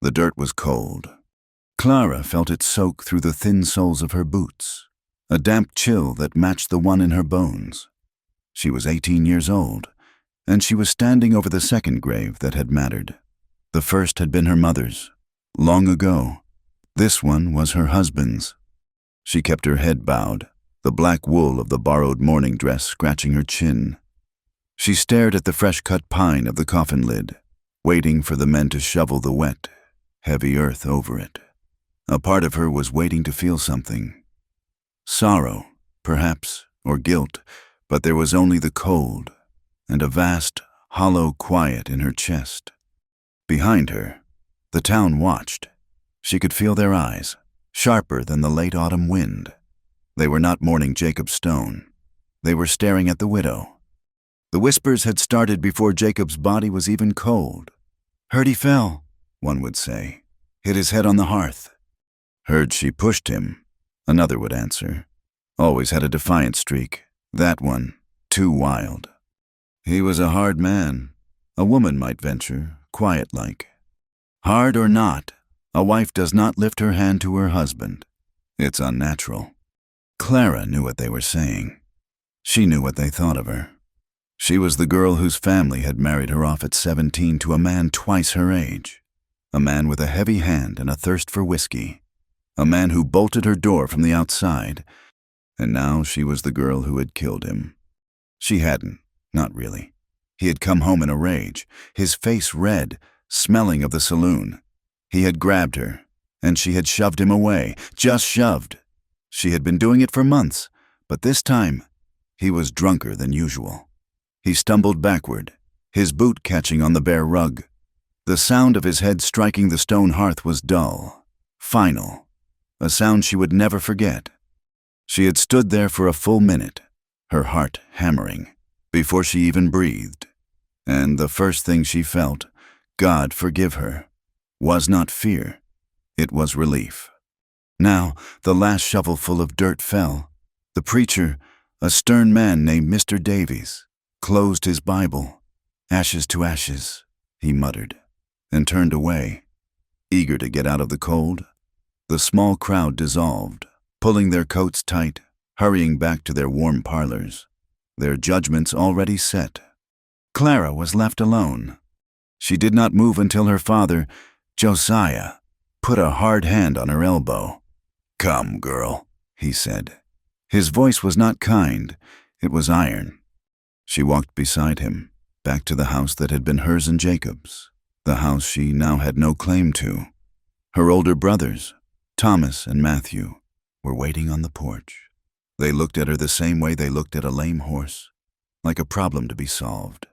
The dirt was cold. Clara felt it soak through the thin soles of her boots, a damp chill that matched the one in her bones. She was 18 years old, and she was standing over the second grave that had mattered. The first had been her mother's, long ago. This one was her husband's. She kept her head bowed, the black wool of the borrowed mourning dress scratching her chin. She stared at the fresh-cut pine of the coffin lid, waiting for the men to shovel the wet, heavy earth over it. A part of her was waiting to feel something. Sorrow, perhaps, or guilt, but there was only the cold and a vast, hollow quiet in her chest. Behind her, the town watched. She could feel their eyes, sharper than the late autumn wind. They were not mourning Jacob Stone. They were staring at the widow. The whispers had started before Jacob's body was even cold. "Heard he fell," one would say. "Hit his head on the hearth." "Heard she pushed him," another would answer. Always had a defiant streak. That one, too wild. "He was a hard man," a woman might venture, quiet-like. Hard or not, a wife does not lift her hand to her husband. It's unnatural. Clara knew what they were saying. She knew what they thought of her. She was the girl whose family had married her off at 17 to a man twice her age. A man with a heavy hand and a thirst for whiskey. A man who bolted her door from the outside. And now she was the girl who had killed him. She hadn't, not really. He had come home in a rage, his face red, smelling of the saloon. He had grabbed her, and she had shoved him away, just shoved. She had been doing it for months, but this time, he was drunker than usual. He stumbled backward, his boot catching on the bare rug. The sound of his head striking the stone hearth was dull, final, a sound she would never forget. She had stood there for a full minute, her heart hammering, before she even breathed. And the first thing she felt, God forgive her, was not fear, it was relief. Now, the last shovelful of dirt fell. The preacher, a stern man named Mr. Davies, closed his Bible. "Ashes to ashes," he muttered, and turned away, eager to get out of the cold. The small crowd dissolved, pulling their coats tight, hurrying back to their warm parlors, their judgments already set. Clara was left alone. She did not move until her father, Josiah, put a hard hand on her elbow. "Come, girl," he said. His voice was not kind, it was iron. She walked beside him, back to the house that had been hers and Jacob's, the house she now had no claim to. Her older brothers, Thomas and Matthew, were waiting on the porch. They looked at her the same way they looked at a lame horse, like a problem to be solved,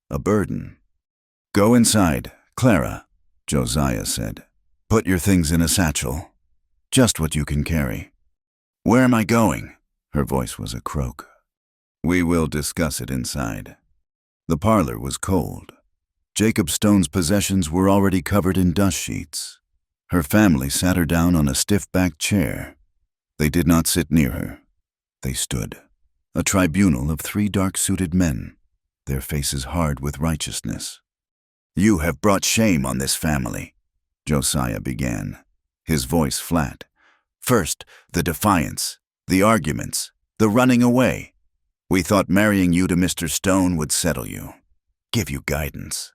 a burden. "Go inside, Clara," Josiah said. "Put your things in a satchel, just what you can carry." "Where am I going?" Her voice was a croak. "We will discuss it inside." The parlor was cold. Jacob Stone's possessions were already covered in dust sheets. Her family sat her down on a stiff-backed chair. They did not sit near her. They stood, a tribunal of 3 dark-suited men, their faces hard with righteousness. "You have brought shame on this family," Josiah began, his voice flat. "First, the defiance, the arguments, the running away. We thought marrying you to Mr. Stone would settle you, give you guidance."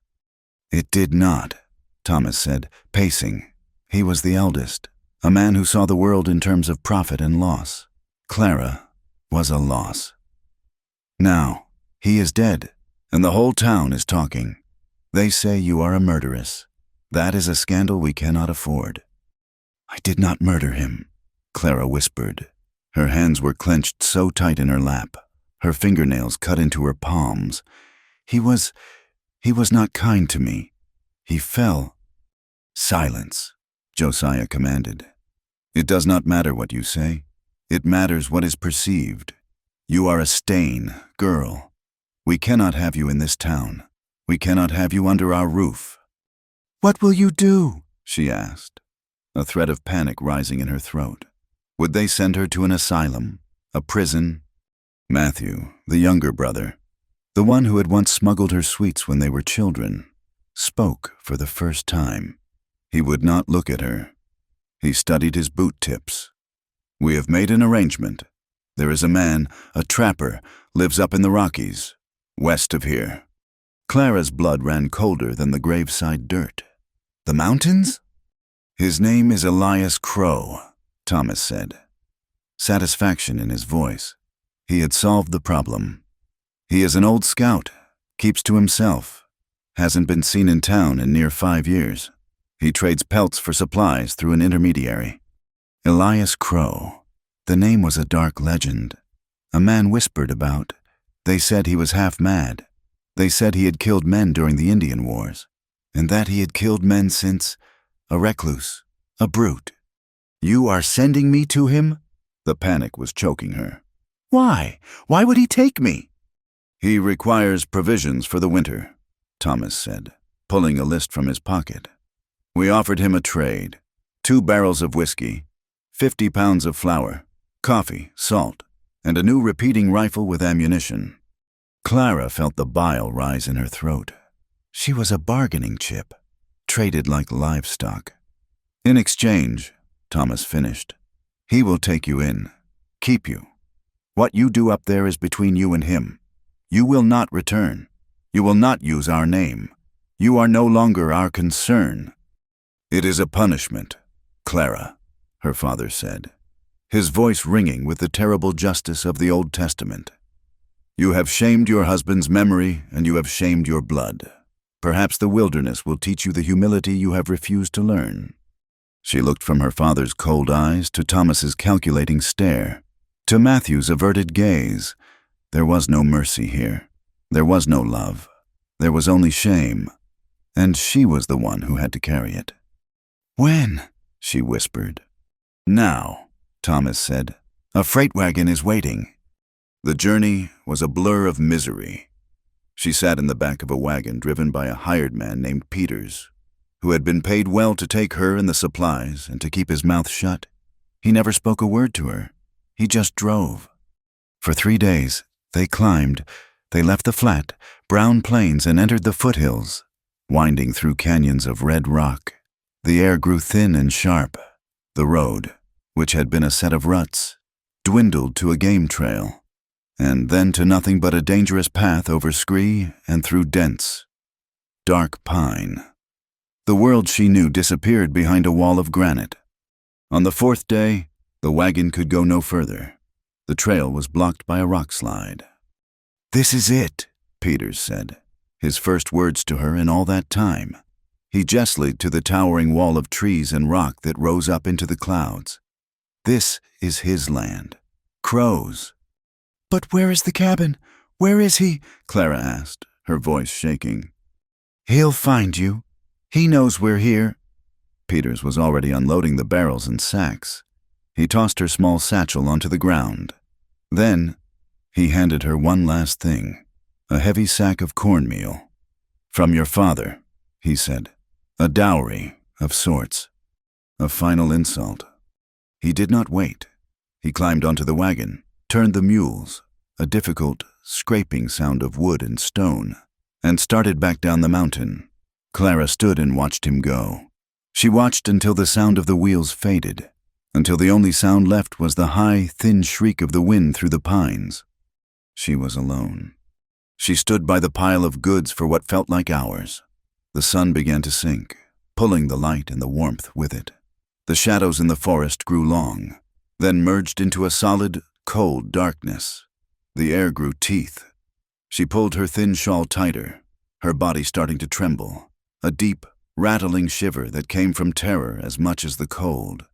"It did not," Thomas said, pacing. He was the eldest, a man who saw the world in terms of profit and loss. Clara was a loss. "Now, he is dead, and the whole town is talking. They say you are a murderess. That is a scandal we cannot afford." "I did not murder him," Clara whispered. Her hands were clenched so tight in her lap, her fingernails cut into her palms. He was not kind to me. He fell." "Silence," Josiah commanded. "It does not matter what you say. It matters what is perceived. You are a stain, girl. We cannot have you in this town. We cannot have you under our roof." "What will you do?" she asked, a thread of panic rising in her throat. Would they send her to an asylum, a prison? Matthew, the younger brother, the one who had once smuggled her sweets when they were children, spoke for the first time. He would not look at her. He studied his boot tips. "We have made an arrangement. There is a man, a trapper, lives up in the Rockies, west of here." Clara's blood ran colder than the graveside dirt. "The mountains?" "His name is Elias Crow," Thomas said, satisfaction in his voice. He had solved the problem. "He is an old scout, keeps to himself, hasn't been seen in town in near 5 years. He trades pelts for supplies through an intermediary." Elias Crow. The name was a dark legend. A man whispered about. They said he was half mad. They said he had killed men during the Indian Wars, and that he had killed men since. A recluse, a brute. "You are sending me to him?" The panic was choking her. "Why? Why would he take me?" "He requires provisions for the winter," Thomas said, pulling a list from his pocket. "We offered him a trade: 2 barrels of whiskey, 50 pounds of flour, coffee, salt, and a new repeating rifle with ammunition." Clara felt the bile rise in her throat. She was a bargaining chip, traded like livestock. "In exchange," Thomas finished, "he will take you in, keep you. What you do up there is between you and him. You will not return. You will not use our name. You are no longer our concern." "It is a punishment, Clara," her father said, his voice ringing with the terrible justice of the Old Testament. "You have shamed your husband's memory, and you have shamed your blood. Perhaps the wilderness will teach you the humility you have refused to learn." She looked from her father's cold eyes to Thomas's calculating stare, to Matthew's averted gaze. There was no mercy here. There was no love. There was only shame, and she was the one who had to carry it. "When?" she whispered. "Now," Thomas said. "A freight wagon is waiting." The journey was a blur of misery. She sat in the back of a wagon driven by a hired man named Peters, who had been paid well to take her and the supplies and to keep his mouth shut. He never spoke a word to her. He just drove. For 3 days, they climbed. They left the flat, brown plains and entered the foothills, winding through canyons of red rock. The air grew thin and sharp. The road, which had been a set of ruts, dwindled to a game trail, and then to nothing but a dangerous path over scree and through dense, dark pine. The world she knew disappeared behind a wall of granite. On the 4th day, the wagon could go no further. The trail was blocked by a rock slide. "This is it," Peters said, his first words to her in all that time. He gestured to the towering wall of trees and rock that rose up into the clouds. "This is his land. Crow's." "But where is the cabin? Where is he?" Clara asked, her voice shaking. "He'll find you. He knows we're here." Peters was already unloading the barrels and sacks. He tossed her small satchel onto the ground. Then he handed her one last thing, a heavy sack of cornmeal. "From your father," he said. "A dowry of sorts." A final insult. He did not wait. He climbed onto the wagon, turned the mules, a difficult, scraping sound of wood and stone, and started back down the mountain. Clara stood and watched him go. She watched until the sound of the wheels faded, until the only sound left was the high, thin shriek of the wind through the pines. She was alone. She stood by the pile of goods for what felt like hours. The sun began to sink, pulling the light and the warmth with it. The shadows in the forest grew long, then merged into a solid, cold darkness. The air grew teeth. She pulled her thin shawl tighter, her body starting to tremble, a deep, rattling shiver that came from terror as much as the cold.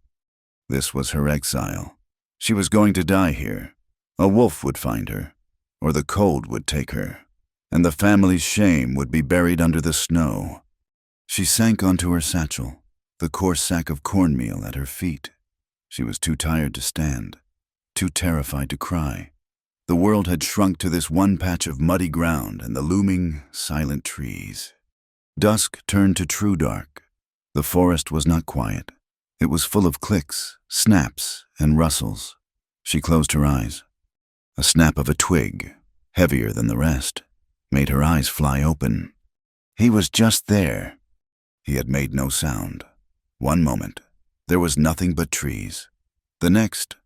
This was her exile. She was going to die here. A wolf would find her, or the cold would take her, and the family's shame would be buried under the snow. She sank onto her satchel, the coarse sack of cornmeal at her feet. She was too tired to stand, too terrified to cry. The world had shrunk to this one patch of muddy ground and the looming, silent trees. Dusk turned to true dark. The forest was not quiet. It was full of clicks, snaps, and rustles. She closed her eyes. A snap of a twig, heavier than the rest, made her eyes fly open. He was just there. He had made no sound. One moment, there was nothing but trees. The next,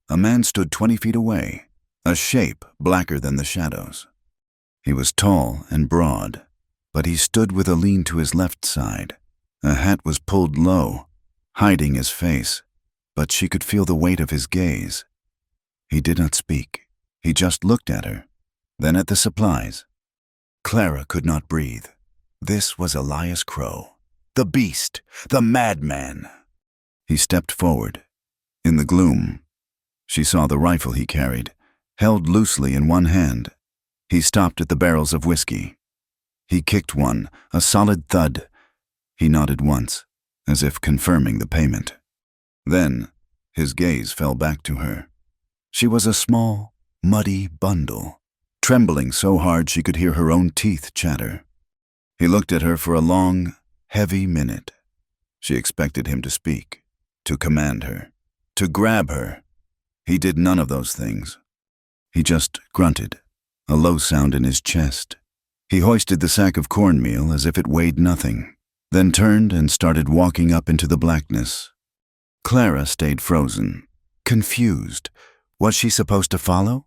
a man stood 20 feet away, a shape blacker than the shadows. He was tall and broad, but he stood with a lean to his left side. A hat was pulled low, hiding his face, but she could feel the weight of his gaze. He did not speak. He just looked at her, then at the supplies. Clara could not breathe. This was Elias Crow, the beast, the madman. He stepped forward. In the gloom, she saw the rifle he carried, held loosely in one hand. He stopped at the barrels of whiskey. He kicked one, a solid thud. He nodded once, as if confirming the payment. Then, his gaze fell back to her. She was a small, muddy bundle, trembling so hard she could hear her own teeth chatter. He looked at her for a long, heavy minute. She expected him to speak, to command her, to grab her. He did none of those things. He just grunted, a low sound in his chest. He hoisted the sack of cornmeal as if it weighed nothing, then turned and started walking up into the blackness. Clara stayed frozen, confused. Was she supposed to follow?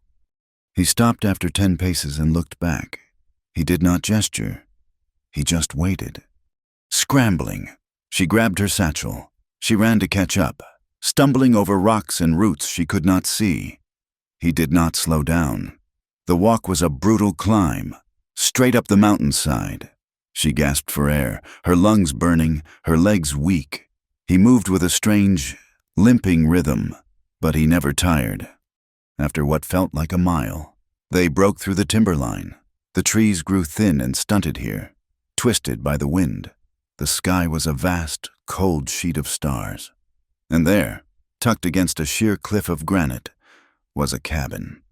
He stopped after 10 paces and looked back. He did not gesture. He just waited. Scrambling, she grabbed her satchel. She ran to catch up, stumbling over rocks and roots she could not see. He did not slow down. The walk was a brutal climb, straight up the mountainside. She gasped for air, her lungs burning, her legs weak. He moved with a strange, limping rhythm, but he never tired. After what felt like a mile, they broke through the timberline. The trees grew thin and stunted here, twisted by the wind. The sky was a vast, cold sheet of stars. And there, tucked against a sheer cliff of granite, was a cabin.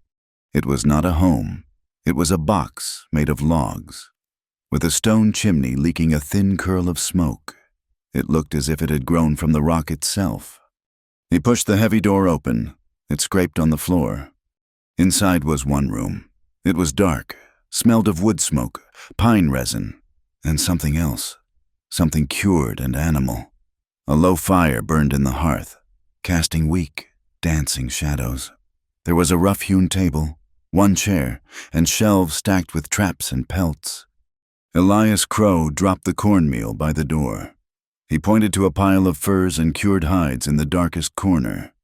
It was not a home. It was a box made of logs, with a stone chimney leaking a thin curl of smoke. It looked as if it had grown from the rock itself. He pushed the heavy door open. It scraped on the floor. Inside was one room. It was dark, smelled of wood smoke, pine resin, and something else, something cured and animal. A low fire burned in the hearth, casting weak, dancing shadows. There was a rough-hewn table, one chair, and shelves stacked with traps and pelts. Elias Crow dropped the cornmeal by the door. He pointed to a pile of furs and cured hides in the darkest corner.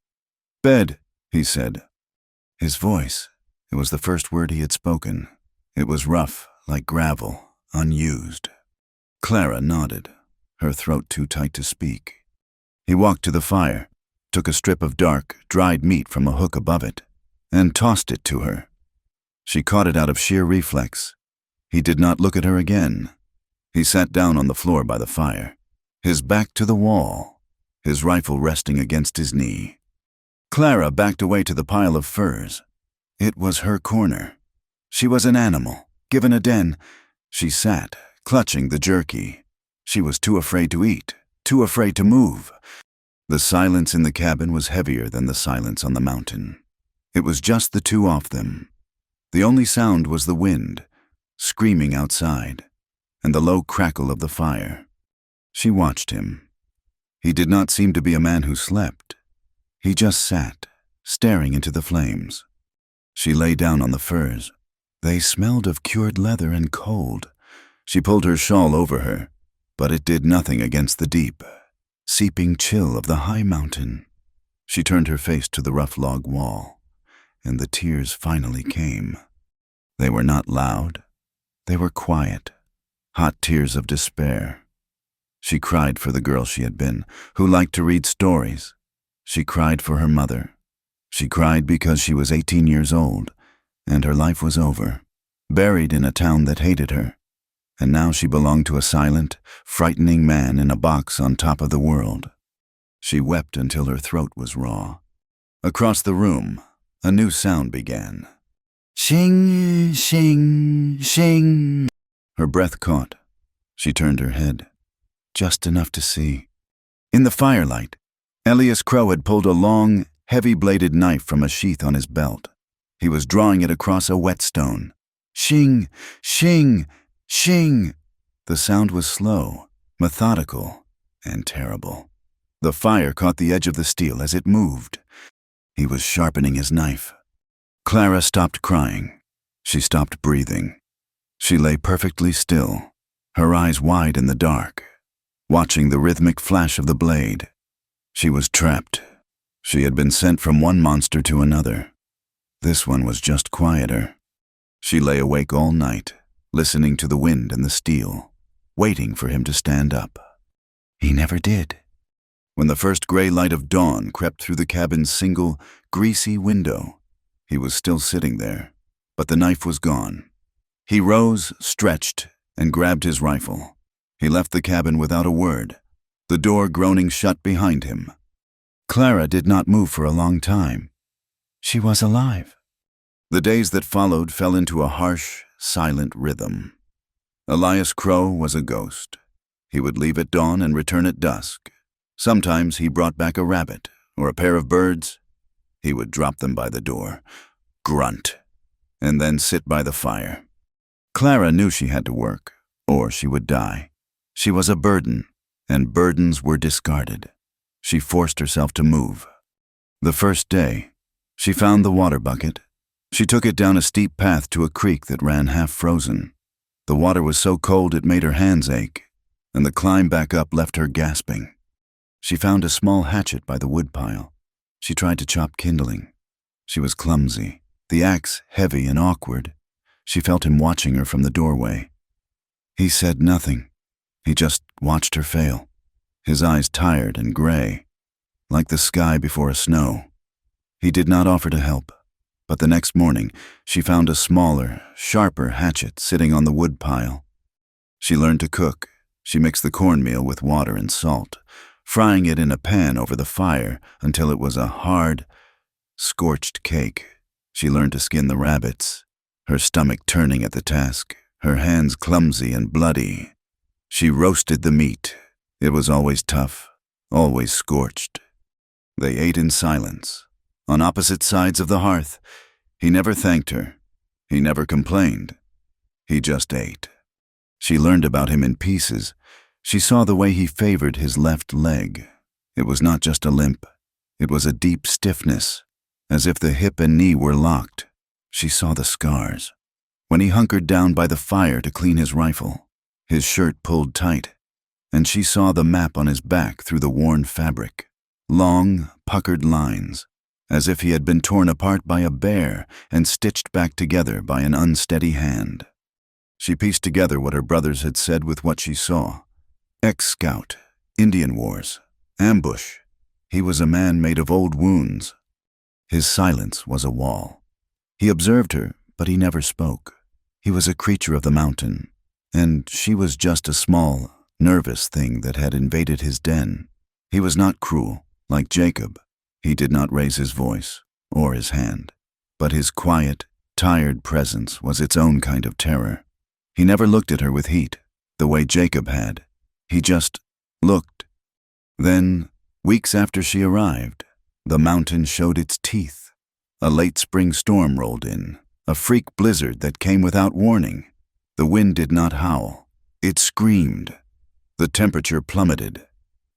"Bed," he said. His voice, it was the first word he had spoken. It was rough, like gravel, unused. Clara nodded, her throat too tight to speak. He walked to the fire, took a strip of dark, dried meat from a hook above it, and tossed it to her. She caught it out of sheer reflex. He did not look at her again. He sat down on the floor by the fire, his back to the wall, his rifle resting against his knee. Clara backed away to the pile of furs. It was her corner. She was an animal, given a den. She sat, clutching the jerky. She was too afraid to eat, too afraid to move. The silence in the cabin was heavier than the silence on the mountain. It was just the two of them. The only sound was the wind, screaming outside, and the low crackle of the fire. She watched him. He did not seem to be a man who slept. He just sat, staring into the flames. She lay down on the furs. They smelled of cured leather and cold. She pulled her shawl over her, but it did nothing against the deep, seeping chill of the high mountain. She turned her face to the rough log wall, and the tears finally came. They were not loud. They were quiet, hot tears of despair. She cried for the girl she had been, who liked to read stories. She cried for her mother. She cried because she was 18 years old, and her life was over, buried in a town that hated her. And now she belonged to a silent, frightening man in a box on top of the world. She wept until her throat was raw. Across the room, a new sound began. Shing, shing, shing. Her breath caught. She turned her head, just enough to see. In the firelight, Elias Crow had pulled a long, heavy-bladed knife from a sheath on his belt. He was drawing it across a whetstone. Shing, shing, shing. The sound was slow, methodical, and terrible. The fire caught the edge of the steel as it moved. He was sharpening his knife. Clara stopped crying. She stopped breathing. She lay perfectly still, her eyes wide in the dark, watching the rhythmic flash of the blade. She was trapped. She had been sent from one monster to another. This one was just quieter. She lay awake all night, listening to the wind and the steel, waiting for him to stand up. He never did. When the first gray light of dawn crept through the cabin's single, greasy window, he was still sitting there, but the knife was gone. He rose, stretched, and grabbed his rifle. He left the cabin without a word, the door groaning shut behind him. Clara did not move for a long time. She was alive. The days that followed fell into a harsh, silent rhythm. Elias Crow was a ghost. He would leave at dawn and return at dusk. Sometimes he brought back a rabbit or a pair of birds. He would drop them by the door, grunt, and then sit by the fire. Clara knew she had to work, or she would die. She was a burden, and burdens were discarded. She forced herself to move. The first day, she found the water bucket. She took it down a steep path to a creek that ran half frozen. The water was so cold it made her hands ache, and the climb back up left her gasping. She found a small hatchet by the woodpile. She tried to chop kindling. She was clumsy, the axe heavy and awkward. She felt him watching her from the doorway. He said nothing. He just watched her fail, his eyes tired and gray, like the sky before a snow. He did not offer to help, but the next morning she found a smaller, sharper hatchet sitting on the woodpile. She learned to cook. She mixed the cornmeal with water and salt, frying it in a pan over the fire until it was a hard, scorched cake. She learned to skin the rabbits, her stomach turning at the task, her hands clumsy and bloody. She roasted the meat. It was always tough, always scorched. They ate in silence, on opposite sides of the hearth. He never thanked her. He never complained. He just ate. She learned about him in pieces. She saw the way he favored his left leg. It was not just a limp. It was a deep stiffness, as if the hip and knee were locked. She saw the scars. When he hunkered down by the fire to clean his rifle, his shirt pulled tight, and she saw the map on his back through the worn fabric. Long, puckered lines, as if he had been torn apart by a bear and stitched back together by an unsteady hand. She pieced together what her brothers had said with what she saw. Ex-scout, Indian wars, ambush. He was a man made of old wounds. His silence was a wall. He observed her, but he never spoke. He was a creature of the mountain, and she was just a small, nervous thing that had invaded his den. He was not cruel, like Jacob. He did not raise his voice or his hand, but his quiet, tired presence was its own kind of terror. He never looked at her with heat, the way Jacob had. He just looked. Then, weeks after she arrived, the mountain showed its teeth. A late spring storm rolled in, a freak blizzard that came without warning. The wind did not howl. It screamed. The temperature plummeted.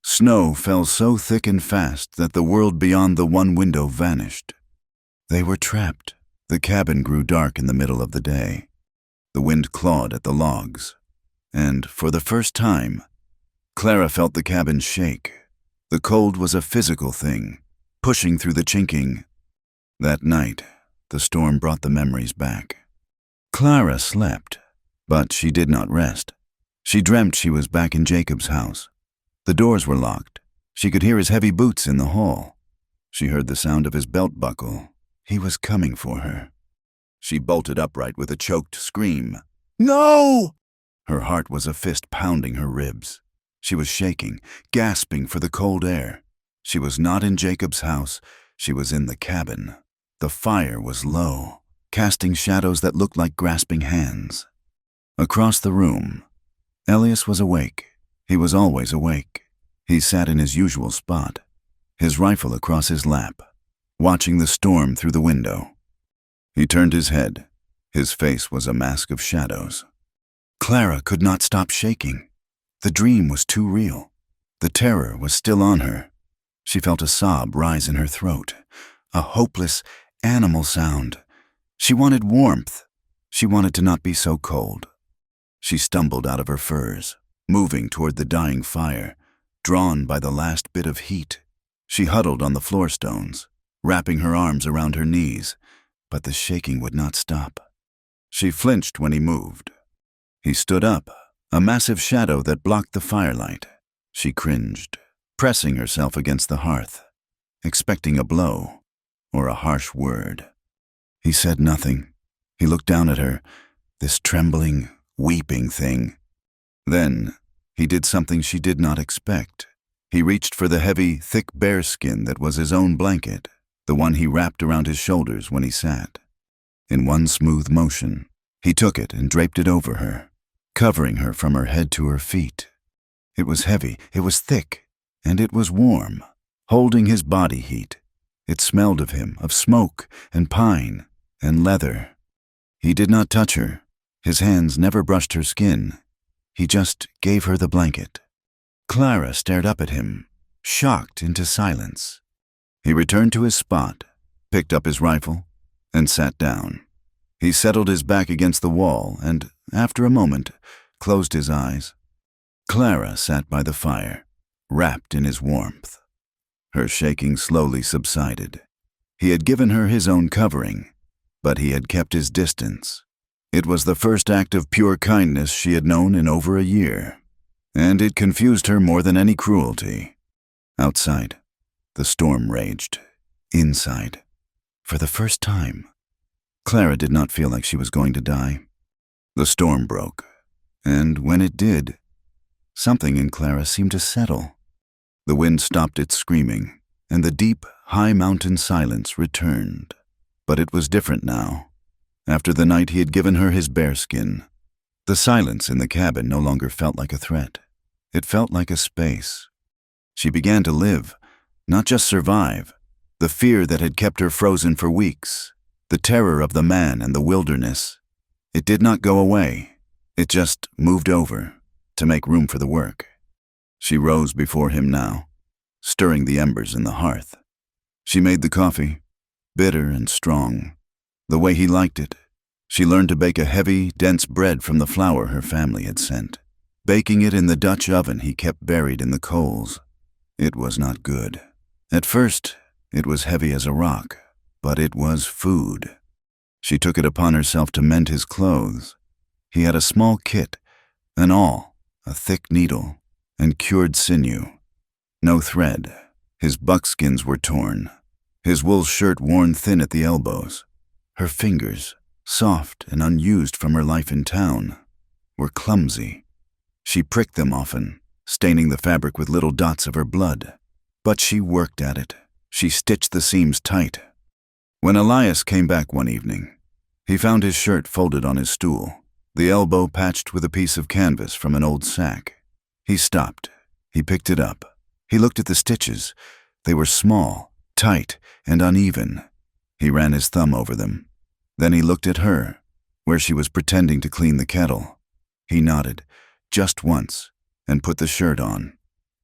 Snow fell so thick and fast that the world beyond the one window vanished. They were trapped. The cabin grew dark in the middle of the day. The wind clawed at the logs, and for the first time, Clara felt the cabin shake. The cold was a physical thing, pushing through the chinking. That night, the storm brought the memories back. Clara slept, but she did not rest. She dreamt she was back in Jacob's house. The doors were locked. She could hear his heavy boots in the hall. She heard the sound of his belt buckle. He was coming for her. She bolted upright with a choked scream. "No!" Her heart was a fist pounding her ribs. She was shaking, gasping for the cold air. She was not in Jacob's house. She was in the cabin. The fire was low, casting shadows that looked like grasping hands. Across the room, Elias was awake. He was always awake. He sat in his usual spot, his rifle across his lap, watching the storm through the window. He turned his head. His face was a mask of shadows. Clara could not stop shaking. The dream was too real. The terror was still on her. She felt a sob rise in her throat, a hopeless, animal sound. She wanted warmth. She wanted to not be so cold. She stumbled out of her furs, moving toward the dying fire, drawn by the last bit of heat. She huddled on the floor stones, wrapping her arms around her knees, but the shaking would not stop. She flinched when he moved. He stood up, a massive shadow that blocked the firelight. She cringed, pressing herself against the hearth, expecting a blow or a harsh word. He said nothing. He looked down at her, this trembling, weeping thing. Then he did something she did not expect. He reached for the heavy, thick bearskin that was his own blanket, the one he wrapped around his shoulders when he sat. In one smooth motion, he took it and draped it over her, covering her from her head to her feet. It was heavy, it was thick, and it was warm, holding his body heat. It smelled of him, of smoke and pine and leather. He did not touch her. His hands never brushed her skin. He just gave her the blanket. Clara stared up at him, shocked into silence. He returned to his spot, picked up his rifle, and sat down. He settled his back against the wall and, after a moment, closed his eyes. Clara sat by the fire, wrapped in his warmth. Her shaking slowly subsided. He had given her his own covering, but he had kept his distance. It was the first act of pure kindness she had known in over a year, and it confused her more than any cruelty. Outside, the storm raged. Inside, for the first time, Clara did not feel like she was going to die. The storm broke, and when it did, something in Clara seemed to settle. The wind stopped its screaming, and the deep, high mountain silence returned. But it was different now. After the night he had given her his bearskin, the silence in the cabin no longer felt like a threat. It felt like a space. She began to live, not just survive. The fear that had kept her frozen for weeks, the terror of the man and the wilderness, it did not go away. It just moved over to make room for the work. She rose before him now, stirring the embers in the hearth. She made the coffee, bitter and strong, the way he liked it. She learned to bake a heavy, dense bread from the flour her family had sent, baking it in the Dutch oven he kept buried in the coals. It was not good. At first, it was heavy as a rock, but it was food. She took it upon herself to mend his clothes. He had a small kit, an awl, a thick needle, and cured sinew. No thread. His buckskins were torn, his wool shirt worn thin at the elbows. Her fingers, soft and unused from her life in town, were clumsy. She pricked them often, staining the fabric with little dots of her blood. But she worked at it. She stitched the seams tight. When Elias came back one evening, he found his shirt folded on his stool, the elbow patched with a piece of canvas from an old sack. He stopped. He picked it up. He looked at the stitches. They were small, tight, and uneven. He ran his thumb over them. Then he looked at her, where she was pretending to clean the kettle. He nodded, just once, and put the shirt on.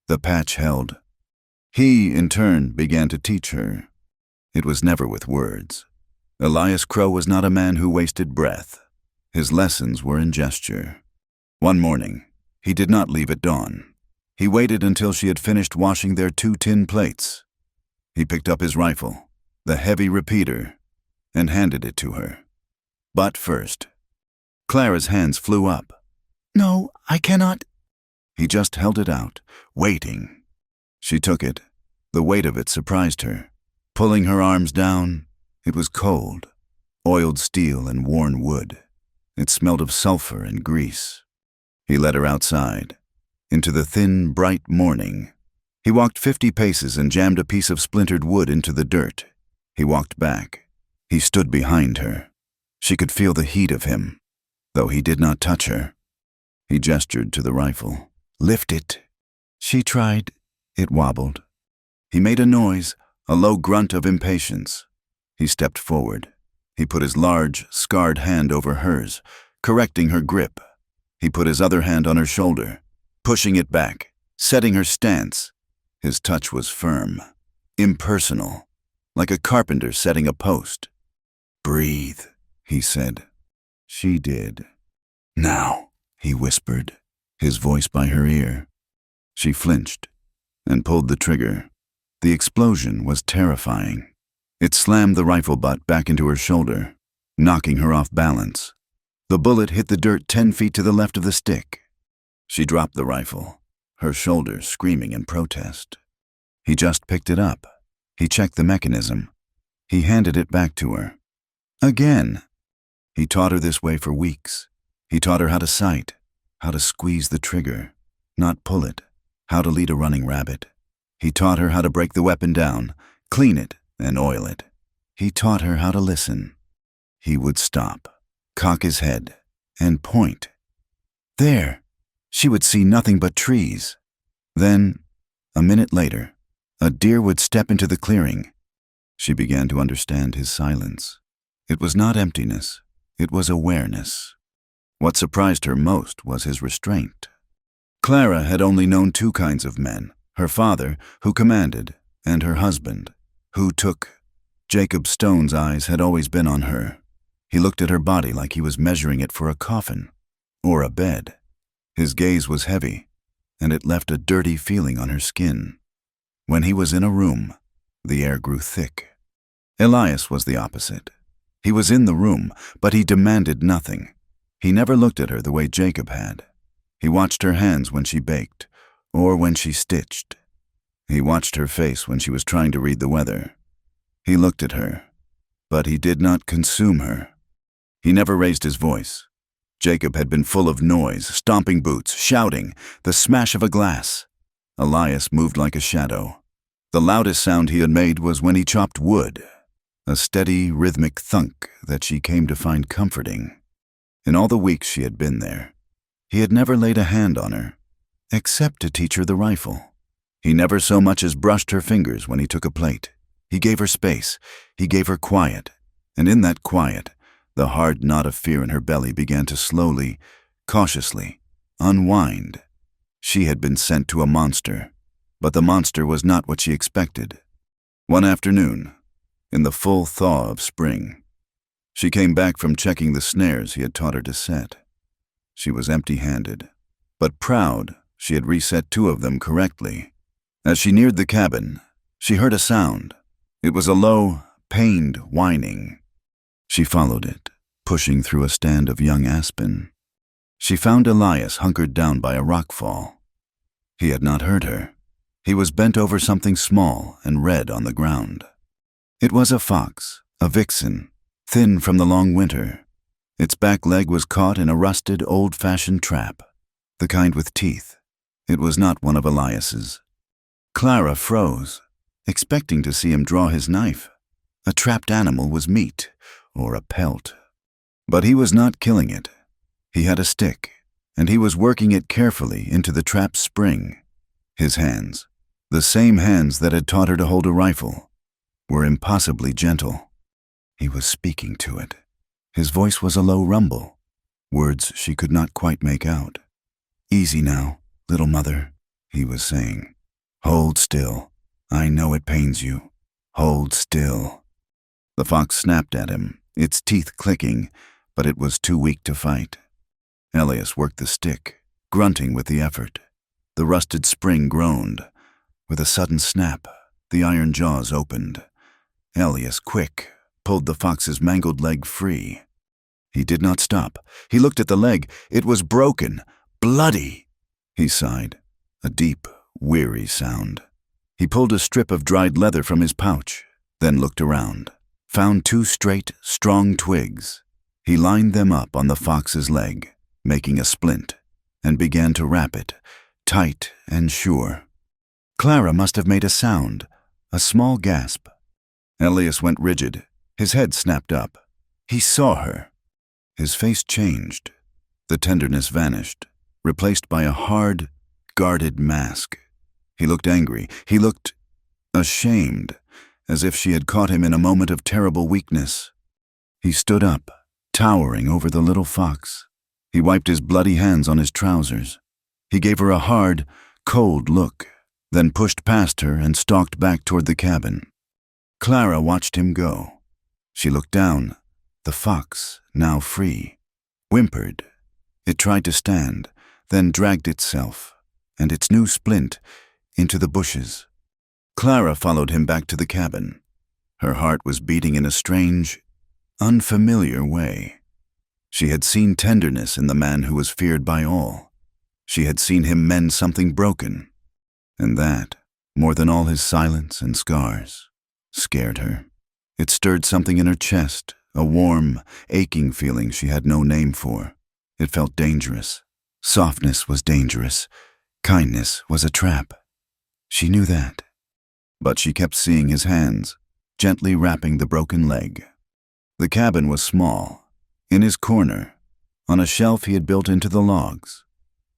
The patch held. He, in turn, began to teach her. It was never with words. Elias Crow was not a man who wasted breath. His lessons were in gesture. One morning, he did not leave at dawn. He waited until she had finished washing their 2 tin plates. He picked up his rifle, the heavy repeater, and handed it to her. But first, Clara's hands flew up. "No, I cannot." He just held it out, waiting. She took it. The weight of it surprised her. Pulling her arms down, it was cold, oiled steel and worn wood. It smelled of sulfur and grease. He led her outside, into the thin, bright morning. He walked 50 paces and jammed a piece of splintered wood into the dirt. He walked back. He stood behind her. She could feel the heat of him, though he did not touch her. He gestured to the rifle. "Lift it." She tried. It wobbled. He made a noise, a low grunt of impatience. He stepped forward. He put his large, scarred hand over hers, correcting her grip. He put his other hand on her shoulder, pushing it back, setting her stance. His touch was firm, impersonal, like a carpenter setting a post. "Breathe," he said. She did. "Now," he whispered, his voice by her ear. She flinched and pulled the trigger. The explosion was terrifying. It slammed the rifle butt back into her shoulder, knocking her off balance. The bullet hit the dirt 10 feet to the left of the stick. She dropped the rifle, her shoulder screaming in protest. He just picked it up. He checked the mechanism. He handed it back to her. Again. He taught her this way for weeks. He taught her how to sight, how to squeeze the trigger, not pull it, how to lead a running rabbit. He taught her how to break the weapon down, clean it, and oil it. He taught her how to listen. He would stop, cock his head, and point. There, she would see nothing but trees. Then, a minute later, a deer would step into the clearing. She began to understand his silence. It was not emptiness, it was awareness. What surprised her most was his restraint. Clara had only known two kinds of men, her father, who commanded, and her husband, who took. Jacob Stone's eyes had always been on her. He looked at her body like he was measuring it for a coffin or a bed. His gaze was heavy, and it left a dirty feeling on her skin. When he was in a room, the air grew thick. Elias was the opposite. He was in the room, but he demanded nothing. He never looked at her the way Jacob had. He watched her hands when she baked, or when she stitched. He watched her face when she was trying to read the weather. He looked at her, but he did not consume her. He never raised his voice. Jacob had been full of noise, stomping boots, shouting, the smash of a glass. Elias moved like a shadow. The loudest sound he had made was when he chopped wood, a steady, rhythmic thunk that she came to find comforting. In all the weeks she had been there, he had never laid a hand on her, except to teach her the rifle. He never so much as brushed her fingers when he took a plate. He gave her space, he gave her quiet, and in that quiet, the hard knot of fear in her belly began to slowly, cautiously, unwind. She had been sent to a monster, but the monster was not what she expected. One afternoon, in the full thaw of spring, she came back from checking the snares he had taught her to set. She was empty-handed, but proud she had reset 2 of them correctly. As she neared the cabin, she heard a sound. It was a low, pained whining. She followed it, pushing through a stand of young aspen. She found Elias hunkered down by a rockfall. He had not heard her. He was bent over something small and red on the ground. It was a fox, a vixen, thin from the long winter. Its back leg was caught in a rusted, old-fashioned trap, the kind with teeth. It was not one of Elias's. Clara froze, expecting to see him draw his knife. A trapped animal was meat, or a pelt. But he was not killing it. He had a stick, and he was working it carefully into the trap's spring. His hands, the same hands that had taught her to hold a rifle, were impossibly gentle. He was speaking to it. His voice was a low rumble, words she could not quite make out. "Easy now, little mother," he was saying. "Hold still. I know it pains you. Hold still." The fox snapped at him, its teeth clicking, but it was too weak to fight. Elias worked the stick, grunting with the effort. The rusted spring groaned. With a sudden snap, the iron jaws opened. Elias, quick, pulled the fox's mangled leg free. He did not stop. He looked at the leg. It was broken, bloody. He sighed, a deep, weary sound. He pulled a strip of dried leather from his pouch, then looked around, found 2 straight, strong twigs. He lined them up on the fox's leg, making a splint, and began to wrap it, tight and sure. Clara must have made a sound, a small gasp. Elias went rigid. His head snapped up. He saw her. His face changed. The tenderness vanished, replaced by a hard, guarded mask. He looked angry. He looked ashamed, as if she had caught him in a moment of terrible weakness. He stood up, towering over the little fox. He wiped his bloody hands on his trousers. He gave her a hard, cold look. then pushed past her and stalked back toward the cabin. Clara watched him go. She looked down. The fox, now free, whimpered. It tried to stand, then dragged itself, and its new splint, into the bushes. Clara followed him back to the cabin. Her heart was beating in a strange, unfamiliar way. She had seen tenderness in the man who was feared by all. She had seen him mend something broken. And that, more than all his silence and scars, scared her. It stirred something in her chest, a warm, aching feeling she had no name for. It felt dangerous. Softness was dangerous. Kindness was a trap. She knew that. But she kept seeing his hands, gently wrapping the broken leg. The cabin was small. In his corner, on a shelf he had built into the logs,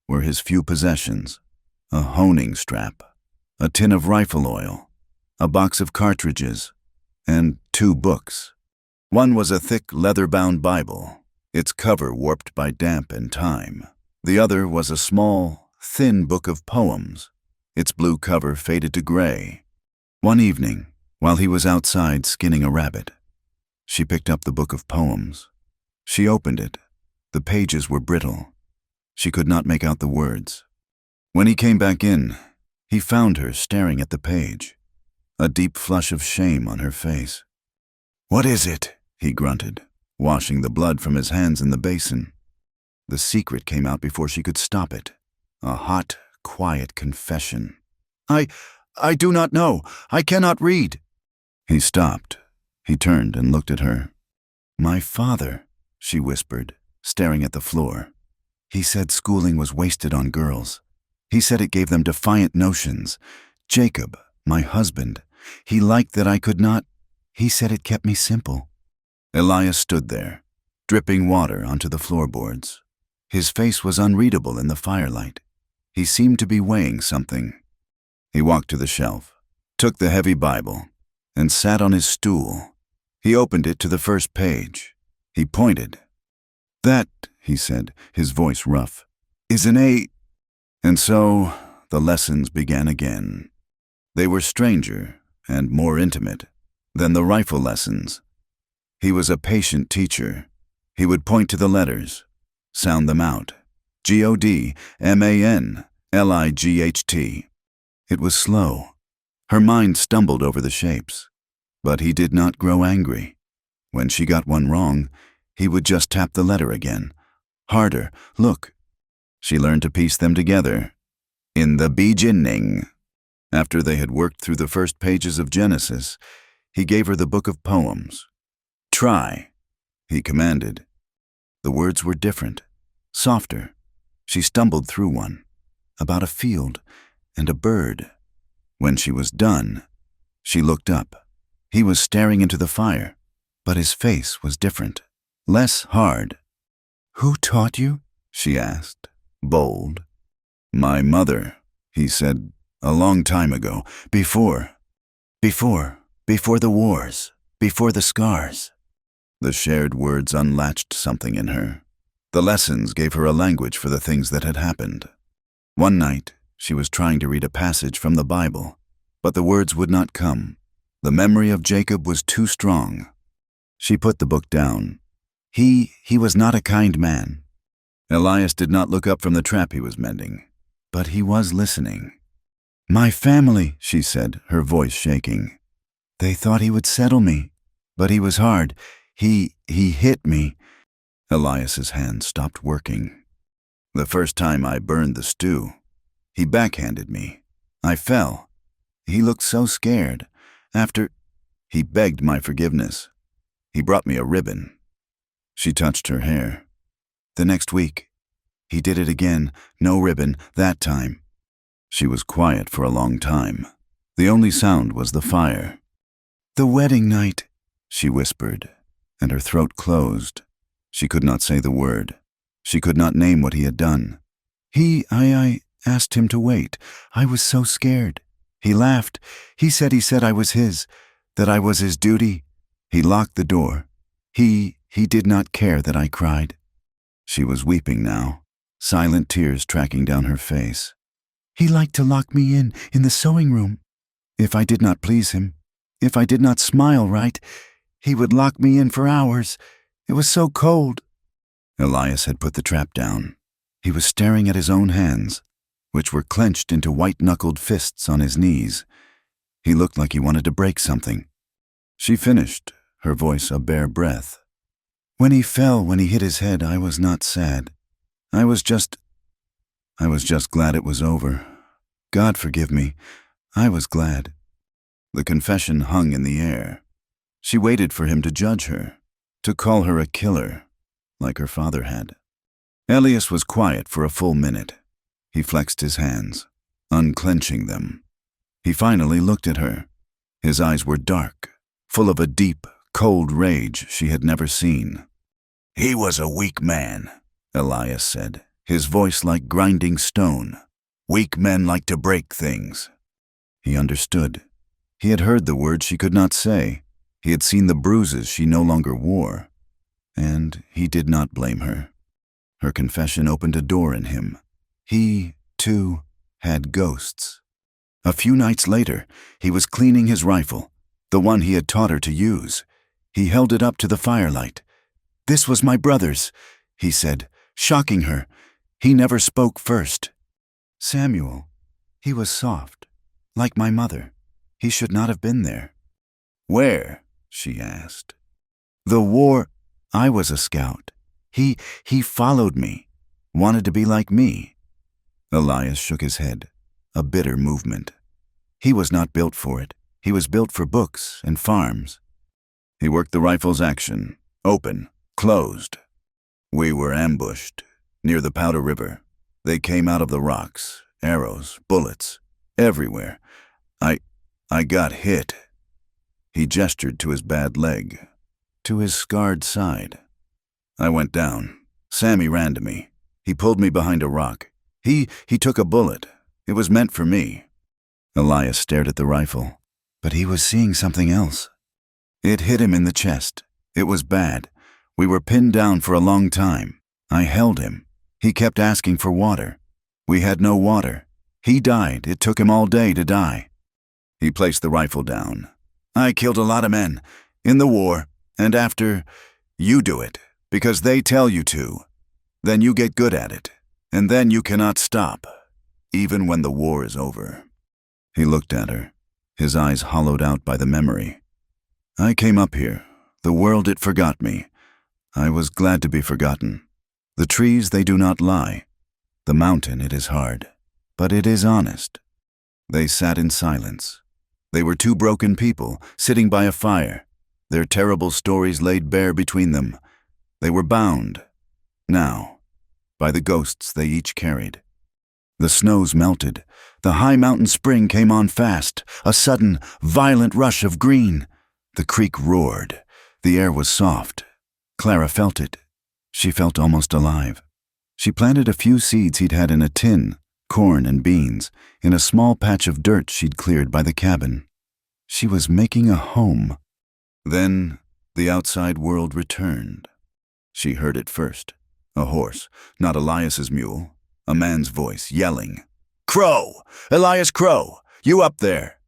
were his few possessions: a honing strap, a tin of rifle oil, a box of cartridges, and 2 books. One was a thick leather-bound Bible, its cover warped by damp and time. The other was a small, thin book of poems, its blue cover faded to gray. One evening, while he was outside skinning a rabbit, she picked up the book of poems. She opened it. The pages were brittle. She could not make out the words. When he came back in, he found her staring at the page, a deep flush of shame on her face. "What is it?" he grunted, washing the blood from his hands in the basin. The secret came out before she could stop it. A hot, quiet confession. I do not know. I cannot read." He stopped. He turned and looked at her. "My father," she whispered, staring at the floor. "He said schooling was wasted on girls. He said it gave them defiant notions. Jacob, my husband, he liked that I could not. He said it kept me simple." Elias stood there, dripping water onto the floorboards. His face was unreadable in the firelight. He seemed to be weighing something. He walked to the shelf, took the heavy Bible, and sat on his stool. He opened it to the first page. He pointed. "That," he said, his voice rough, "is an A." And so the lessons began again. They were stranger and more intimate than the rifle lessons. He was a patient teacher. He would point to the letters, sound them out. GODMANLIGHT. It was slow. Her mind stumbled over the shapes. But he did not grow angry. When she got one wrong, he would just tap the letter again. Harder. "Look." She learned to piece them together. "In the beginning." After they had worked through the first pages of Genesis, he gave her the book of poems. "Try," he commanded. The words were different, softer. She stumbled through one, about a field and a bird. When she was done, she looked up. He was staring into the fire, but his face was different, less hard. "Who taught you?" she asked, bold. "My mother," he said, "a long time ago, before the wars, before the scars." The shared words unlatched something in her. The lessons gave her a language for the things that had happened. One night, she was trying to read a passage from the Bible, but the words would not come. The memory of Jacob was too strong. She put the book down. He was not a kind man. Elias did not look up from the trap he was mending, but he was listening. "My family," she said, her voice shaking. "They thought he would settle me, but he was hard. He hit me." Elias's hand stopped working. "The first time I burned the stew, he backhanded me. I fell. He looked so scared. After, he begged my forgiveness. He brought me a ribbon." She touched her hair. "The next week, he did it again. No ribbon, that time." She was quiet for a long time. The only sound was the fire. "The wedding night," she whispered, and her throat closed. She could not say the word. She could not name what he had done. I asked him to wait. I was so scared. He laughed. He said I was his, that I was his duty. He locked the door. He did not care that I cried." She was weeping now, silent tears tracking down her face. He liked to lock me in the sewing room. If I did not please him, if I did not smile right, he would lock me in for hours. It was so cold." Elias had put the trap down. He was staring at his own hands, which were clenched into white-knuckled fists on his knees. He looked like he wanted to break something. She finished, her voice a bare breath. "When he fell, when he hit his head, I was not sad. I was just glad it was over. God forgive me. I was glad." The confession hung in the air. She waited for him to judge her, to call her a killer, like her father had. Elias was quiet for a full minute. He flexed his hands, unclenching them. He finally looked at her. His eyes were dark, full of a deep, cold rage she had never seen. "He was a weak man," Elias said, his voice like grinding stone. "Weak men like to break things." He understood. He had heard the words she could not say. He had seen the bruises she no longer wore. And he did not blame her. Her confession opened a door in him. He, too, had ghosts. A few nights later, he was cleaning his rifle, the one he had taught her to use. He held it up to the firelight. "This was my brother's," he said, shocking her. He never spoke first. "Samuel, he was soft, like my mother. He should not have been there." "Where?" she asked. "The war. I was a scout. He followed me, wanted to be like me." Elias shook his head, a bitter movement. He was not built for it. He was built for books and farms. He worked the rifle's action, open, closed. "We were ambushed, near the Powder River. They came out of the rocks, arrows, bullets, everywhere. I got hit." He gestured to his bad leg, to his scarred side. "I went down. Sammy ran to me. He pulled me behind a rock. He took a bullet. It was meant for me." Elias stared at the rifle, but he was seeing something else. It hit him in the chest. It was bad. We were pinned down for a long time. I held him. He kept asking for water. We had no water. He died. It took him all day to die. He placed the rifle down. "I killed a lot of men, in the war, and after, you do it, because they tell you to. Then you get good at it, and then you cannot stop, even when the war is over." He looked at her, his eyes hollowed out by the memory. "I came up here. The world, it forgot me. I was glad to be forgotten. The trees, they do not lie. The mountain, it is hard, but it is honest." They sat in silence. They were two broken people, sitting by a fire, their terrible stories laid bare between them. They were bound, now, by the ghosts they each carried. The snows melted. The high mountain spring came on fast, a sudden, violent rush of green. The creek roared. The air was soft. Clara felt it. She felt almost alive. She planted a few seeds he'd had in a tin, corn and beans, in a small patch of dirt she'd cleared by the cabin. She was making a home. Then the outside world returned. She heard it first. A horse, not Elias's mule, a man's voice yelling, "Crow! Elias Crow! You up there!"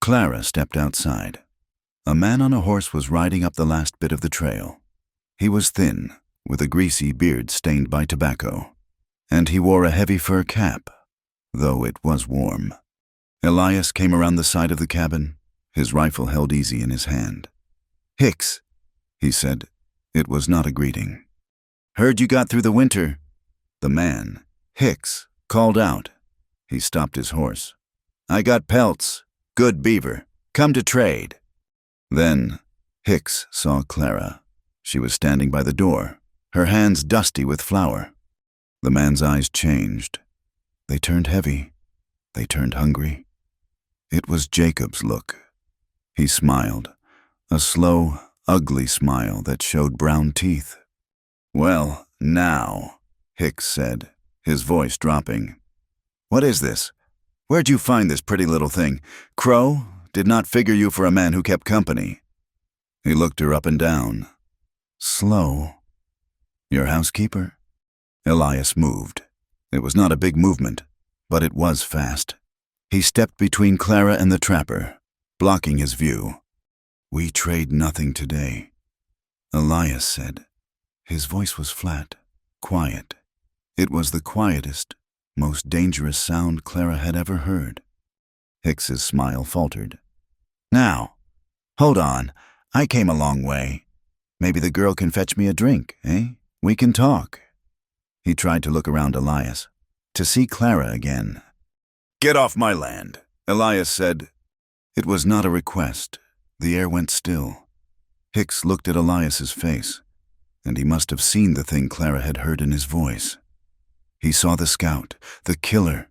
Clara stepped outside. A man on a horse was riding up the last bit of the trail. He was thin, with a greasy beard stained by tobacco, and he wore a heavy fur cap, though it was warm. Elias came around the side of the cabin, his rifle held easy in his hand. "Hicks," he said. It was not a greeting. "Heard you got through the winter." The man, Hicks, called out. He stopped his horse. "I got pelts. Good beaver. Come to trade." Then Hicks saw Clara. She was standing by the door, her hands dusty with flour. The man's eyes changed. They turned heavy. They turned hungry. It was Jacob's look. He smiled, a slow, ugly smile that showed brown teeth. "Well, now," Hicks said, his voice dropping. "What is this? Where'd you find this pretty little thing? Crow? Did not figure you for a man who kept company." He looked her up and down. Slow. "Your housekeeper?" Elias moved. It was not a big movement. but it was fast. He stepped between Clara and the trapper, blocking his view. "We trade nothing today," Elias said. His voice was flat, quiet. It was the quietest, most dangerous sound Clara had ever heard. Hicks's smile faltered. "Now, hold on. I came a long way. Maybe the girl can fetch me a drink, eh? We can talk." He tried to look around Elias, to see Clara again. "Get off my land," Elias said. It was not a request. The air went still. Hicks looked at Elias's face, and he must have seen the thing Clara had heard in his voice. He saw the scout, the killer.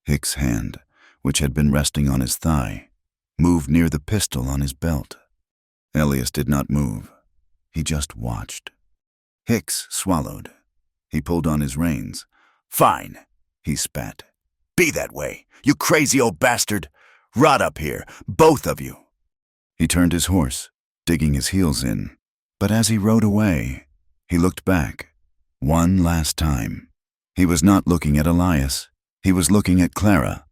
Hicks' hand, which had been resting on his thigh, moved near the pistol on his belt. Elias did not move. He just watched. Hicks swallowed. He pulled on his reins. "Fine," he spat. "Be that way, you crazy old bastard! Rot up here, both of you!" He turned his horse, digging his heels in. But as he rode away, he looked back, one last time. He was not looking at Elias. He was looking at Clara.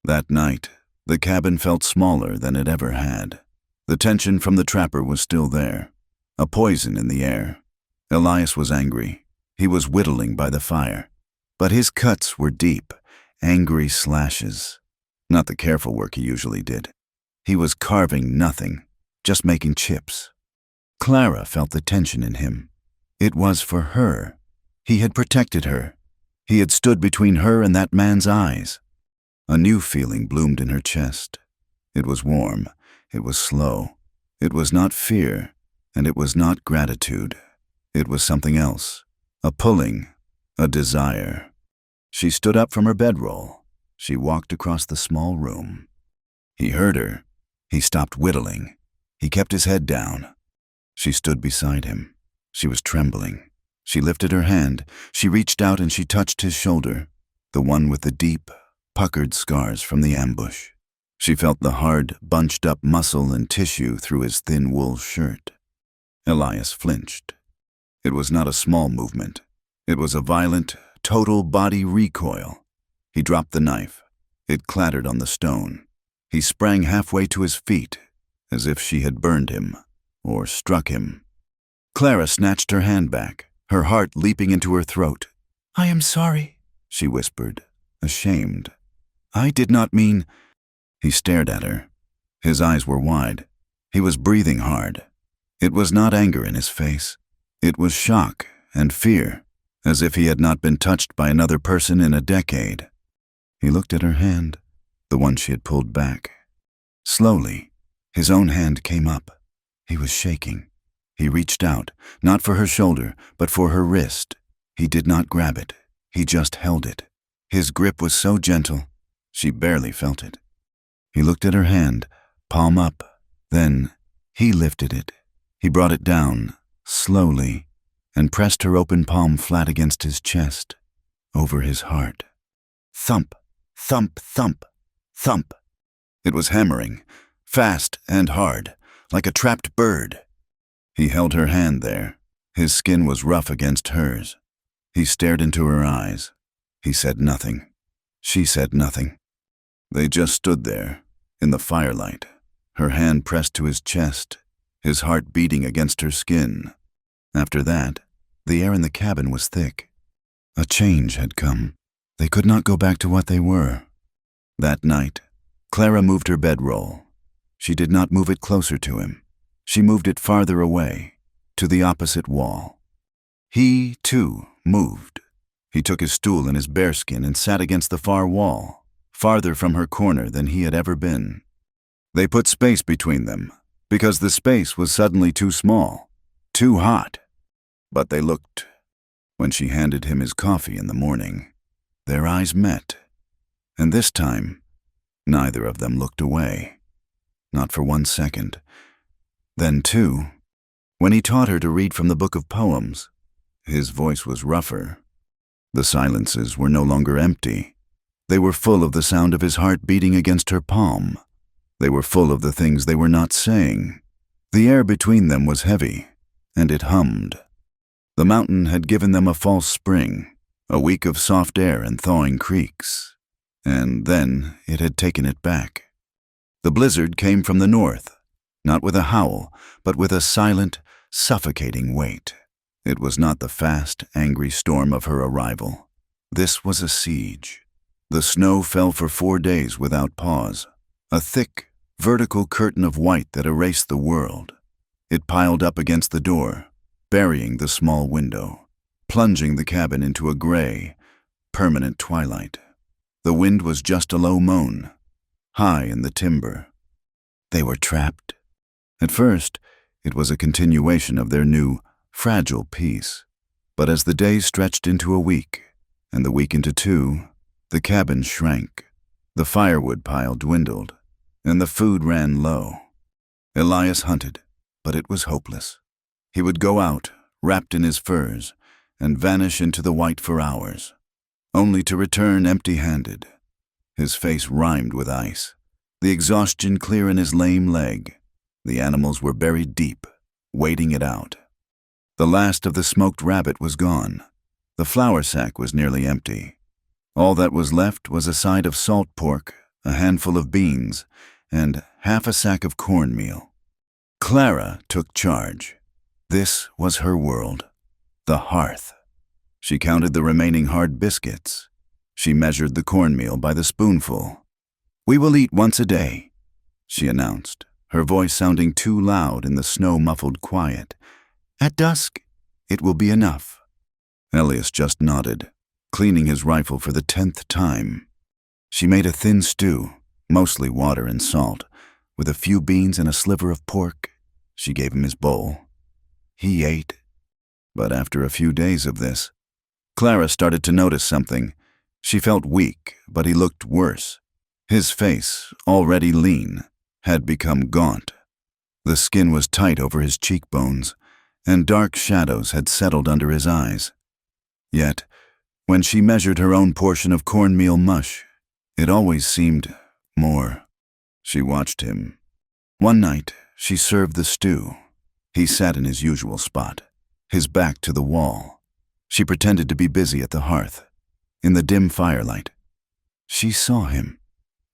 That night, the cabin felt smaller than it ever had. The tension from the trapper was still there, a poison in the air. Elias was angry. He was whittling by the fire. But his cuts were deep, angry slashes. Not the careful work he usually did. He was carving nothing, just making chips. Clara felt the tension in him. It was for her. He had protected her. He had stood between her and that man's eyes. A new feeling bloomed in her chest. It was warm. It was slow. It was not fear, and it was not gratitude. It was something else. A pulling, a desire. She stood up from her bedroll. She walked across the small room. He heard her. He stopped whittling. He kept his head down. She stood beside him. She was trembling. She lifted her hand. She reached out and she touched his shoulder, the one with the deep, puckered scars from the ambush. She felt the hard, bunched-up muscle and tissue through his thin wool shirt. Elias flinched. It was not a small movement. It was a violent, total body recoil. He dropped the knife. It clattered on the stone. He sprang halfway to his feet, as if she had burned him, or struck him. Clara snatched her hand back, her heart leaping into her throat. "I am sorry," she whispered, ashamed. "I did not mean—" He stared at her. His eyes were wide. He was breathing hard. It was not anger in his face. It was shock and fear, as if he had not been touched by another person in a decade. He looked at her hand, the one she had pulled back. Slowly, his own hand came up. He was shaking. He reached out, not for her shoulder, but for her wrist. He did not grab it. He just held it. His grip was so gentle, she barely felt it. He looked at her hand, palm up. Then he lifted it. He brought it down, slowly, and pressed her open palm flat against his chest, over his heart. Thump, thump, thump, thump. It was hammering, fast and hard, like a trapped bird. He held her hand there. His skin was rough against hers. He stared into her eyes. He said nothing. She said nothing. They just stood there, in the firelight, her hand pressed to his chest, his heart beating against her skin. After that, the air in the cabin was thick. A change had come. They could not go back to what they were. That night, Clara moved her bedroll. She did not move it closer to him. She moved it farther away, to the opposite wall. He, too, moved. He took his stool and his bearskin and sat against the far wall, farther from her corner than he had ever been. They put space between them, because the space was suddenly too small, too hot. But they looked. When she handed him his coffee in the morning, their eyes met. And this time, neither of them looked away. Not for 1 second. Then, too, when he taught her to read from the book of poems, his voice was rougher. The silences were no longer empty. They were full of the sound of his heart beating against her palm. They were full of the things they were not saying. The air between them was heavy, and it hummed. The mountain had given them a false spring, a week of soft air and thawing creeks. and then it had taken it back. The blizzard came from the north, not with a howl, but with a silent, suffocating weight. It was not the fast, angry storm of her arrival. This was a siege. The snow fell for 4 days without pause, a thick, vertical curtain of white that erased the world. It piled up against the door, burying the small window, plunging the cabin into a gray, permanent twilight. The wind was just a low moan, high in the timber. They were trapped. At first, it was a continuation of their new, fragile peace. But as the days stretched into a week, and the week into 2, the cabin shrank. The firewood pile dwindled, and the food ran low. Elias hunted, but it was hopeless. He would go out, wrapped in his furs, and vanish into the white for hours, only to return empty-handed. His face rimed with ice, the exhaustion clear in his lame leg. The animals were buried deep, waiting it out. The last of the smoked rabbit was gone. The flour sack was nearly empty. All that was left was a side of salt pork, a handful of beans, and half a sack of cornmeal. Clara took charge. This was her world, the hearth. She counted the remaining hard biscuits. She measured the cornmeal by the spoonful. "We will eat once a day," she announced, her voice sounding too loud in the snow-muffled quiet. "At dusk, it will be enough." Elias just nodded, cleaning his rifle for the 10th time. She made a thin stew, mostly water and salt, with a few beans and a sliver of pork. She gave him his bowl. He ate. But after a few days of this, Clara started to notice something. She felt weak, but he looked worse. His face, already lean, had become gaunt. The skin was tight over his cheekbones, and dark shadows had settled under his eyes. Yet, when she measured her own portion of cornmeal mush, it always seemed more. She watched him. One night, she served the stew. He sat in his usual spot, his back to the wall. She pretended to be busy at the hearth. In the dim firelight, she saw him.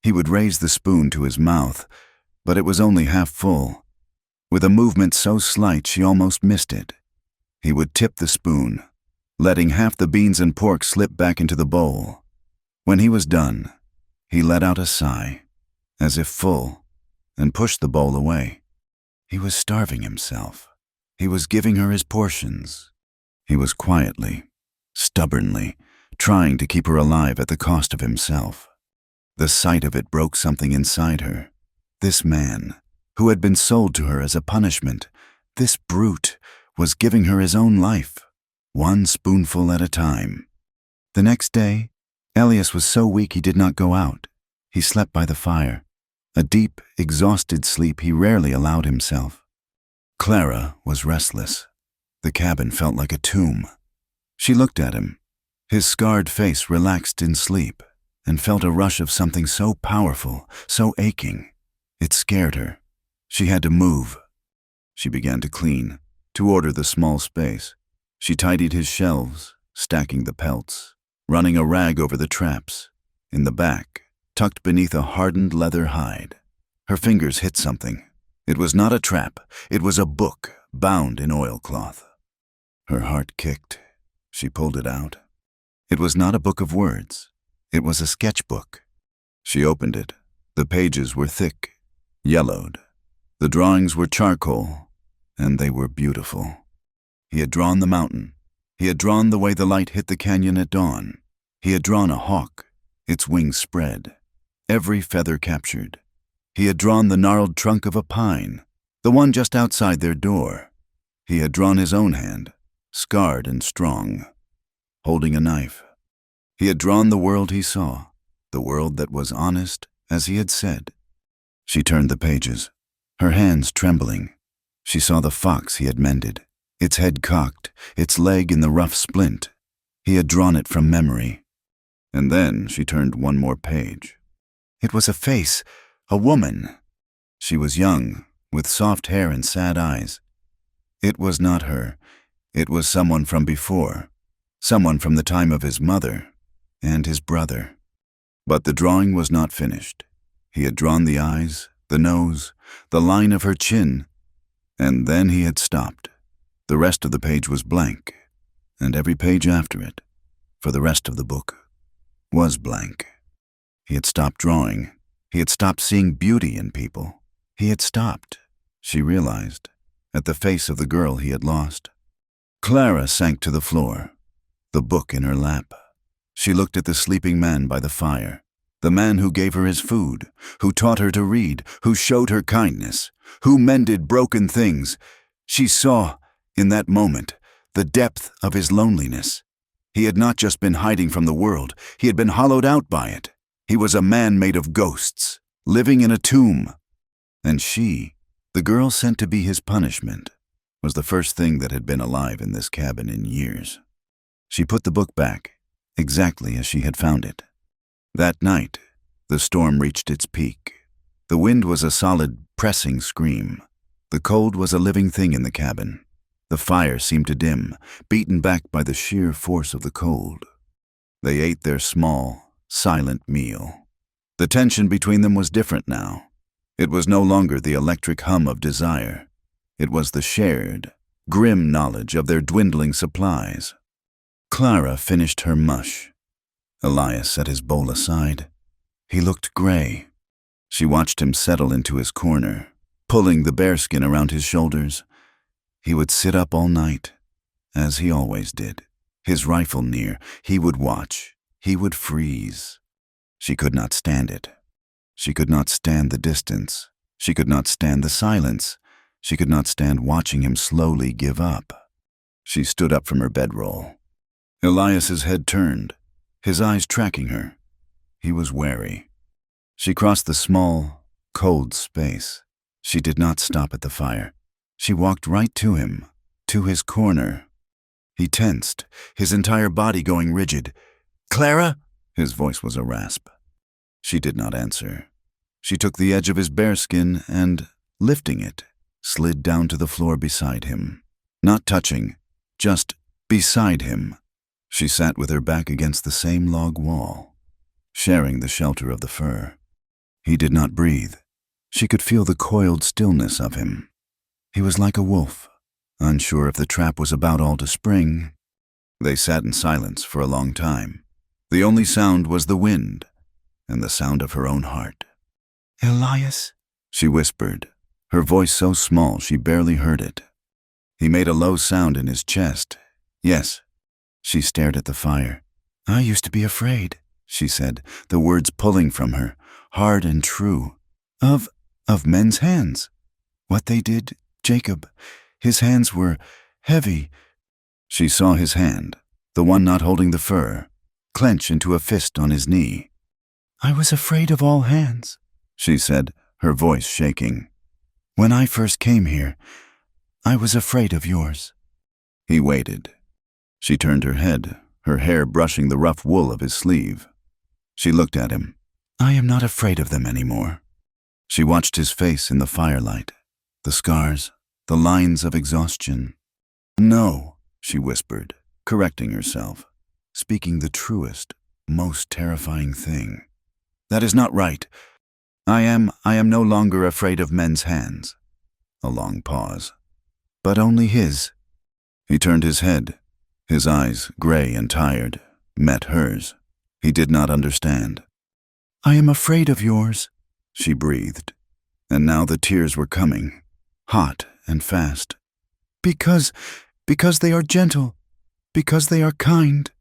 He would raise the spoon to his mouth, but it was only half full. With a movement so slight she almost missed it. He would tip the spoon, letting half the beans and pork slip back into the bowl. When he was done, he let out a sigh, as if full, and pushed the bowl away. He was starving himself. He was giving her his portions. He was quietly, stubbornly, trying to keep her alive at the cost of himself. The sight of it broke something inside her. This man, who had been sold to her as a punishment, this brute, was giving her his own life, one spoonful at a time. The next day, Elias was so weak he did not go out. He slept by the fire, a deep, exhausted sleep he rarely allowed himself. Clara was restless. The cabin felt like a tomb. She looked at him. His scarred face relaxed in sleep, and felt a rush of something so powerful, so aching. It scared her. She had to move. She began to clean, to order the small space. She tidied his shelves, stacking the pelts, running a rag over the traps. In the back, tucked beneath a hardened leather hide, her fingers hit something. It was not a trap. It was a book bound in oilcloth. Her heart kicked. She pulled it out. It was not a book of words. It was a sketchbook. She opened it. The pages were thick, yellowed. The drawings were charcoal, and they were beautiful. He had drawn the mountain. He had drawn the way the light hit the canyon at dawn. He had drawn a hawk, its wings spread, every feather captured. He had drawn the gnarled trunk of a pine, the one just outside their door. He had drawn his own hand, scarred and strong, holding a knife. He had drawn the world he saw, the world that was honest, as he had said. She turned the pages, her hands trembling. She saw the fox he had mended, its head cocked, its leg in the rough splint. He had drawn it from memory. And then she turned one more page. It was a face, a woman. She was young, with soft hair and sad eyes. It was not her. It was someone from before, someone from the time of his mother and his brother. But the drawing was not finished. He had drawn the eyes, the nose, the line of her chin, and then he had stopped. The rest of the page was blank, and every page after it, for the rest of the book, was blank. He had stopped drawing. He had stopped seeing beauty in people. He had stopped, she realized, at the face of the girl he had lost. Clara sank to the floor, the book in her lap. She looked at the sleeping man by the fire, the man who gave her his food, who taught her to read, who showed her kindness, who mended broken things. She saw, in that moment, the depth of his loneliness. He had not just been hiding from the world, he had been hollowed out by it. He was a man made of ghosts, living in a tomb. And she, the girl sent to be his punishment, was the first thing that had been alive in this cabin in years. She put the book back, exactly as she had found it. That night, the storm reached its peak. The wind was a solid, pressing scream. The cold was a living thing in the cabin. The fire seemed to dim, beaten back by the sheer force of the cold. They ate their small, silent meal. The tension between them was different now. It was no longer the electric hum of desire. It was the shared, grim knowledge of their dwindling supplies. Clara finished her mush. Elias set his bowl aside. He looked gray. She watched him settle into his corner, pulling the bearskin around his shoulders. He would sit up all night, as he always did. His rifle near, he would watch. He would freeze. She could not stand it. She could not stand the distance. She could not stand the silence. She could not stand watching him slowly give up. She stood up from her bedroll. Elias's head turned, his eyes tracking her. He was wary. She crossed the small, cold space. She did not stop at the fire. She walked right to him, to his corner. He tensed, his entire body going rigid. "Clara?" His voice was a rasp. She did not answer. She took the edge of his bearskin and, lifting it, slid down to the floor beside him. Not touching, just beside him. She sat with her back against the same log wall, sharing the shelter of the fur. He did not breathe. She could feel the coiled stillness of him. He was like a wolf, unsure if the trap was about all to spring. They sat in silence for a long time. The only sound was the wind and the sound of her own heart. "Elias," she whispered, her voice so small she barely heard it. He made a low sound in his chest. "Yes." She stared at the fire. "I used to be afraid," she said, the words pulling from her, hard and true. Of men's hands. What they did, Jacob. His hands were heavy." She saw his hand, the one not holding the fur, clench into a fist on his knee. "I was afraid of all hands," she said, her voice shaking. "When I first came here, I was afraid of yours." He waited. She turned her head, her hair brushing the rough wool of his sleeve. She looked at him. "I am not afraid of them anymore." She watched his face in the firelight, the scars, the lines of exhaustion. "No," she whispered, correcting herself, speaking the truest, most terrifying thing. "That is not right. I am no longer afraid of men's hands." A long pause. "But only his." He turned his head. His eyes, gray and tired, met hers. He did not understand. "I am afraid of yours," she breathed. And now the tears were coming, hot and fast. Because they are gentle, because they are kind."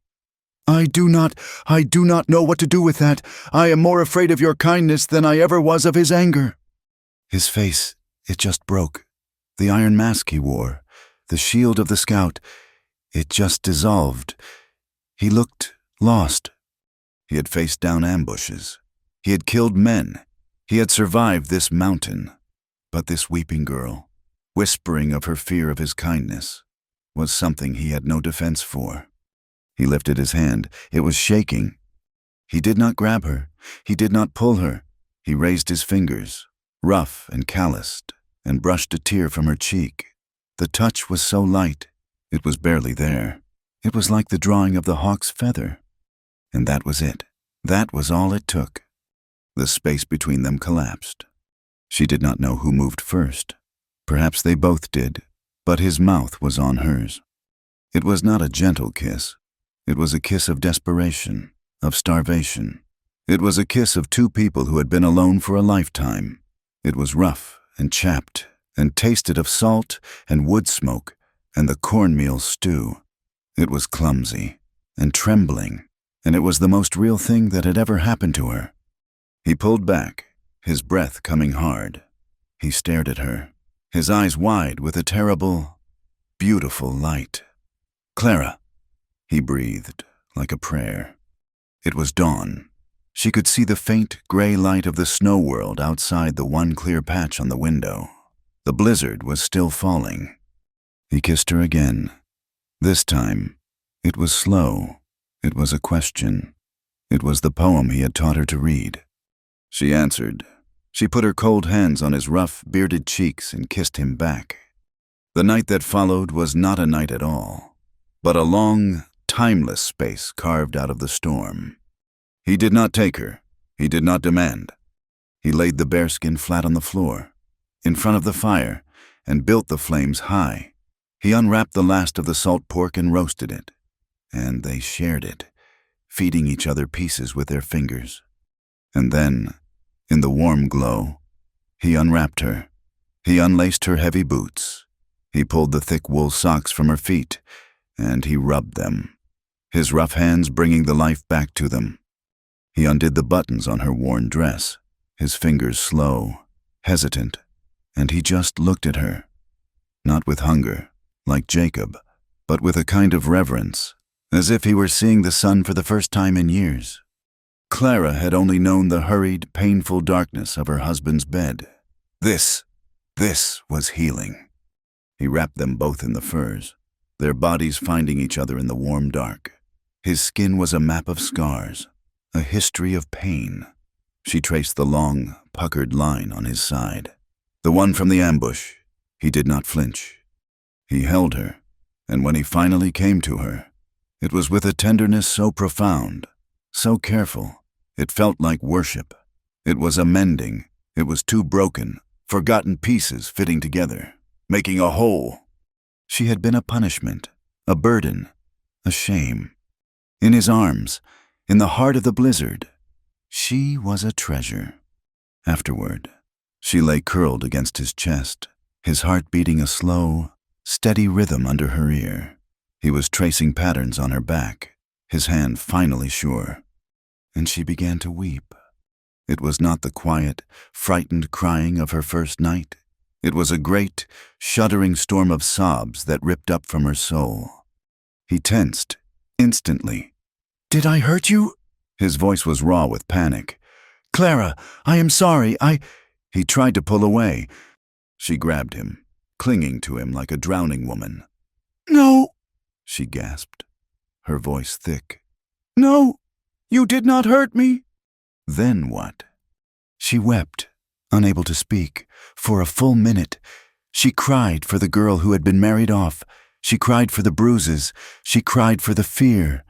I do not know what to do with that. I am more afraid of your kindness than I ever was of his anger." His face, it just broke. The iron mask he wore, the shield of the scout, it just dissolved. He looked lost. He had faced down ambushes. He had killed men. He had survived this mountain. But this weeping girl, whispering of her fear of his kindness, was something he had no defense for. He lifted his hand. It was shaking. He did not grab her. He did not pull her. He raised his fingers, rough and calloused, and brushed a tear from her cheek. The touch was so light, it was barely there. It was like the drawing of the hawk's feather. And that was it. That was all it took. The space between them collapsed. She did not know who moved first. Perhaps they both did, but his mouth was on hers. It was not a gentle kiss. It was a kiss of desperation, of starvation. It was a kiss of two people who had been alone for a lifetime. It was rough and chapped and tasted of salt and wood smoke and the cornmeal stew. It was clumsy and trembling, and it was the most real thing that had ever happened to her. He pulled back, his breath coming hard. He stared at her, his eyes wide with a terrible, beautiful light. "Clara," he breathed, like a prayer. It was dawn. She could see the faint, gray light of the snow world outside the one clear patch on the window. The blizzard was still falling. He kissed her again. This time, it was slow. It was a question. It was the poem he had taught her to read. She answered. She put her cold hands on his rough, bearded cheeks and kissed him back. The night that followed was not a night at all, but a long, timeless space carved out of the storm. He did not take her. He did not demand. He laid the bearskin flat on the floor, in front of the fire, and built the flames high. He unwrapped the last of the salt pork and roasted it, and they shared it, feeding each other pieces with their fingers. And then, in the warm glow, he unwrapped her. He unlaced her heavy boots. He pulled the thick wool socks from her feet, and he rubbed them, his rough hands bringing the life back to them. He undid the buttons on her worn dress, his fingers slow, hesitant, and he just looked at her, not with hunger, like Jacob, but with a kind of reverence, as if he were seeing the sun for the first time in years. Clara had only known the hurried, painful darkness of her husband's bed. This was healing. He wrapped them both in the furs, their bodies finding each other in the warm dark. His skin was a map of scars, a history of pain. She traced the long, puckered line on his side. The one from the ambush. He did not flinch. He held her, and when he finally came to her, it was with a tenderness so profound, so careful, it felt like worship. It was a mending. It was two broken, forgotten pieces fitting together, making a whole. She had been a punishment, a burden, a shame. In his arms, in the heart of the blizzard, she was a treasure. Afterward, she lay curled against his chest, his heart beating a slow, steady rhythm under her ear. He was tracing patterns on her back, his hand finally sure. And she began to weep. It was not the quiet, frightened crying of her first night. It was a great, shuddering storm of sobs that ripped up from her soul. He tensed, instantly. "Did I hurt you?" His voice was raw with panic. "Clara, I am sorry, He tried to pull away. She grabbed him, clinging to him like a drowning woman. "No," she gasped, her voice thick. "No, you did not hurt me." Then what? She wept, unable to speak, for a full minute. She cried for the girl who had been married off. She cried for the bruises. She cried for the fear.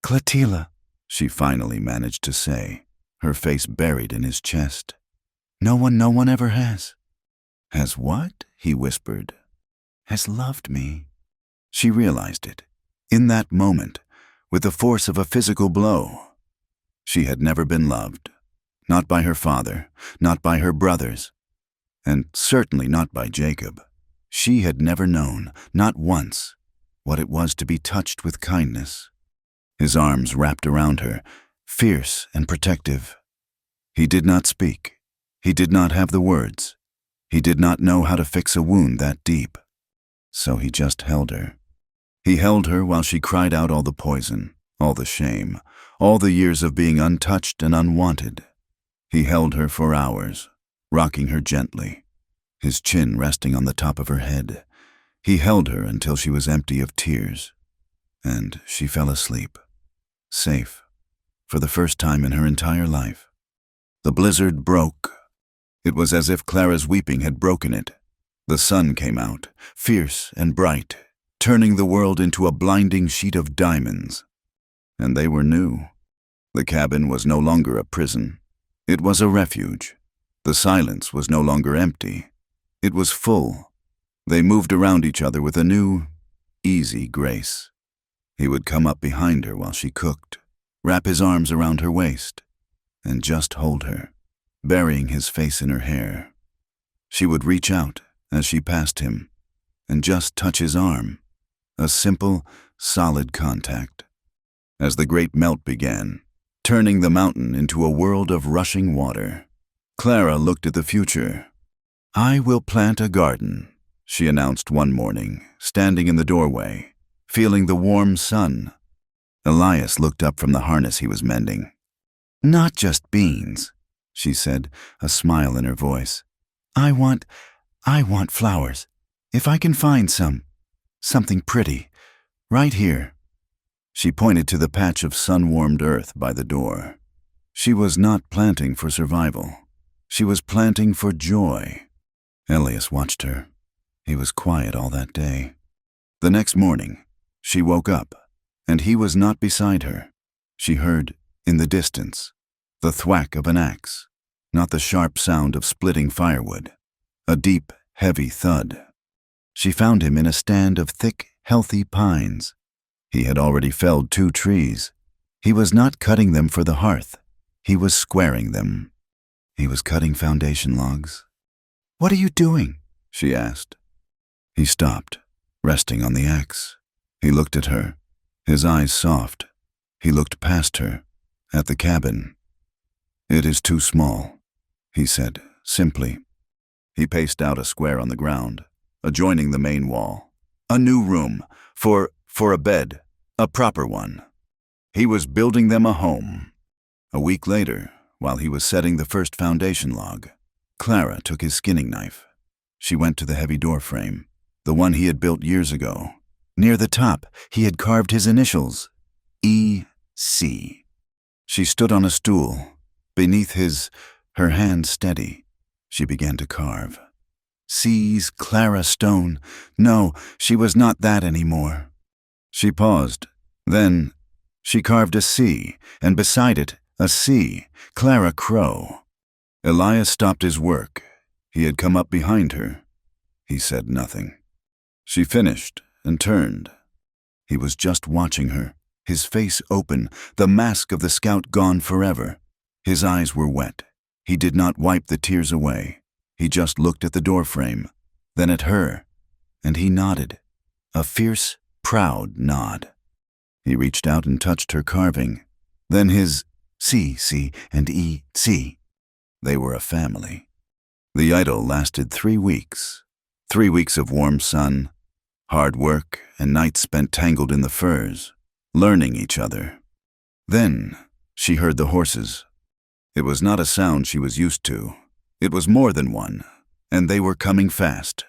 "Clotilde," she finally managed to say, her face buried in his chest. No one ever has." "Has what?" he whispered. "Has loved me." She realized it, in that moment, with the force of a physical blow. She had never been loved, not by her father, not by her brothers, and certainly not by Jacob. She had never known, not once, what it was to be touched with kindness. His arms wrapped around her, fierce and protective. He did not speak. He did not have the words. He did not know how to fix a wound that deep. So he just held her. He held her while she cried out all the poison, all the shame, all the years of being untouched and unwanted. He held her for hours, rocking her gently, his chin resting on the top of her head. He held her until she was empty of tears, and she fell asleep, safe, for the first time in her entire life. The blizzard broke. It was as if Clara's weeping had broken it. The sun came out, fierce and bright, turning the world into a blinding sheet of diamonds. And they were new. The cabin was no longer a prison. It was a refuge. The silence was no longer empty. It was full. They moved around each other with a new, easy grace. He would come up behind her while she cooked, wrap his arms around her waist, and just hold her, burying his face in her hair. She would reach out as she passed him and just touch his arm, a simple, solid contact. As the great melt began, turning the mountain into a world of rushing water, Clara looked at the future. "I will plant a garden," she announced one morning, standing in the doorway, feeling the warm sun. Elias looked up from the harness he was mending. "Not just beans," she said, a smile in her voice. I want flowers. If I can find something pretty, right here." She pointed to the patch of sun-warmed earth by the door. She was not planting for survival. She was planting for joy. Elias watched her. He was quiet all that day. The next morning, she woke up, and he was not beside her. She heard, in the distance, the thwack of an axe, not the sharp sound of splitting firewood, a deep, heavy thud. She found him in a stand of thick, healthy pines. He had already felled 2 trees. He was not cutting them for the hearth. He was squaring them. He was cutting foundation logs. "What are you doing?" she asked. He stopped, resting on the axe. He looked at her, his eyes soft. He looked past her, at the cabin. "It is too small," he said, simply. He paced out a square on the ground, adjoining the main wall. A new room, for a bed, a proper one. He was building them a home. A week later, while he was setting the first foundation log, Clara took his skinning knife. She went to the heavy door frame, the one he had built years ago. Near the top, he had carved his initials, E.C. She stood on a stool. Beneath her hand steady, she began to carve. C's Clara Stone. No, she was not that anymore. She paused. Then she carved a C, and beside it, a C, Clara Crow. Elias stopped his work. He had come up behind her. He said nothing. She finished and turned. He was just watching her, his face open, the mask of the scout gone forever. His eyes were wet. He did not wipe the tears away. He just looked at the doorframe, then at her, and he nodded, a fierce, proud nod. He reached out and touched her carving, then his C and E.C. They were a family. The idyll lasted 3 weeks. 3 weeks of warm sun, hard work, and nights spent tangled in the firs, learning each other. Then she heard the horses. It was not a sound she was used to. It was more than one, and they were coming fast.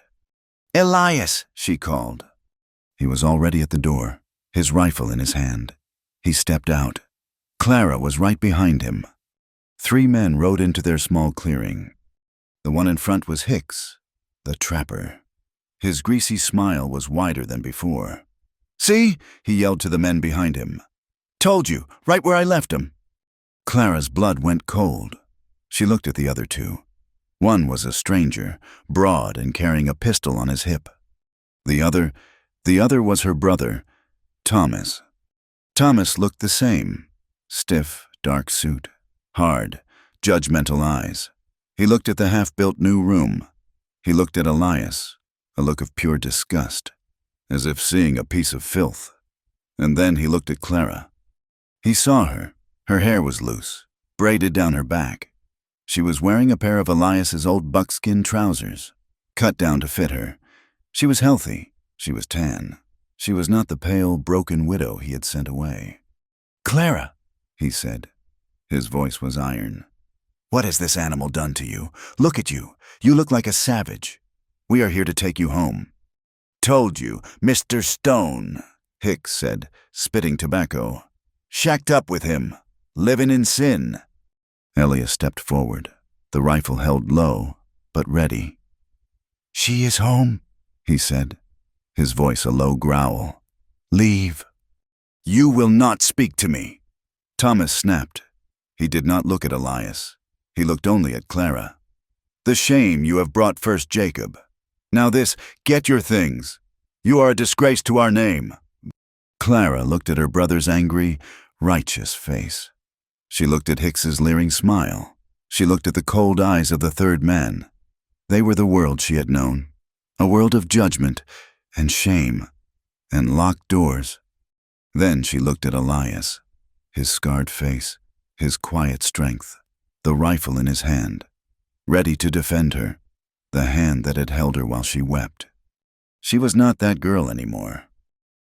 "Elias!" she called. He was already at the door, his rifle in his hand. He stepped out. Clara was right behind him. 3 men rode into their small clearing. The one in front was Hicks, the trapper. His greasy smile was wider than before. "See?" he yelled to the men behind him. "Told you, right where I left him." Clara's blood went cold. She looked at the other 2. One was a stranger, broad and carrying a pistol on his hip. The other was her brother, Thomas. Thomas looked the same. Stiff, dark suit, hard, judgmental eyes. He looked at the half-built new room. He looked at Elias, a look of pure disgust, as if seeing a piece of filth. And then he looked at Clara. He saw her. Her hair was loose, braided down her back. She was wearing a pair of Elias's old buckskin trousers, cut down to fit her. She was healthy. She was tan. She was not the pale, broken widow he had sent away. "Clara," he said. His voice was iron. "What has this animal done to you? Look at you. You look like a savage. We are here to take you home." "Told you, Mr. Stone," Hicks said, spitting tobacco. "Shacked up with him. Living in sin." Elias stepped forward, the rifle held low, but ready. "She is home," he said, his voice a low growl. "Leave." "You will not speak to me." Thomas snapped. He did not look at Elias. He looked only at Clara. "The shame you have brought first Jacob. Now this, get your things. You are a disgrace to our name." Clara looked at her brother's angry, righteous face. She looked at Hicks's leering smile. She looked at the cold eyes of the third man. They were the world she had known, a world of judgment and shame and locked doors. Then she looked at Elias, his scarred face, his quiet strength, the rifle in his hand, ready to defend her, the hand that had held her while she wept. She was not that girl anymore.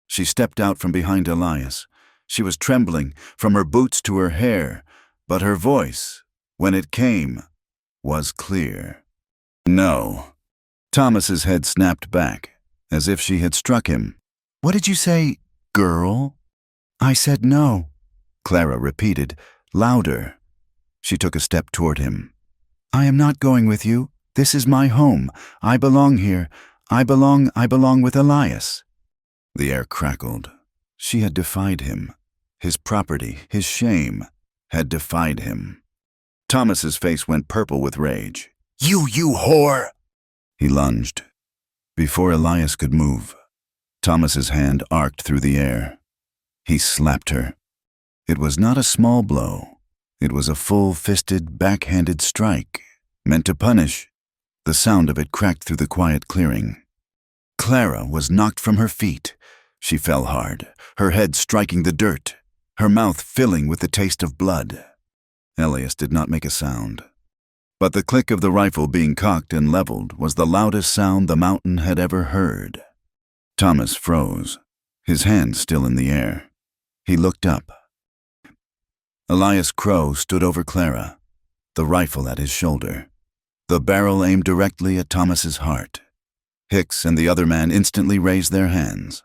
She stepped out from behind Elias. She was trembling from her boots to her hair, but her voice, when it came, was clear. "No." Thomas's head snapped back, as if she had struck him. "What did you say, girl?" "I said no," Clara repeated, louder. She took a step toward him. "I am not going with you. This is my home. I belong here. I belong with Elias." The air crackled. She had defied him. His property, his shame, had defied him. Thomas's face went purple with rage. You whore!" He lunged. Before Elias could move, Thomas's hand arced through the air. He slapped her. It was not a small blow. It was a full-fisted, backhanded strike, meant to punish. The sound of it cracked through the quiet clearing. Clara was knocked from her feet. She fell hard, her head striking the dirt, her mouth filling with the taste of blood. Elias did not make a sound. But the click of the rifle being cocked and leveled was the loudest sound the mountain had ever heard. Thomas froze, his hands still in the air. He looked up. Elias Crow stood over Clara, the rifle at his shoulder, the barrel aimed directly at Thomas's heart. Hicks and the other man instantly raised their hands.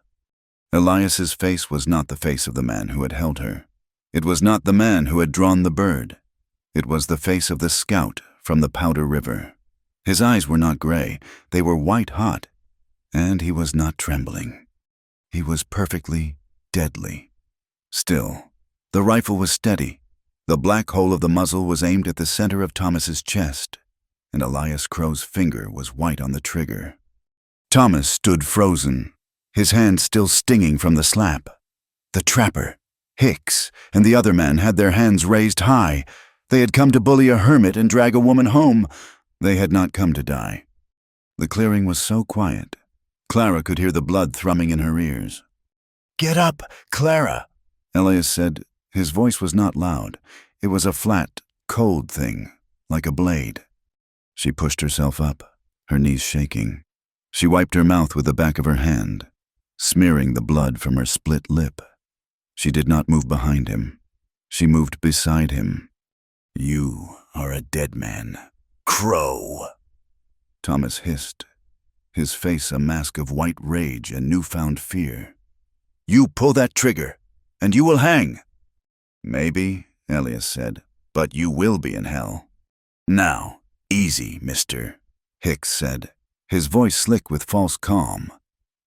Elias's face was not the face of the man who had held her. It was not the man who had drawn the bird. It was the face of the scout from the Powder River. His eyes were not gray, they were white-hot, and he was not trembling. He was perfectly deadly. Still, the rifle was steady. The black hole of the muzzle was aimed at the center of Thomas's chest, and Elias Crow's finger was white on the trigger. Thomas stood frozen, his hand still stinging from the slap. The trapper, Hicks, and the other man had their hands raised high. They had come to bully a hermit and drag a woman home. They had not come to die. The clearing was so quiet. Clara could hear the blood thrumming in her ears. "Get up, Clara," Elias said. His voice was not loud. It was a flat, cold thing, like a blade. She pushed herself up, her knees shaking. She wiped her mouth with the back of her hand, smearing the blood from her split lip. She did not move behind him. She moved beside him. "You are a dead man, Crow," Thomas hissed, his face a mask of white rage and newfound fear. "You pull that trigger, and you will hang." "Maybe," Elias said, "but you will be in hell." "Now, easy, mister," Hicks said, his voice slick with false calm.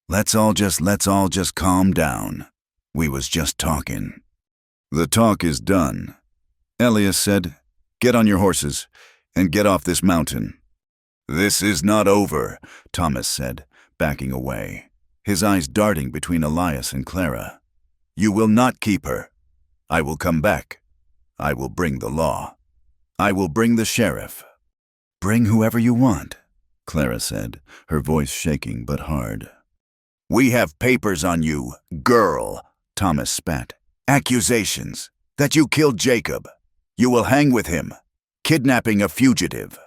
Let's all just calm down. We was just talking." "The talk is done," Elias said. "Get on your horses and get off this mountain." "This is not over," Thomas said, backing away, his eyes darting between Elias and Clara. "You will not keep her. I will come back. I will bring the law. I will bring the sheriff." "Bring whoever you want," Clara said, her voice shaking but hard. "We have papers on you, girl," Thomas spat. "Accusations that you killed Jacob. You will hang with him. Kidnapping a fugitive."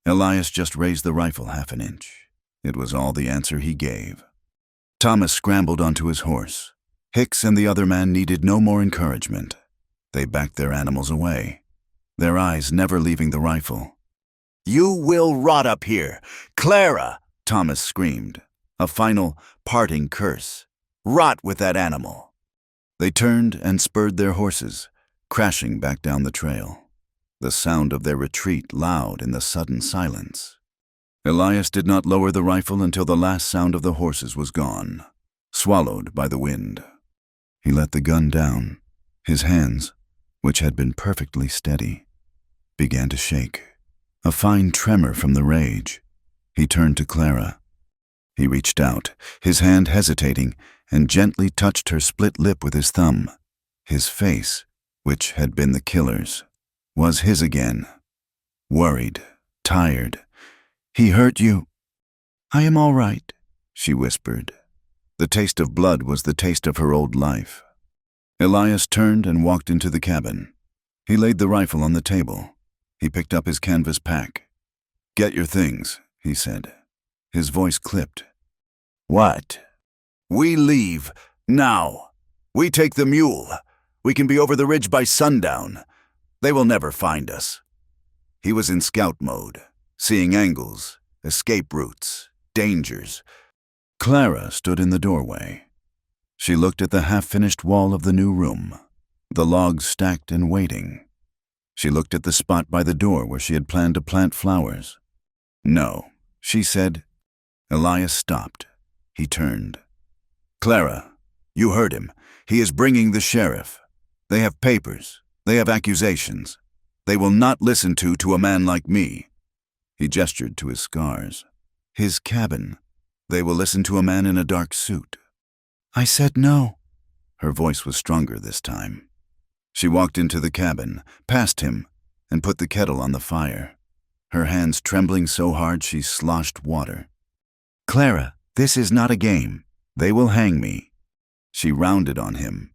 Elias just raised the rifle half an inch. It was all the answer he gave. Thomas scrambled onto his horse. Hicks and the other man needed no more encouragement. They backed their animals away, their eyes never leaving the rifle. "You will rot up here, Clara," Thomas screamed, a final, parting curse. "Rot with that animal." They turned and spurred their horses, crashing back down the trail, the sound of their retreat loud in the sudden silence. Elias did not lower the rifle until the last sound of the horses was gone, swallowed by the wind. He let the gun down, his hands, which had been perfectly steady, began to shake. A fine tremor from the rage. He turned to Clara. He reached out, his hand hesitating, and gently touched her split lip with his thumb. His face, which had been the killer's, was his again. Worried, tired. "He hurt you?" "I am all right," she whispered. The taste of blood was the taste of her old life. Elias turned and walked into the cabin. He laid the rifle on the table. He picked up his canvas pack. "Get your things," he said. His voice clipped. "What?" "We leave, now. We take the mule. We can be over the ridge by sundown. They will never find us." He was in scout mode, seeing angles, escape routes, dangers. Clara stood in the doorway. She looked at the half-finished wall of the new room, the logs stacked and waiting. She looked at the spot by the door where she had planned to plant flowers. "No," she said. Elias stopped. He turned. "Clara, you heard him. He is bringing the sheriff. They have papers. They have accusations. They will not listen to a man like me." He gestured to his scars. "His cabin. They will listen to a man in a dark suit." "I said no." Her voice was stronger this time. She walked into the cabin, past him, and put the kettle on the fire, her hands trembling so hard she sloshed water. "Clara, this is not a game. They will hang me." She rounded on him.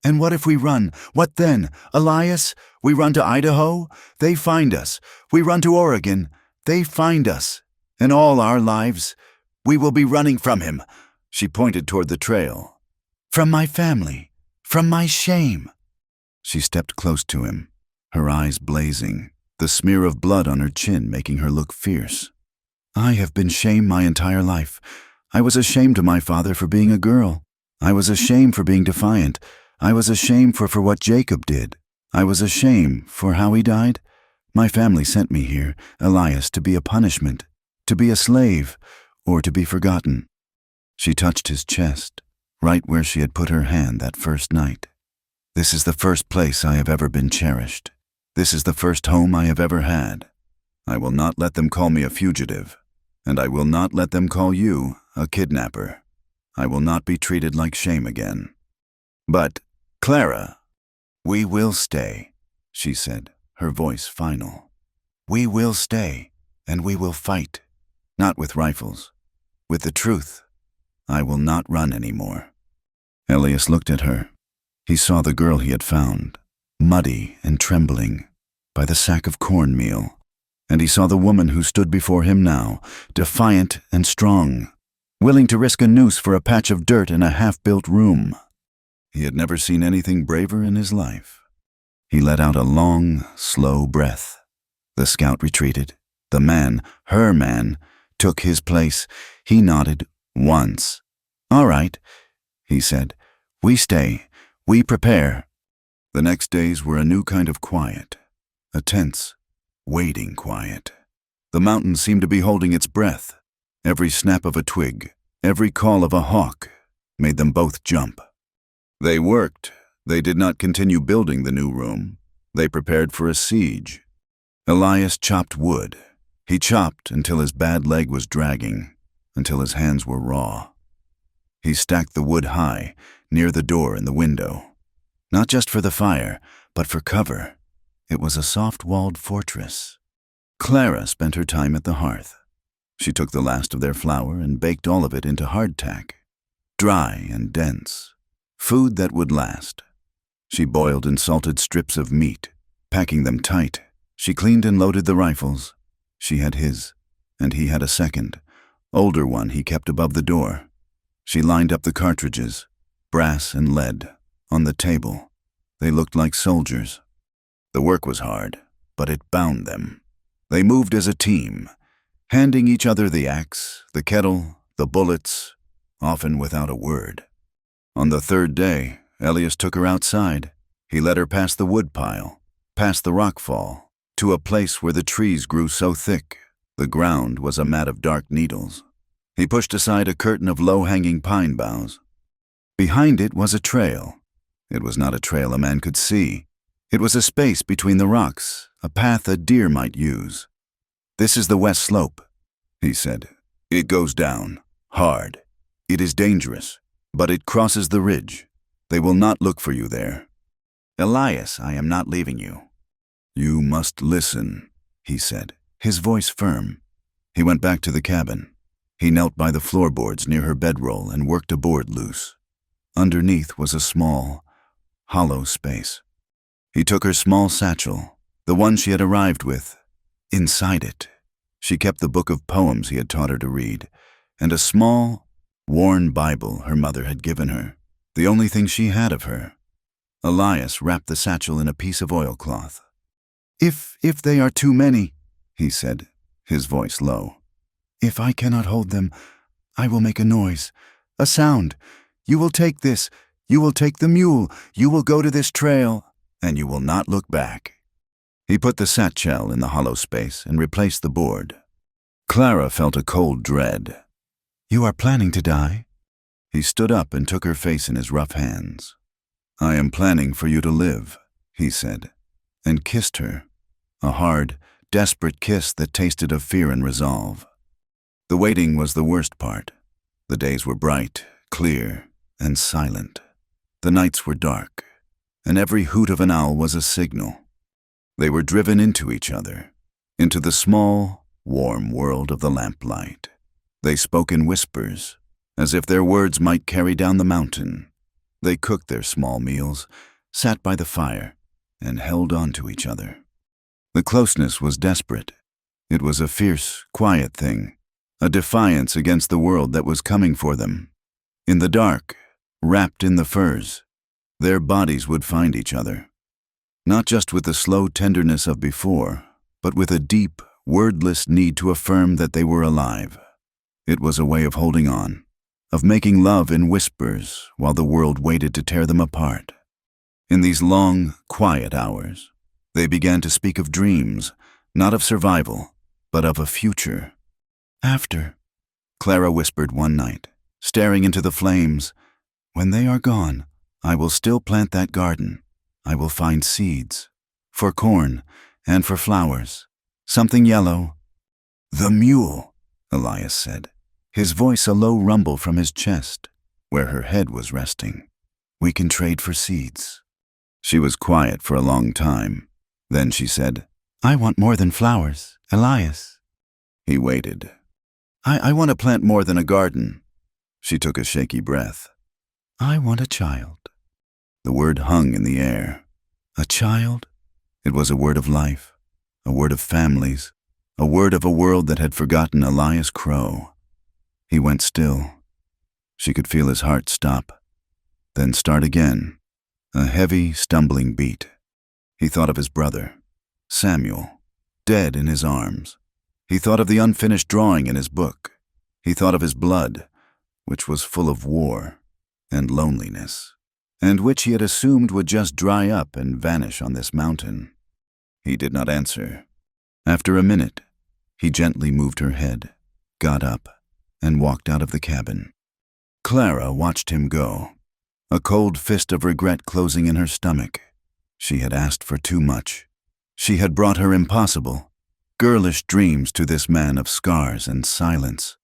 "And what if we run? What then? Elias? We run to Idaho? They find us. We run to Oregon. They find us. And all our lives, we will be running from him." She pointed toward the trail. "From my family. From my shame." She stepped close to him, her eyes blazing, the smear of blood on her chin making her look fierce. "I have been shamed my entire life. I was ashamed of my father for being a girl. I was ashamed for being defiant. I was ashamed for what Jacob did. I was ashamed for how he died. My family sent me here, Elias, to be a punishment, to be a slave, or to be forgotten." She touched his chest, right where she had put her hand that first night. "This is the first place I have ever been cherished. This is the first home I have ever had. I will not let them call me a fugitive, and I will not let them call you a kidnapper. I will not be treated like shame again. But, Clara, we will stay," she said, her voice final. "We will stay, and we will fight. Not with rifles, with the truth. I will not run anymore." Elias looked at her. He saw the girl he had found, muddy and trembling, by the sack of cornmeal, and he saw the woman who stood before him now, defiant and strong, willing to risk a noose for a patch of dirt in a half-built room. He had never seen anything braver in his life. He let out a long, slow breath. The scout retreated. The man, her man, took his place. He nodded once. "All right," he said. "We stay. We prepare." The next days were a new kind of quiet, a tense, waiting quiet. The mountain seemed to be holding its breath. Every snap of a twig, every call of a hawk, made them both jump. They worked. They did not continue building the new room. They prepared for a siege. Elias chopped wood. He chopped until his bad leg was dragging, until his hands were raw. He stacked the wood high, near the door and the window. Not just for the fire, but for cover. It was a soft-walled fortress. Clara spent her time at the hearth. She took the last of their flour and baked all of it into hardtack, dry and dense, food that would last. She boiled and salted strips of meat, packing them tight. She cleaned and loaded the rifles. She had his, and he had a second, older one he kept above the door. She lined up the cartridges, brass and lead, on the table. They looked like soldiers. The work was hard, but it bound them. They moved as a team, handing each other the axe, the kettle, the bullets, often without a word. On the third day, Elias took her outside. He led her past the woodpile, past the rockfall, to a place where the trees grew so thick the ground was a mat of dark needles. He pushed aside a curtain of low-hanging pine boughs. Behind it was a trail. It was not a trail a man could see. It was a space between the rocks, a path a deer might use. "This is the west slope," he said. "It goes down, hard. It is dangerous, but it crosses the ridge. They will not look for you there." "Elias, I am not leaving you." "You must listen," he said, his voice firm. He went back to the cabin. He knelt by the floorboards near her bedroll and worked a board loose. Underneath was a small, hollow space. He took her small satchel, the one she had arrived with. Inside it, she kept the book of poems he had taught her to read, and a small, worn Bible her mother had given her, the only thing she had of her. Elias wrapped the satchel in a piece of oilcloth. If they are too many," he said, his voice low. "If I cannot hold them, I will make a noise, a sound. You will take this, you will take the mule, you will go to this trail, and you will not look back." He put the satchel in the hollow space and replaced the board. Clara felt a cold dread. "You are planning to die?" He stood up and took her face in his rough hands. "I am planning for you to live," he said, and kissed her, a hard, desperate kiss that tasted of fear and resolve. The waiting was the worst part. The days were bright, clear, and silent. The nights were dark, and every hoot of an owl was a signal. They were driven into each other, into the small, warm world of the lamplight. They spoke in whispers, as if their words might carry down the mountain. They cooked their small meals, sat by the fire, and held on to each other. The closeness was desperate. It was a fierce, quiet thing, a defiance against the world that was coming for them. In the dark, wrapped in the furs, their bodies would find each other. Not just with the slow tenderness of before, but with a deep, wordless need to affirm that they were alive. It was a way of holding on, of making love in whispers while the world waited to tear them apart. In these long, quiet hours, they began to speak of dreams, not of survival, but of a future. "After," Clara whispered one night, staring into the flames, "when they are gone, I will still plant that garden. I will find seeds, for corn and for flowers, something yellow." "The mule," Elias said, his voice a low rumble from his chest, where her head was resting. "We can trade for seeds." She was quiet for a long time. Then she said, "I want more than flowers, Elias." He waited. I want to plant more than a garden." She took a shaky breath. "I want a child." The word hung in the air. A child? It was a word of life, a word of families, a word of a world that had forgotten Elias Crow. He went still. She could feel his heart stop, then start again, a heavy, stumbling beat. He thought of his brother, Samuel, dead in his arms. He thought of the unfinished drawing in his book. He thought of his blood, which was full of war and loneliness, and which he had assumed would just dry up and vanish on this mountain. He did not answer. After a minute, he gently moved her head, got up, and walked out of the cabin. Clara watched him go, a cold fist of regret closing in her stomach. She had asked for too much. She had brought her impossible, girlish dreams to this man of scars and silence.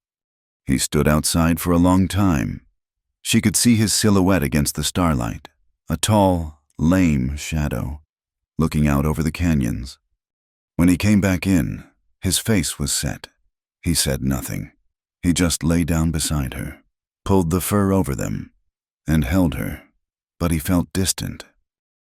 He stood outside for a long time. She could see his silhouette against the starlight, a tall, lame shadow, looking out over the canyons. When he came back in, his face was set. He said nothing. He just lay down beside her, pulled the fur over them, and held her, but he felt distant.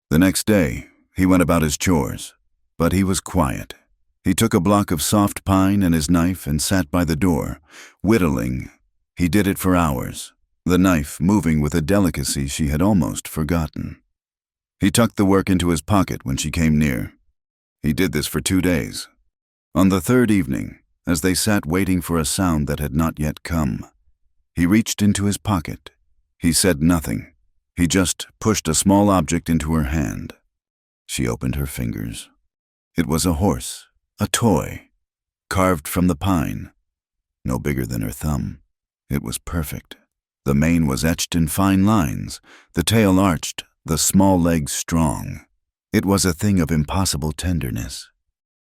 The next day, he went about his chores, but he was quiet. He took a block of soft pine and his knife and sat by the door, whittling. He did it for hours, the knife moving with a delicacy she had almost forgotten. He tucked the work into his pocket when she came near. He did this for 2 days. On the third evening, as they sat waiting for a sound that had not yet come, he reached into his pocket. He said nothing. He just pushed a small object into her hand. She opened her fingers. It was a horse, a toy, carved from the pine, no bigger than her thumb. It was perfect. The mane was etched in fine lines, the tail arched, the small legs strong. It was a thing of impossible tenderness.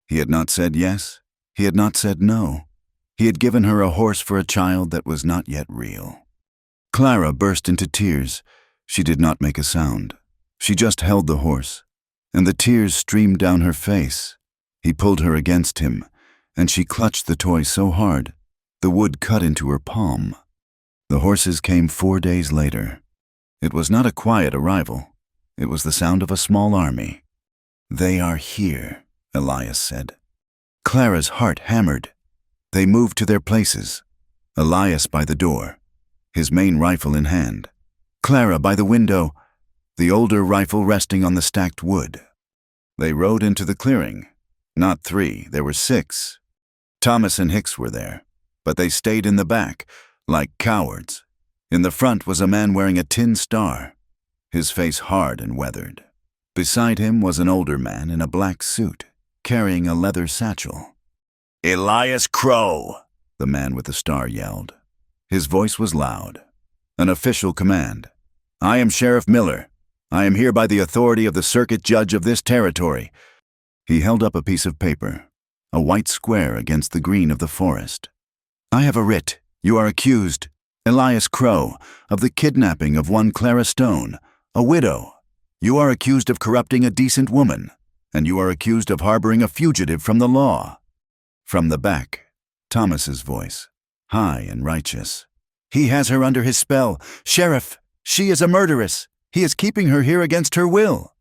He had not said yes. He had not said no. He had given her a horse for a child that was not yet real. Clara burst into tears. She did not make a sound. She just held the horse, and the tears streamed down her face. He pulled her against him, and she clutched the toy so hard, the wood cut into her palm. The horses came 4 days later. It was not a quiet arrival. It was the sound of a small army. "They are here," Elias said. Clara's heart hammered. They moved to their places. Elias by the door, his main rifle in hand. Clara by the window, the older rifle resting on the stacked wood. They rode into the clearing. Not 3, there were 6. Thomas and Hicks were there, but they stayed in the back, like cowards. In the front was a man wearing a tin star, his face hard and weathered. Beside him was an older man in a black suit, carrying a leather satchel. "Elias Crow," the man with the star yelled. His voice was loud. An official command. "I am Sheriff Miller. I am here by the authority of the circuit judge of this territory." He held up a piece of paper, a white square against the green of the forest. "I have a writ. You are accused, Elias Crow, of the kidnapping of one Clara Stone, a widow. You are accused of corrupting a decent woman, and you are accused of harboring a fugitive from the law." From the back, Thomas's voice, high and righteous. "He has her under his spell. Sheriff, she is a murderess. He is keeping her here against her will."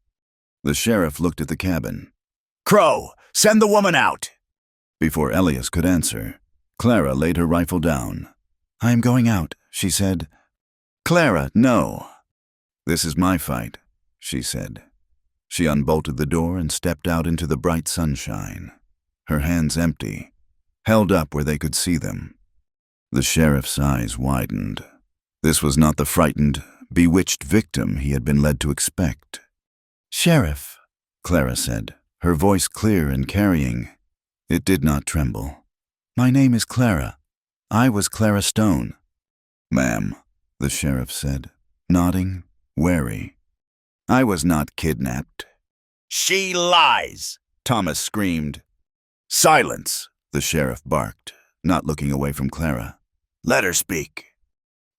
The sheriff looked at the cabin. "Crow, send the woman out." Before Elias could answer, Clara laid her rifle down. "I am going out," she said. "Clara, no." "This is my fight," she said. She unbolted the door and stepped out into the bright sunshine, her hands empty, held up where they could see them. The sheriff's eyes widened. This was not the frightened, bewitched victim he had been led to expect. "Sheriff," Clara said, her voice clear and carrying. It did not tremble. "My name is Clara. I was Clara Stone." "Ma'am," the sheriff said, nodding, wary. "I was not kidnapped." "She lies!" Thomas screamed. "Silence!" the sheriff barked, not looking away from Clara. "Let her speak."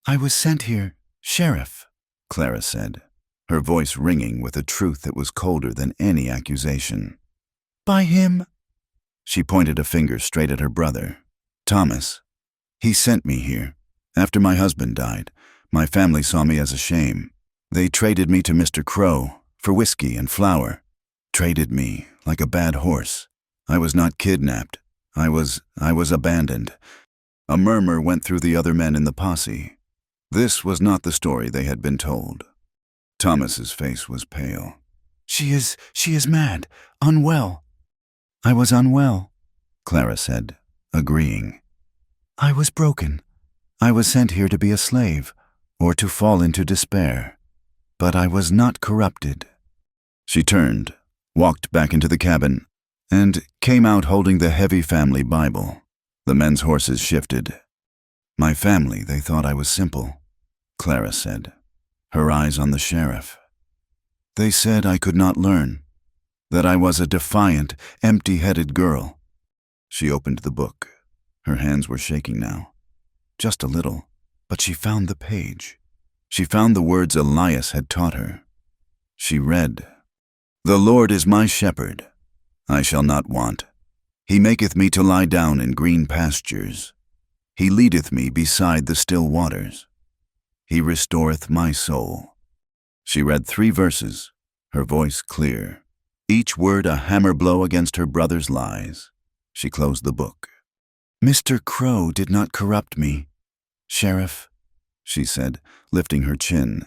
"I was sent here, Sheriff," Clara said, her voice ringing with a truth that was colder than any accusation. "By him." She pointed a finger straight at her brother, Thomas. "He sent me here. After my husband died, my family saw me as a shame. They traded me to Mr. Crow for whiskey and flour. Traded me like a bad horse. I was not kidnapped. I was abandoned." A murmur went through the other men in the posse. This was not the story they had been told. Thomas's face was pale. She is mad, unwell." "I was unwell," Clara said, agreeing. "I was broken. I was sent here to be a slave, or to fall into despair. But I was not corrupted." She turned, walked back into the cabin, and came out holding the heavy family Bible. The men's horses shifted. "My family, they thought I was simple," Clara said, her eyes on the sheriff. "They said I could not learn, that I was a defiant, empty-headed girl." She opened the book. Her hands were shaking now. Just a little, but she found the page. She found the words Elias had taught her. She read, "The Lord is my shepherd. I shall not want. He maketh me to lie down in green pastures. He leadeth me beside the still waters. He restoreth my soul." She read 3 verses, her voice clear, each word a hammer blow against her brother's lies. She closed the book. "Mr. Crow did not corrupt me, Sheriff," she said, lifting her chin.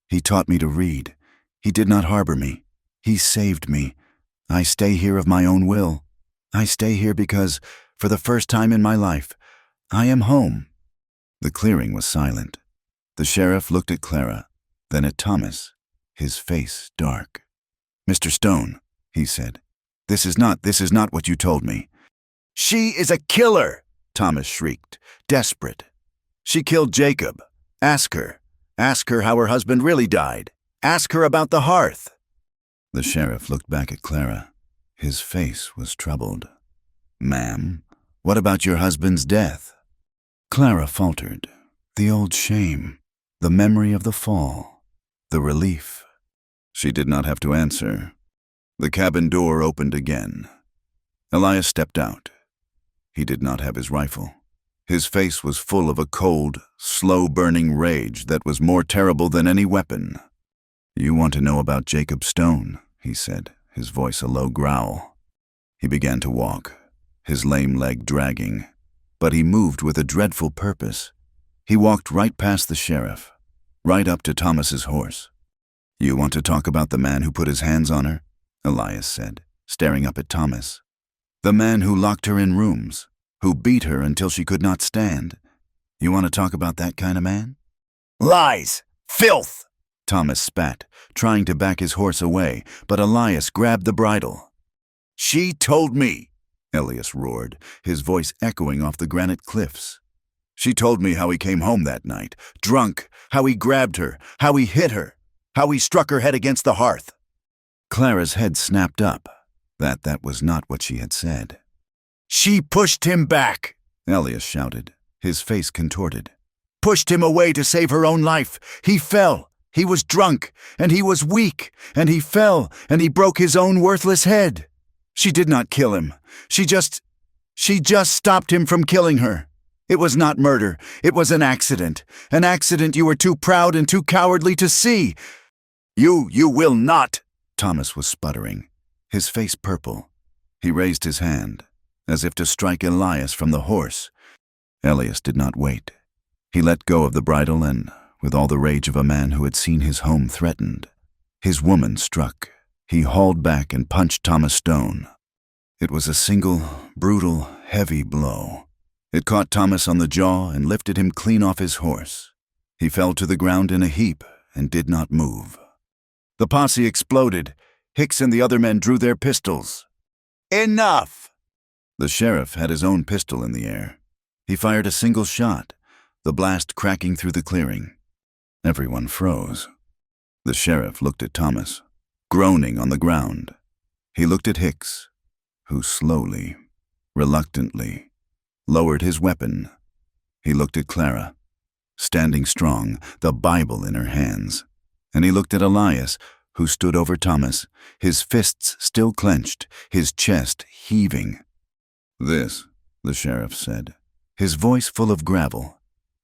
"He taught me to read. He did not harbor me. He saved me. I stay here of my own will. I stay here because, for the first time in my life, I am home." The clearing was silent. The sheriff looked at Clara, then at Thomas, his face dark. "Mr. Stone," he said, this is not what you told me." "She is a killer!" Thomas shrieked, desperate. "She killed Jacob. Ask her. Ask her how her husband really died. Ask her about the hearth." The sheriff looked back at Clara. His face was troubled. "Ma'am, what about your husband's death?" Clara faltered. The old shame, the memory of the fall, the relief. She did not have to answer. The cabin door opened again. Elias stepped out. He did not have his rifle. His face was full of a cold, slow-burning rage that was more terrible than any weapon. "You want to know about Jacob Stone," he said, his voice a low growl. He began to walk, his lame leg dragging, but he moved with a dreadful purpose. He walked right past the sheriff, right up to Thomas's horse. "You want to talk about the man who put his hands on her?" Elias said, staring up at Thomas. "The man who locked her in rooms, who beat her until she could not stand. You want to talk about that kind of man?" "Lies! Filth!" Thomas spat, trying to back his horse away, but Elias grabbed the bridle. "She told me," Elias roared, his voice echoing off the granite cliffs. "She told me how he came home that night, drunk, how he grabbed her, how he hit her, how he struck her head against the hearth." Clara's head snapped up. That was not what she had said. "She pushed him back," Elias shouted, his face contorted. "Pushed him away to save her own life. He fell. He was drunk, and he was weak, and he fell, and he broke his own worthless head. She did not kill him. She just stopped him from killing her. It was not murder. It was an accident you were too proud and too cowardly to see. You will not," Thomas was sputtering, his face purple. He raised his hand, as if to strike Elias from the horse. Elias did not wait. He let go of the bridle and, with all the rage of a man who had seen his home threatened, his woman struck. He hauled back and punched Thomas Stone. It was a single, brutal, heavy blow. It caught Thomas on the jaw and lifted him clean off his horse. He fell to the ground in a heap and did not move. The posse exploded. Hicks and the other men drew their pistols. "Enough!" The sheriff had his own pistol in the air. He fired a single shot, the blast cracking through the clearing. Everyone froze. The sheriff looked at Thomas, groaning on the ground. He looked at Hicks, who slowly, reluctantly, lowered his weapon. He looked at Clara, standing strong, the Bible in her hands. And he looked at Elias, who stood over Thomas, his fists still clenched, his chest heaving. "This," the sheriff said, his voice full of gravel,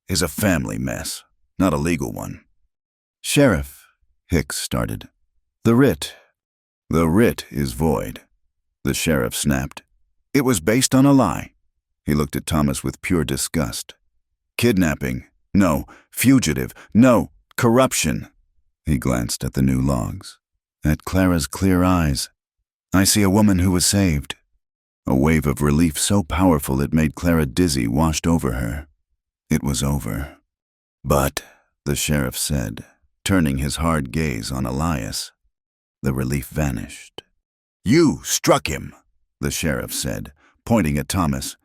"is a family mess, not a legal one." "Sheriff," Hicks started. The writ is void," the sheriff snapped. "It was based on a lie." He looked at Thomas with pure disgust. "Kidnapping, no. Fugitive, no. Corruption." He glanced at the new logs, at Clara's clear eyes. "I see a woman who was saved." A wave of relief so powerful it made Clara dizzy washed over her. It was over. "But," the sheriff said, turning his hard gaze on Elias. The relief vanished. "You struck him," the sheriff said, pointing at Thomas.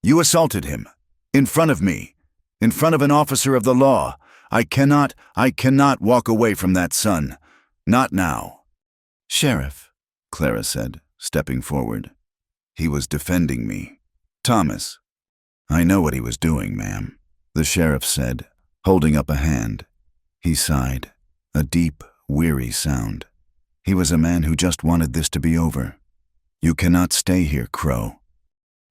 "You assaulted him. In front of me. In front of an officer of the law. I cannot walk away from that son. Not now." "Sheriff," Clara said, stepping forward. "He was defending me." "Thomas." "I know what he was doing, ma'am," the sheriff said, holding up a hand. He sighed, a deep, weary sound. He was a man who just wanted this to be over. "You cannot stay here, Crow."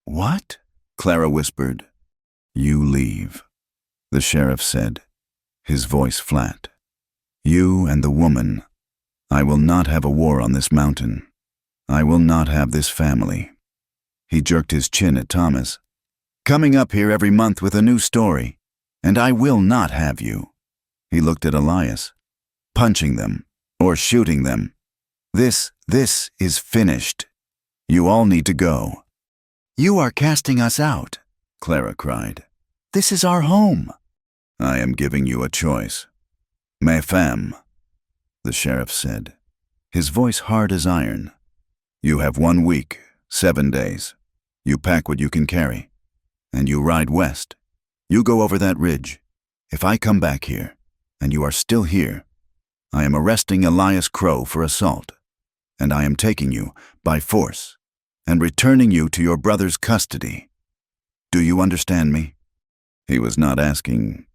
"What?" Clara whispered. "You leave," the sheriff said, his voice flat. "You and the woman. I will not have a war on this mountain. I will not have this family." He jerked his chin at Thomas. "Coming up here every month with a new story, and I will not have you." He looked at Elias. "Punching them, or shooting them. This is finished. You all need to go." "You are casting us out," Clara cried. "This is our home." "I am giving you a choice." "Ma femme," the sheriff said, his voice hard as iron. "You have 1 week, 7 days. You pack what you can carry, and you ride west. You go over that ridge. If I come back here, and you are still here, I am arresting Elias Crow for assault. and I am taking you by force and returning you to your brother's custody. Do you understand me?" He was not asking.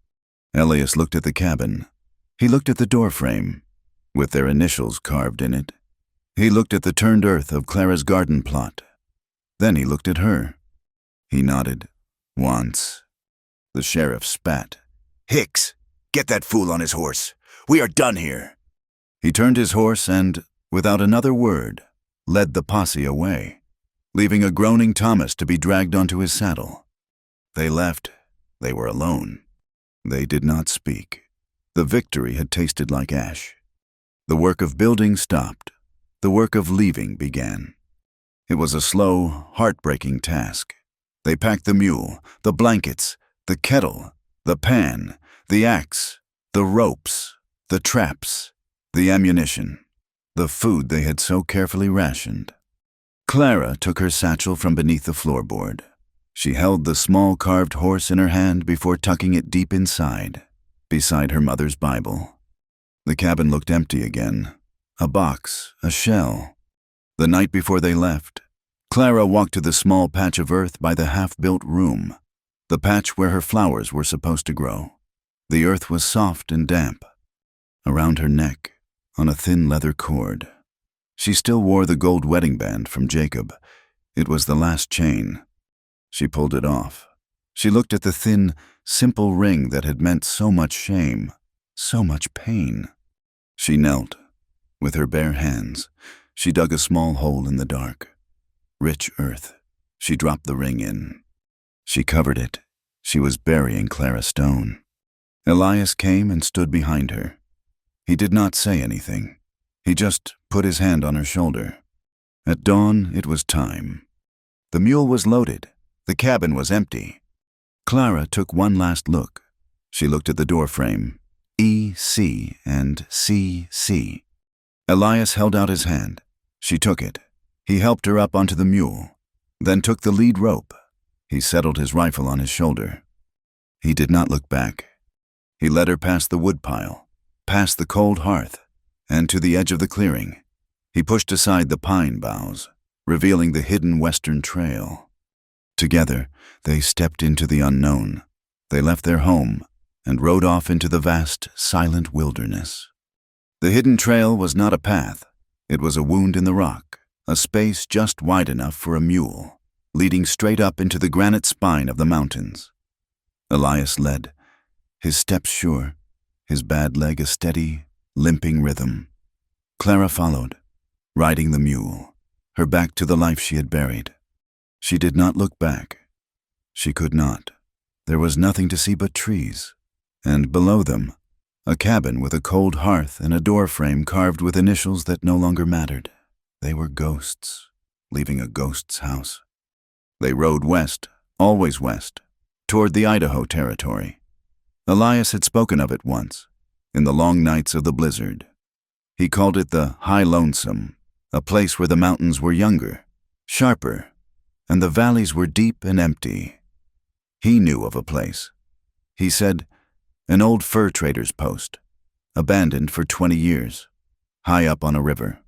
Elias looked at the cabin. He looked at the doorframe, with their initials carved in it. He looked at the turned earth of Clara's garden plot. Then he looked at her. He nodded. Once. The sheriff spat. "Hicks, get that fool on his horse. We are done here." He turned his horse and, without another word, led the posse away, leaving a groaning Thomas to be dragged onto his saddle. They left. They were alone. They did not speak. The victory had tasted like ash. The work of building stopped. The work of leaving began. It was a slow, heartbreaking task. They packed the mule, the blankets, the kettle, the pan, the axe, the ropes, the traps, the ammunition, the food they had so carefully rationed. Clara took her satchel from beneath the floorboard. She held the small carved horse in her hand before tucking it deep inside, beside her mother's Bible. The cabin looked empty again. A box, a shell. The night before they left, Clara walked to the small patch of earth by the half-built room, the patch where her flowers were supposed to grow. The earth was soft and damp. Around her neck, on a thin leather cord. She still wore the gold wedding band from Jacob. It was the last chain. She pulled it off. She looked at the thin, simple ring that had meant so much shame, so much pain. She knelt. With her bare hands, she dug a small hole in the dark. Rich earth. She dropped the ring in. She covered it. She was burying Clara Stone. Elias came and stood behind her. He did not say anything. He just put his hand on her shoulder. At dawn, it was time. The mule was loaded. The cabin was empty. Clara took one last look. She looked at the doorframe. E.C. and C.C. Elias held out his hand. She took it. He helped her up onto the mule, then took the lead rope. He settled his rifle on his shoulder. He did not look back. He led her past the woodpile, past the cold hearth, and to the edge of the clearing. He pushed aside the pine boughs, revealing the hidden western trail. Together, they stepped into the unknown. They left their home and rode off into the vast, silent wilderness. The hidden trail was not a path. It was a wound in the rock, a space just wide enough for a mule, leading straight up into the granite spine of the mountains. Elias led, his steps sure, his bad leg a steady, limping rhythm. Clara followed, riding the mule, her back to the life she had buried. She did not look back. She could not. There was nothing to see but trees, and below them, a cabin with a cold hearth and a door frame carved with initials that no longer mattered. They were ghosts, leaving a ghost's house. They rode west, always west, toward the Idaho territory. Elias had spoken of it once, in the long nights of the blizzard. He called it the High Lonesome, a place where the mountains were younger, sharper, and the valleys were deep and empty. He knew of a place. He said, an old fur trader's post, abandoned for 20 years, high up on a river,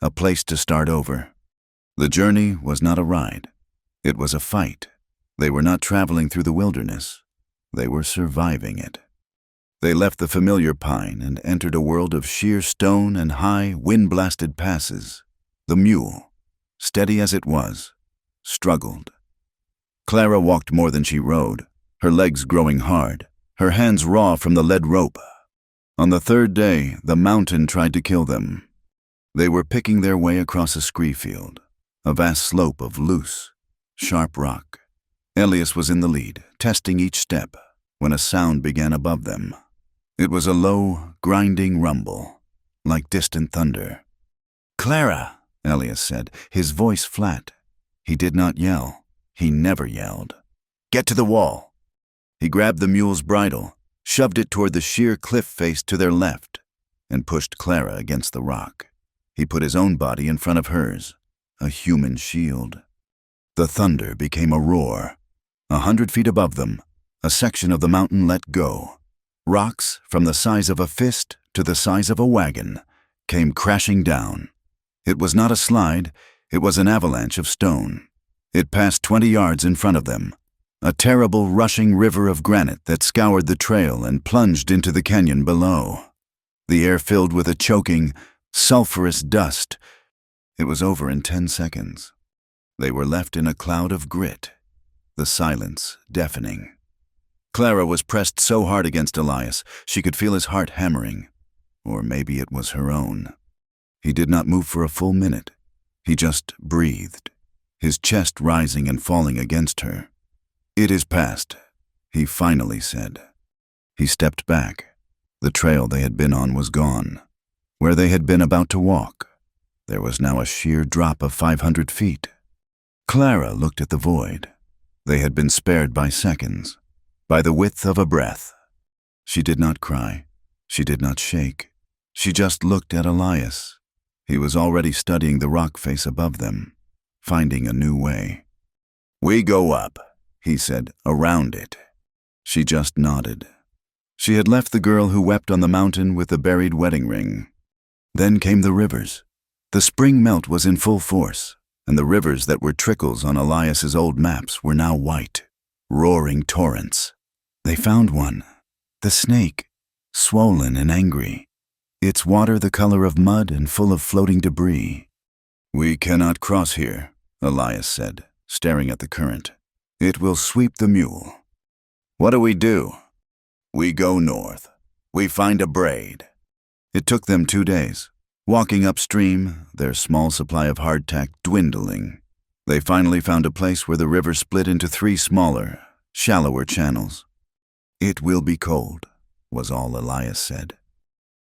a place to start over. The journey was not a ride. It was a fight. They were not traveling through the wilderness. They were surviving it. They left the familiar pine and entered a world of sheer stone and high, wind-blasted passes. The mule, steady as it was, struggled. Clara walked more than she rode, her legs growing hard, her hands raw from the lead rope. On the third day, the mountain tried to kill them. They were picking their way across a scree field, a vast slope of loose, sharp rock. Elias was in the lead, testing each step, when a sound began above them. It was a low, grinding rumble, like distant thunder. "Clara," Elias said, his voice flat. He did not yell. He never yelled. "Get to the wall." He grabbed the mule's bridle, shoved it toward the sheer cliff face to their left, and pushed Clara against the rock. He put his own body in front of hers, a human shield. The thunder became a roar. 100 feet above them, a section of the mountain let go. Rocks from the size of a fist to the size of a wagon came crashing down. It was not a slide, it was an avalanche of stone. It passed 20 yards in front of them, a terrible rushing river of granite that scoured the trail and plunged into the canyon below. The air filled with a choking, sulphurous dust. It was over in 10 seconds. They were left in a cloud of grit, the silence deafening. Clara was pressed so hard against Elias, she could feel his heart hammering. Or maybe it was her own. He did not move for a full minute. He just breathed, his chest rising and falling against her. "It is past," he finally said. He stepped back. The trail they had been on was gone. Where they had been about to walk, there was now a sheer drop of 500 feet. Clara looked at the void. They had been spared by seconds, by the width of a breath. She did not cry. She did not shake. She just looked at Elias. He was already studying the rock face above them, finding a new way. "We go up," he said, "around it." She just nodded. She had left the girl who wept on the mountain with the buried wedding ring. Then came the rivers. The spring melt was in full force, and the rivers that were trickles on Elias's old maps were now white, roaring torrents. They found one, the snake, swollen and angry, its water the color of mud and full of floating debris. "We cannot cross here," Elias said, staring at the current. "It will sweep the mule." "What do we do?" "We go north. We find a braid." It took them 2 days. Walking upstream, their small supply of hardtack dwindling, they finally found a place where the river split into 3 smaller, shallower channels. "It will be cold," was all Elias said.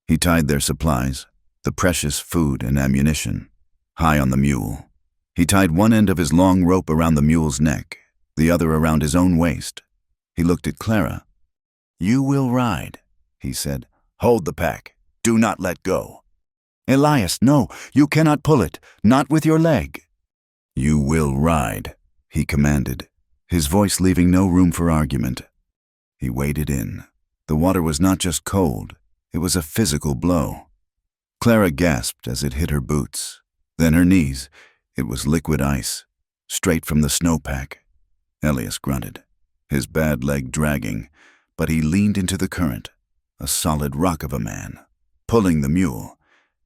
He tied their supplies, the precious food and ammunition, high on the mule. He tied one end of his long rope around the mule's neck, the other around his own waist. He looked at Clara. "You will ride," he said. "Hold the pack. Do not let go." "Elias, no, you cannot pull it, not with your leg." "You will ride," he commanded, his voice leaving no room for argument. He waded in. The water was not just cold, it was a physical blow. Clara gasped as it hit her boots, then her knees. It was liquid ice, straight from the snowpack. Elias grunted, his bad leg dragging, but he leaned into the current, a solid rock of a man, pulling the mule,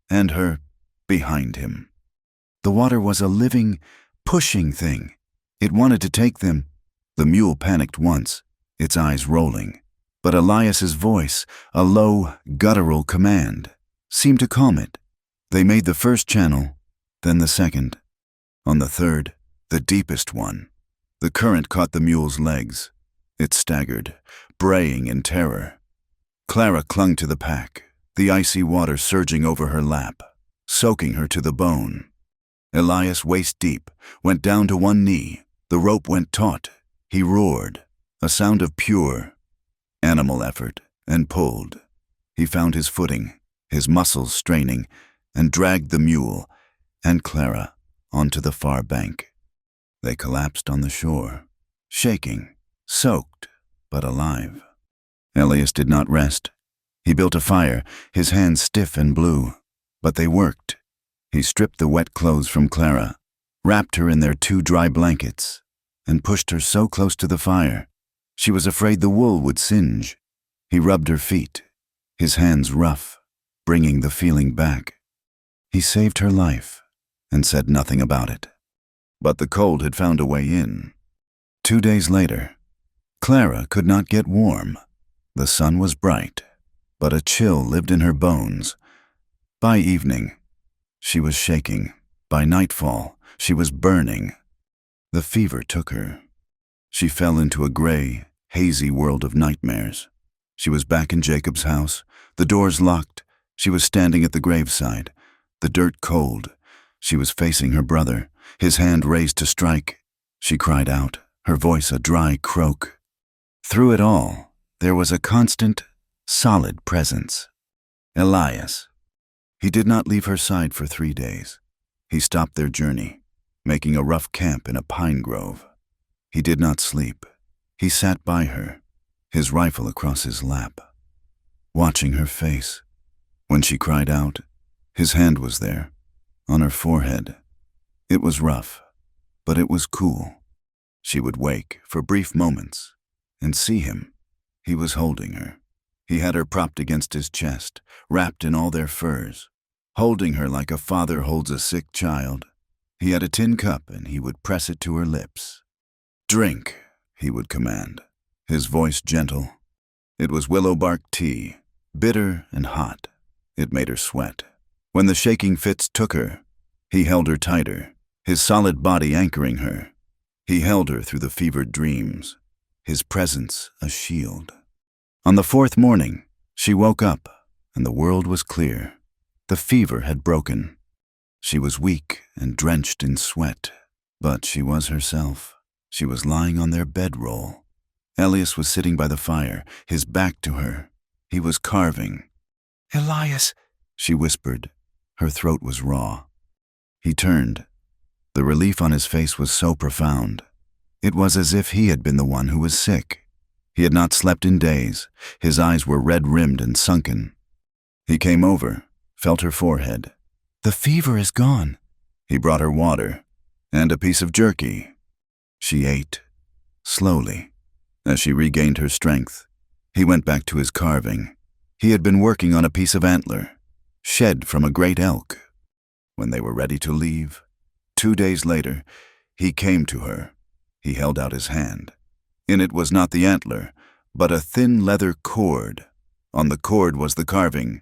and her behind him. The water was a living, pushing thing. It wanted to take them. The mule panicked once, its eyes rolling, but Elias's voice, a low, guttural command, seemed to calm it. They made the first channel, then the second. On the third, the deepest one, the current caught the mule's legs. It staggered, braying in terror. Clara clung to the pack, the icy water surging over her lap, soaking her to the bone. Elias, waist deep, went down to one knee. The rope went taut. He roared, a sound of pure animal effort, and pulled. He found his footing, his muscles straining, and dragged the mule and Clara onto the far bank. They collapsed on the shore, shaking, soaked, but alive. Elias did not rest. He built a fire, his hands stiff and blue, but they worked. He stripped the wet clothes from Clara, wrapped her in their 2 dry blankets, and pushed her so close to the fire, she was afraid the wool would singe. He rubbed her feet, his hands rough, bringing the feeling back. He saved her life and said nothing about it. But the cold had found a way in. 2 days later, Clara could not get warm. The sun was bright, but a chill lived in her bones. By evening, she was shaking. By nightfall, she was burning. The fever took her. She fell into a gray, hazy world of nightmares. She was back in Jacob's house, the doors locked. She was standing at the graveside, the dirt cold. She was facing her brother, his hand raised to strike. She cried out, her voice a dry croak. Through it all, there was a constant, solid presence. Elias. He did not leave her side for 3 days. He stopped their journey, making a rough camp in a pine grove. He did not sleep. He sat by her, his rifle across his lap, watching her face. When she cried out, his hand was there, on her forehead. It was rough, but it was cool. She would wake for brief moments and see him. He was holding her. He had her propped against his chest, wrapped in all their furs, holding her like a father holds a sick child. He had a tin cup and he would press it to her lips. "Drink," he would command, his voice gentle. It was willow bark tea, bitter and hot. It made her sweat. When the shaking fits took her, he held her tighter, his solid body anchoring her. He held her through the fevered dreams, his presence a shield. On the fourth morning, she woke up, and the world was clear. The fever had broken. She was weak and drenched in sweat, but she was herself. She was lying on their bedroll. Elias was sitting by the fire, his back to her. He was carving. "Elias," she whispered. Her throat was raw. He turned. The relief on his face was so profound. It was as if he had been the one who was sick. He had not slept in days. His eyes were red-rimmed and sunken. He came over, felt her forehead. "The fever is gone." He brought her water and a piece of jerky. She ate, slowly. As she regained her strength, he went back to his carving. He had been working on a piece of antler, shed from a great elk. When they were ready to leave, 2 days later, he came to her. He held out his hand. In it was not the antler, but a thin leather cord. On the cord was the carving.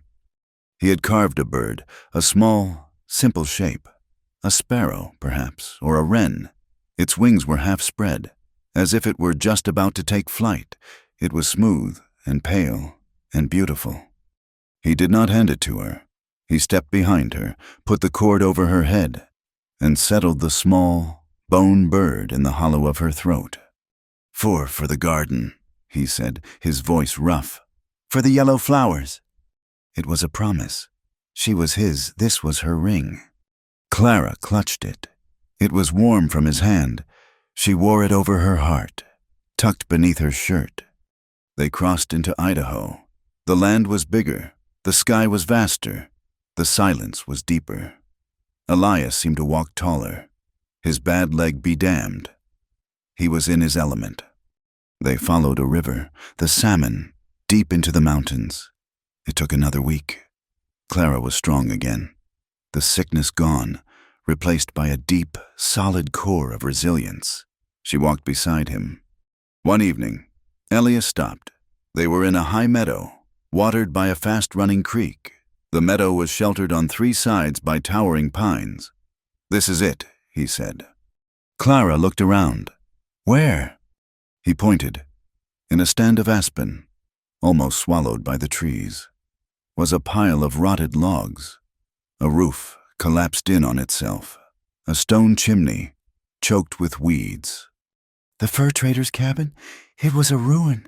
He had carved a bird, a small, simple shape. A sparrow, perhaps, or a wren. Its wings were half spread, as if it were just about to take flight. It was smooth and pale and beautiful. He did not hand it to her. He stepped behind her, put the cord over her head, and settled the small, bone bird in the hollow of her throat. For the garden," he said, his voice rough. "For the yellow flowers." It was a promise. She was his, this was her ring. Clara clutched it. It was warm from his hand. She wore it over her heart, tucked beneath her shirt. They crossed into Idaho. The land was bigger. The sky was vaster. The silence was deeper. Elias seemed to walk taller. His bad leg be damned. He was in his element. They followed a river, the salmon, deep into the mountains. It took another week. Clara was strong again. The sickness gone, replaced by a deep, solid core of resilience. She walked beside him. One evening, Elias stopped. They were in a high meadow, watered by a fast-running creek. The meadow was sheltered on 3 sides by towering pines. "This is it," he said. Clara looked around. "Where?" He pointed. In a stand of aspen, almost swallowed by the trees, was a pile of rotted logs. A roof collapsed in on itself. A stone chimney, choked with weeds. "The fur trader's cabin? It was a ruin."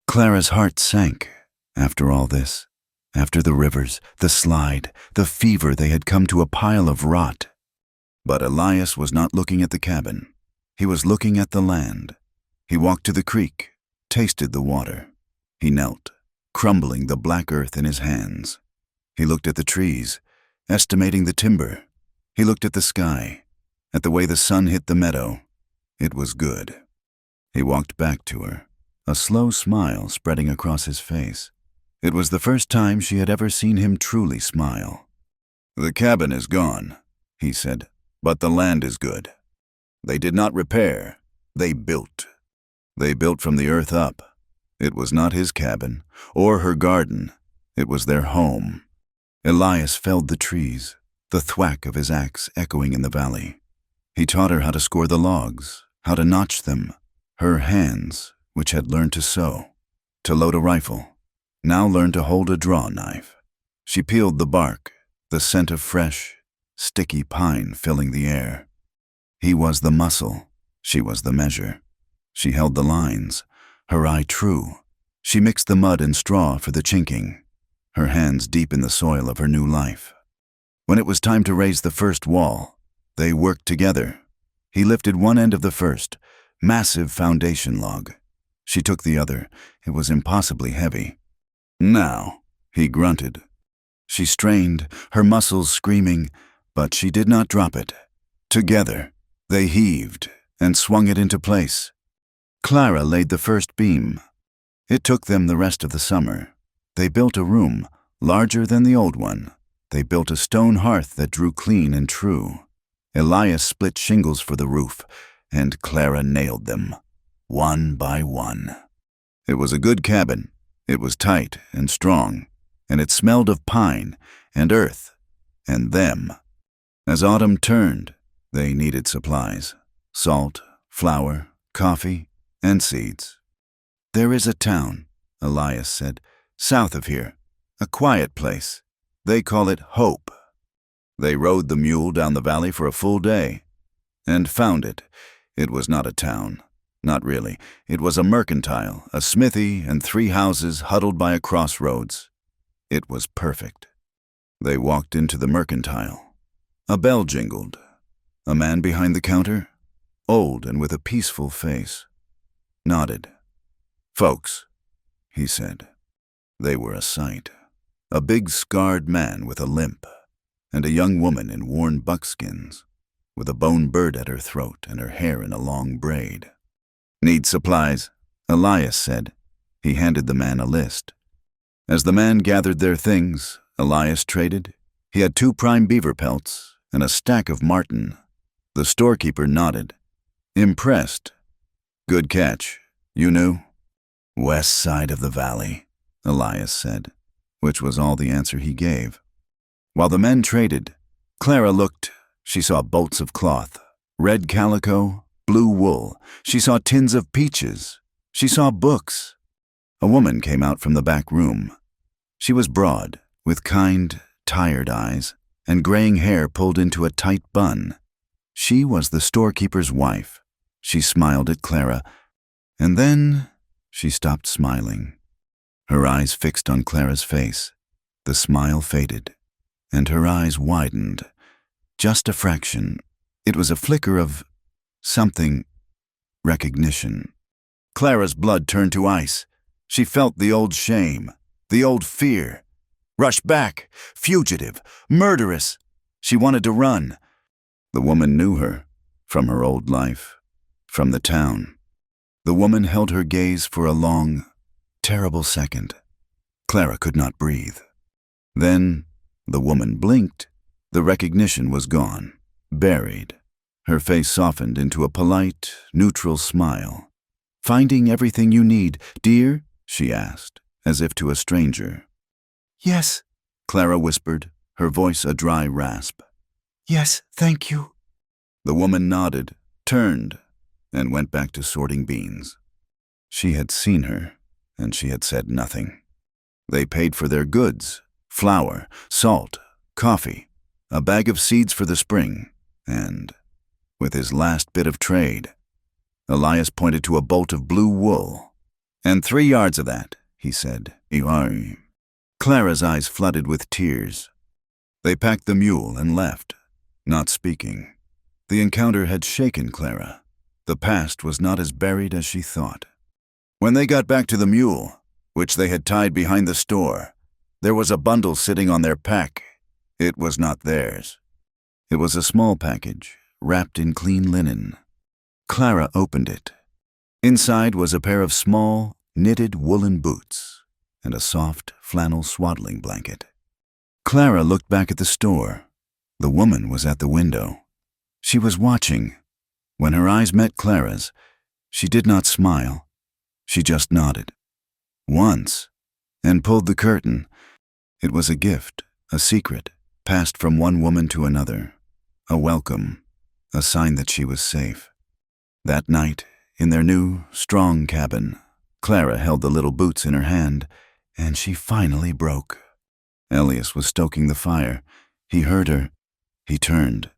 Clara's heart sank. After all this, after the rivers, the slide, the fever, they had come to a pile of rot. But Elias was not looking at the cabin. He was looking at the land. He walked to the creek, tasted the water. He knelt, crumbling the black earth in his hands. He looked at the trees, estimating the timber. He looked at the sky, at the way the sun hit the meadow. It was good. He walked back to her, a slow smile spreading across his face. It was the first time she had ever seen him truly smile. "The cabin is gone," he said, "but the land is good. They did not repair, they built. They built from the earth up. It was not his cabin, or her garden. It was their home." Elias felled the trees, the thwack of his axe echoing in the valley. He taught her how to score the logs, how to notch them. Her hands, which had learned to sew, to load a rifle, now learned to hold a draw knife. She peeled the bark, the scent of fresh, sticky pine filling the air. He was the muscle, she was the measure. She held the lines, her eye true. She mixed the mud and straw for the chinking, her hands deep in the soil of her new life. When it was time to raise the first wall, they worked together. He lifted one end of the first, massive foundation log. She took the other. It was impossibly heavy. "Now," he grunted. She strained, her muscles screaming, But she did not drop it. Together, they heaved and swung it into place. Clara laid the first beam. It took them the rest of the summer. They built a room, larger than the old one. They built a stone hearth that drew clean and true. Elias split shingles for the roof, and Clara nailed them, one by one. It was a good cabin. It was tight and strong, and it smelled of pine and earth and them. As autumn turned, they needed supplies: salt, flour, coffee, and seeds. "There is a town," Elias said, "south of here, a quiet place. They call it Hope." They rode the mule down the valley for a full day and found it. It was not a town. Not really. It was a mercantile, a smithy, and 3 houses huddled by a crossroads. It was perfect. They walked into the mercantile. A bell jingled. A man behind the counter, old and with a peaceful face, nodded. "Folks," he said. They were a sight. A big scarred man with a limp, and a young woman in worn buckskins, with a bone bird at her throat and her hair in a long braid. "Need supplies?" Elias said. He handed the man a list. As the man gathered their things, Elias traded. He had 2 prime beaver pelts and a stack of marten. The storekeeper nodded. Impressed. "Good catch. You knew?" "West side of the valley," Elias said, which was all the answer he gave. While the men traded, Clara looked. She saw bolts of cloth, red calico, blue wool. She saw tins of peaches. She saw books. A woman came out from the back room. She was broad, with kind, tired eyes, and graying hair pulled into a tight bun. She was the storekeeper's wife. She smiled at Clara, and then she stopped smiling. Her eyes fixed on Clara's face. The smile faded, and her eyes widened. Just a fraction. It was a flicker of something. Recognition. Clara's blood turned to ice. She felt the old shame, the old fear. Rush back, fugitive, murderous. She wanted to run. The woman knew her, from her old life, from the town. The woman held her gaze for a long, terrible second. Clara could not breathe. Then the woman blinked. The recognition was gone, buried. Her face softened into a polite, neutral smile. "Finding everything you need, dear?" she asked, as if to a stranger. "Yes," Clara whispered, her voice a dry rasp. "Yes, thank you." The woman nodded, turned, and went back to sorting beans. She had seen her, and she had said nothing. They paid for their goods: flour, salt, coffee, a bag of seeds for the spring, and, with his last bit of trade, Elias pointed to a bolt of blue wool. "And 3 yards of that," he said. Clara's eyes flooded with tears. They packed the mule and left, not speaking. The encounter had shaken Clara. The past was not as buried as she thought. When they got back to the mule, which they had tied behind the store, there was a bundle sitting on their pack. It was not theirs. It was a small package, wrapped in clean linen. Clara opened it. Inside was a pair of small, knitted woolen boots and a soft flannel swaddling blanket. Clara looked back at the store. The woman was at the window. She was watching. When her eyes met Clara's, she did not smile. She just nodded. Once, and pulled the curtain. It was a gift, a secret, passed from one woman to another. A welcome, a sign that she was safe. That night, in their new, strong cabin, Clara held the little boots in her hand, and she finally broke. Elias was stoking the fire. He heard her. He turned.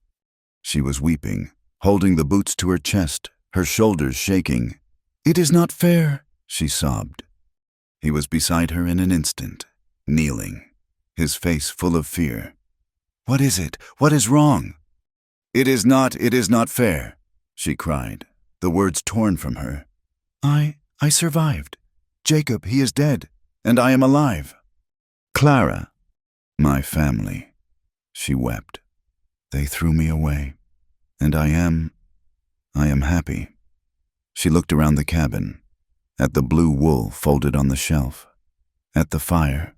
She was weeping, holding the boots to her chest, her shoulders shaking. "It is not fair," she sobbed. He was beside her in an instant, kneeling, his face full of fear. "What is it? What is wrong?" It is not fair," she cried, the words torn from her. I survived. Jacob, he is dead, and I am alive." "Clara, my family," she wept. They threw me away, and I am happy." She looked around the cabin, at the blue wool folded on the shelf, at the fire.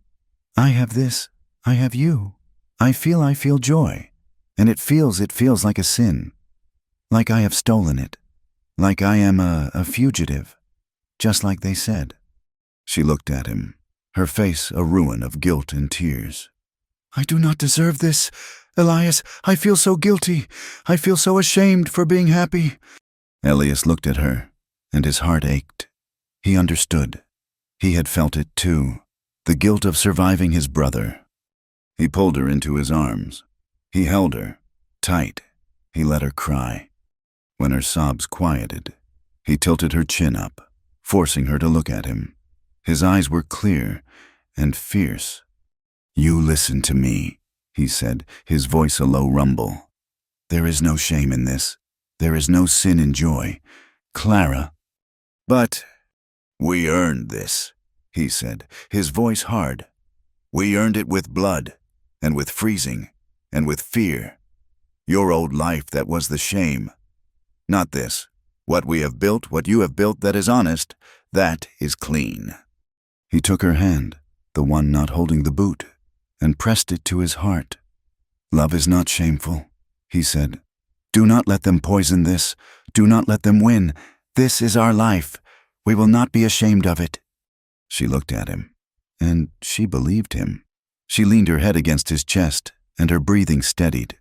"I have this, I have you. I feel joy, and it feels like a sin, like I have stolen it, like I am a fugitive, just like they said." She looked at him, her face a ruin of guilt and tears. "I do not deserve this, Elias. I feel so guilty. I feel so ashamed for being happy." Elias looked at her, and his heart ached. He understood. He had felt it too, the guilt of surviving his brother. He pulled her into his arms. He held her, tight. He let her cry. When her sobs quieted, he tilted her chin up, forcing her to look at him. His eyes were clear and fierce. "You listen to me," he said, his voice a low rumble. "There is no shame in this. There is no sin in joy. Clara." "But we earned this," he said, his voice hard. "We earned it with blood, and with freezing, and with fear. Your old life, that was the shame. Not this. What we have built, what you have built that is honest, that is clean." He took her hand, the one not holding the boot, and pressed it to his heart. "Love is not shameful," he said. "Do not let them poison this. Do not let them win. This is our life. We will not be ashamed of it." She looked at him, and she believed him. She leaned her head against his chest, and her breathing steadied.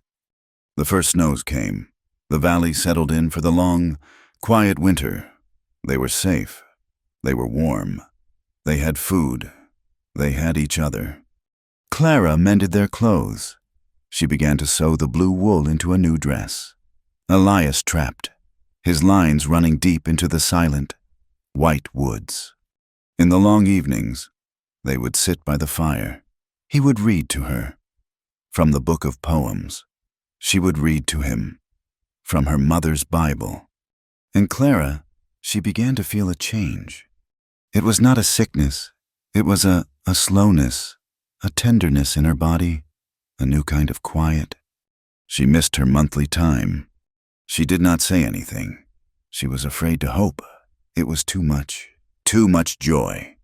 The first snows came. The valley settled in for the long, quiet winter. They were safe. They were warm. They had food. They had each other. Clara mended their clothes. She began to sew the blue wool into a new dress. Elias trapped, his lines running deep into the silent, white woods. In the long evenings, they would sit by the fire. He would read to her. From the book of poems, she would read to him. From her mother's Bible. And Clara, she began to feel a change. It was not a sickness. It was a slowness, a tenderness in her body, a new kind of quiet. She missed her monthly time. She did not say anything. She was afraid to hope. It was too much joy.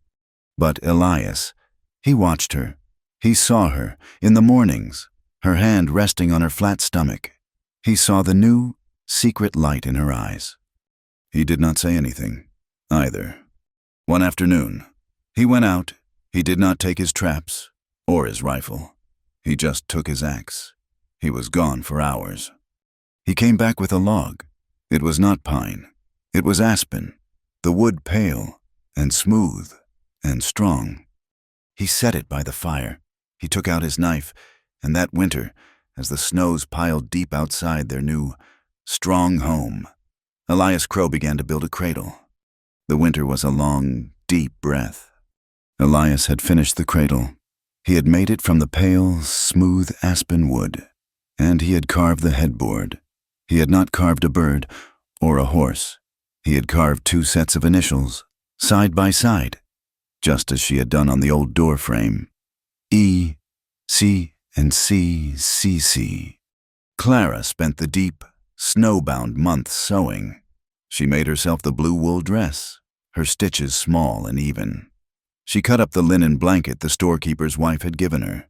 But Elias, he watched her. He saw her, in the mornings, her hand resting on her flat stomach. He saw the new, secret light in her eyes. He did not say anything, either. One afternoon, he went out. He did not take his traps, or his rifle. He just took his axe. He was gone for hours. He came back with a log. It was not pine. It was aspen, the wood pale and smooth and strong. He set it by the fire. He took out his knife, and that winter, as the snows piled deep outside their new, strong home, Elias Crow began to build a cradle. The winter was a long, deep breath. Elias had finished the cradle. He had made it from the pale, smooth aspen wood, and he had carved the headboard. He had not carved a bird or a horse. He had carved 2 sets of initials, side by side, just as she had done on the old door frame. E, C, and C, C, C. Clara spent the deep, snowbound months sewing. She made herself the blue wool dress, her stitches small and even. She cut up the linen blanket the storekeeper's wife had given her,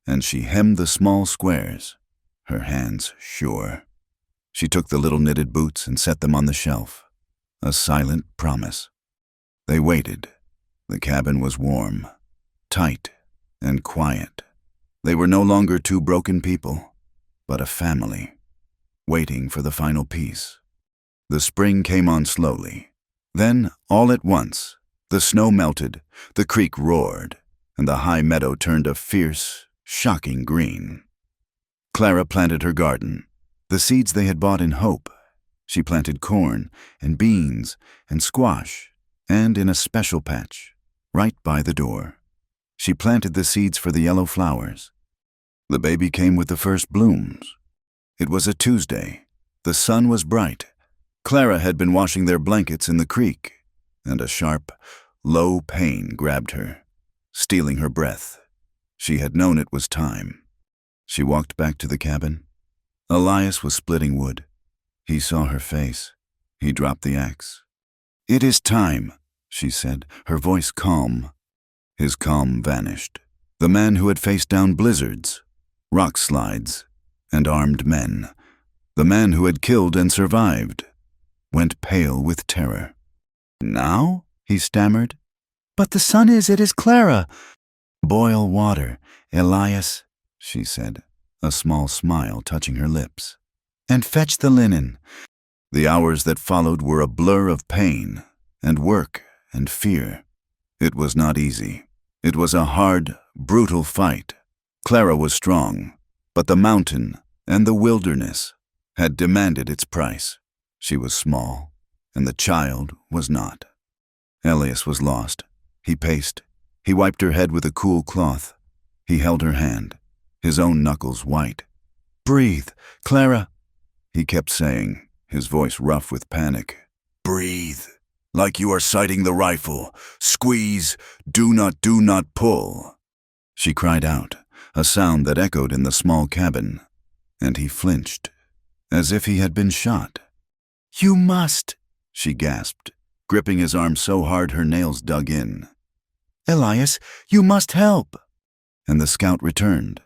and she hemmed the small squares, her hands sure. She took the little knitted boots and set them on the shelf, a silent promise. They waited. The cabin was warm, tight, and quiet. They were no longer 2 broken people, but a family, waiting for the final piece. The spring came on slowly. Then, all at once, the snow melted, the creek roared, and the high meadow turned a fierce, shocking green. Clara planted her garden, the seeds they had bought in hope. She planted corn and beans and squash, and in a special patch, right by the door. She planted the seeds for the yellow flowers. The baby came with the first blooms. It was a Tuesday. The sun was bright. Clara had been washing their blankets in the creek, and a sharp, low pain grabbed her, stealing her breath. She had known it was time. She walked back to the cabin. Elias was splitting wood. He saw her face. He dropped the axe. "It is time," she said, her voice calm. His calm vanished. The man who had faced down blizzards, rock slides, and armed men, the man who had killed and survived, went pale with terror. "Now?" he stammered. "But the sun it is Clara." "Boil water, Elias," she said, a small smile touching her lips. "And fetch the linen." The hours that followed were a blur of pain and work and fear. It was not easy. It was a hard, brutal fight. Clara was strong, but the mountain and the wilderness had demanded its price. She was small, and the child was not. Elias was lost. He paced. He wiped her head with a cool cloth. He held her hand, his own knuckles white. "Breathe, Clara," he kept saying, his voice rough with panic. "Breathe, like you are sighting the rifle. Squeeze, do not pull." She cried out, a sound that echoed in the small cabin, and he flinched, as if he had been shot. "You must," she gasped, gripping his arm so hard her nails dug in. "Elias, you must help." And the scout returned.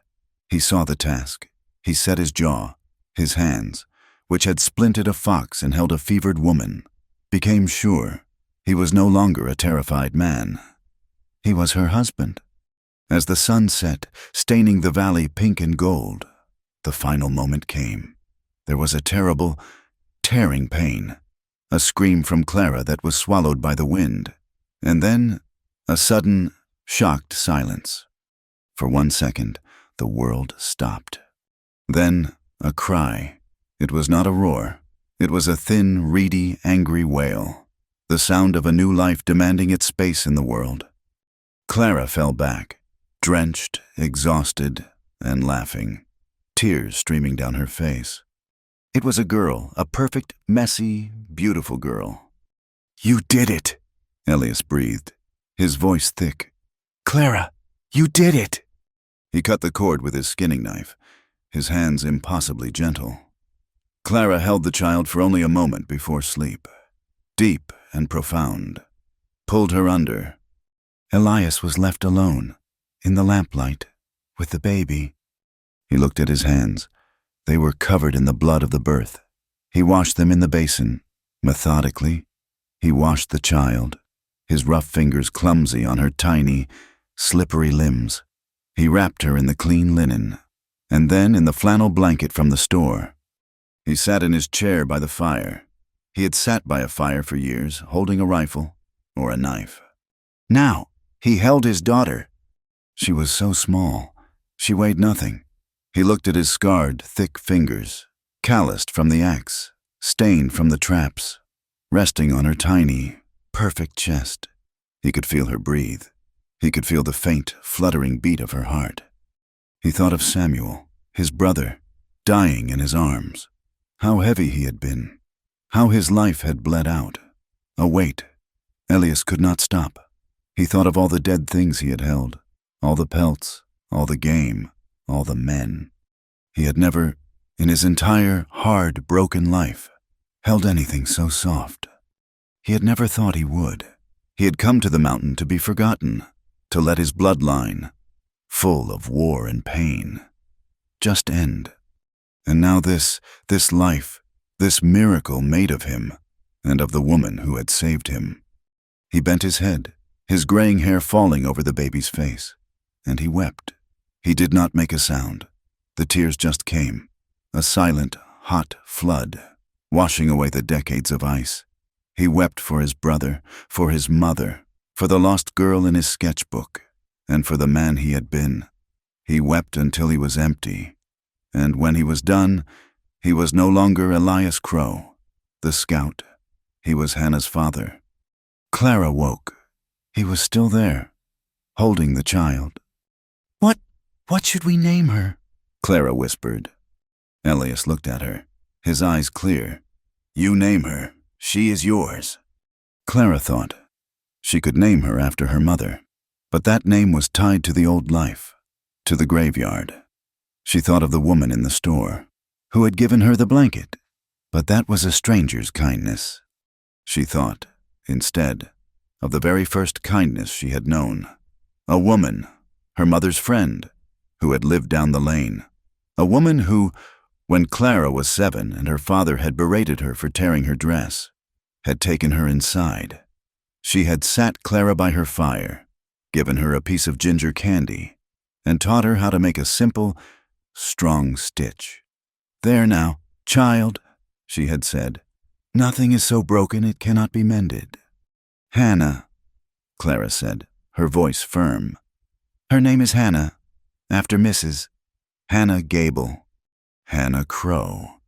He saw the task. He set his jaw. His hands, which had splinted a fox and held a fevered woman, became sure. He was no longer a terrified man. He was her husband. As the sun set, staining the valley pink and gold, the final moment came. There was a terrible, tearing pain, a scream from Clara that was swallowed by the wind, and then a sudden, shocked silence. For 1 second, the world stopped. Then a cry. It was not a roar. It was a thin, reedy, angry wail, the sound of a new life demanding its space in the world. Clara fell back, drenched, exhausted, and laughing, tears streaming down her face. It was a girl, a perfect, messy, beautiful girl. "You did it," Elias breathed, his voice thick. "Clara, you did it." He cut the cord with his skinning knife, his hands impossibly gentle. Clara held the child for only a moment before sleep, deep and profound, pulled her under. Elias was left alone, in the lamplight, with the baby. He looked at his hands. They were covered in the blood of the birth. He washed them in the basin. Methodically, he washed the child, his rough fingers clumsy on her tiny, slippery limbs. He wrapped her in the clean linen, and then in the flannel blanket from the store. He sat in his chair by the fire. He had sat by a fire for years, holding a rifle or a knife. Now, he held his daughter. She was so small. She weighed nothing. He looked at his scarred, thick fingers, calloused from the axe, stained from the traps, resting on her tiny, perfect chest. He could feel her breathe. He could feel the faint, fluttering beat of her heart. He thought of Samuel, his brother, dying in his arms. How heavy he had been. How his life had bled out. A weight. Elias could not stop. He thought of all the dead things he had held, all the pelts, all the game, all the men. He had never, in his entire, hard, broken life, held anything so soft. He had never thought he would. He had come to the mountain to be forgotten, to let his bloodline, full of war and pain, just end. And now this life, this miracle made of him, and of the woman who had saved him. He bent his head, his graying hair falling over the baby's face, and he wept. He did not make a sound. The tears just came, a silent, hot flood, washing away the decades of ice. He wept for his brother, for his mother, for the lost girl in his sketchbook, and for the man he had been. He wept until he was empty, and when he was done, he was no longer Elias Crow, the scout. He was Hannah's father. Clara woke. He was still there, holding the child. What should we name her?" Clara whispered. Elias looked at her, his eyes clear. "You name her. She is yours." Clara thought she could name her after her mother, but that name was tied to the old life, to the graveyard. She thought of the woman in the store, who had given her the blanket. But that was a stranger's kindness. She thought, instead, of the very first kindness she had known. A woman, her mother's friend, who had lived down the lane. A woman who, when Clara was 7 and her father had berated her for tearing her dress, had taken her inside. She had sat Clara by her fire, given her a piece of ginger candy, and taught her how to make a simple, strong stitch. "There now, child," she had said. "Nothing is so broken it cannot be mended." "Hannah," Clara said, her voice firm. "Her name is Hannah, after Mrs. Hannah Gable." Hannah Crow.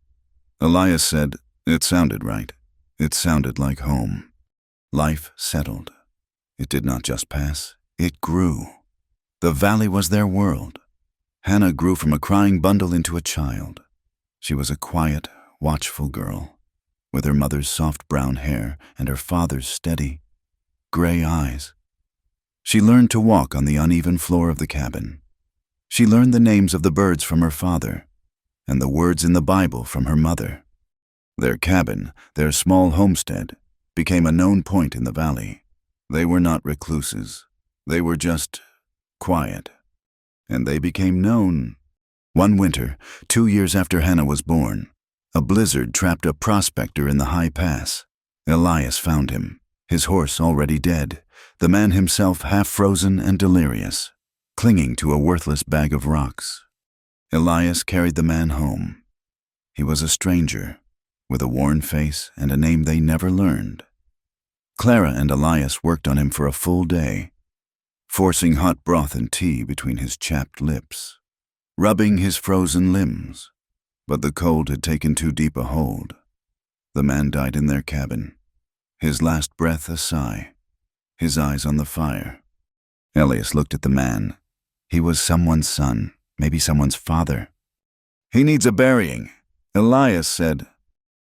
Elias said, it sounded right. It sounded like home. Life settled. It did not just pass, it grew. The valley was their world. Hannah grew from a crying bundle into a child. She was a quiet, watchful girl, with her mother's soft brown hair and her father's steady, gray eyes. She learned to walk on the uneven floor of the cabin. She learned the names of the birds from her father, and the words in the Bible from her mother. Their cabin, their small homestead, became a known point in the valley. They were not recluses. They were just quiet. And they became known. One winter, 2 years after Hannah was born, a blizzard trapped a prospector in the high pass. Elias found him, his horse already dead, the man himself half frozen and delirious, clinging to a worthless bag of rocks. Elias carried the man home. He was a stranger, with a worn face and a name they never learned. Clara and Elias worked on him for a full day, forcing hot broth and tea between his chapped lips, rubbing his frozen limbs. But the cold had taken too deep a hold. The man died in their cabin, his last breath a sigh, his eyes on the fire. Elias looked at the man. He was someone's son, maybe someone's father. "He needs a burying," Elias said.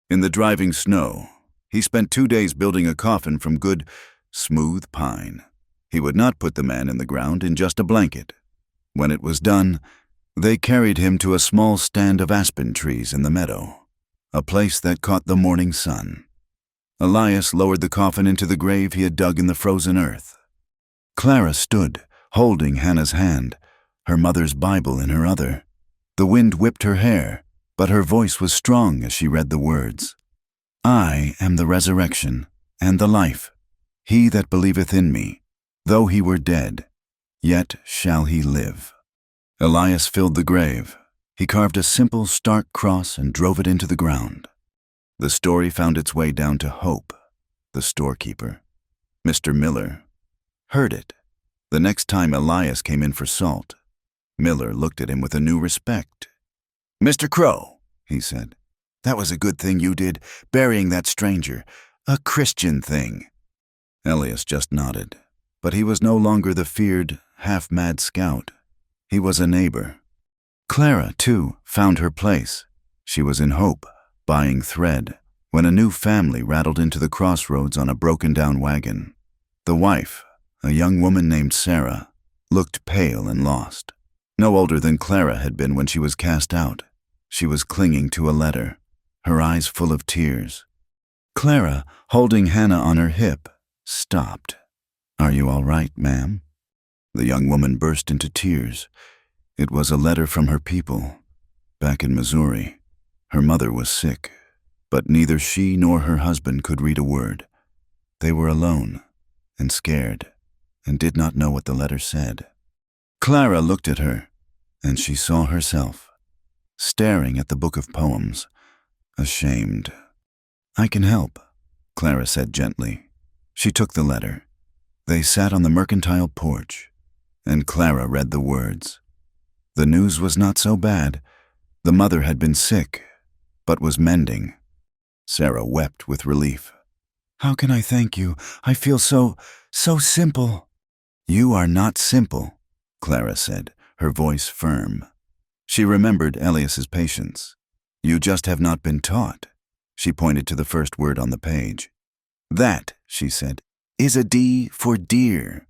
In the driving snow, he spent 2 days building a coffin from good, smooth pine. He would not put the man in the ground in just a blanket. When it was done, they carried him to a small stand of aspen trees in the meadow, a place that caught the morning sun. Elias lowered the coffin into the grave he had dug in the frozen earth. Clara stood, holding Hannah's hand, her mother's Bible in her other. The wind whipped her hair, but her voice was strong as she read the words. "I am the resurrection and the life. He that believeth in me, though he were dead, yet shall he live." Elias filled the grave. He carved a simple, stark cross and drove it into the ground. The story found its way down to Hope, the storekeeper. Mr. Miller heard it. The next time Elias came in for salt, Miller looked at him with a new respect. "Mr. Crow," he said, "that was a good thing you did, burying that stranger. A Christian thing." Elias just nodded, but he was no longer the feared, half-mad scout. He was a neighbor. Clara, too, found her place. She was in Hope, buying thread, when a new family rattled into the crossroads on a broken-down wagon. The wife, a young woman named Sarah, looked pale and lost. No older than Clara had been when she was cast out. She was clinging to a letter, her eyes full of tears. Clara, holding Hannah on her hip, stopped. "Are you all right, ma'am?" The young woman burst into tears. It was a letter from her people, back in Missouri. Her mother was sick, but neither she nor her husband could read a word. They were alone and scared and did not know what the letter said. Clara looked at her, and she saw herself, staring at the book of poems, ashamed. "I can help," Clara said gently. She took the letter. They sat on the mercantile porch, and Clara read the words. The news was not so bad. The mother had been sick, but was mending. Sarah wept with relief. "How can I thank you? I feel so simple." "You are not simple," Clara said, her voice firm. She remembered Elias's patience. "You just have not been taught." She pointed to the first word on the page. "That," she said, "is a D for dear."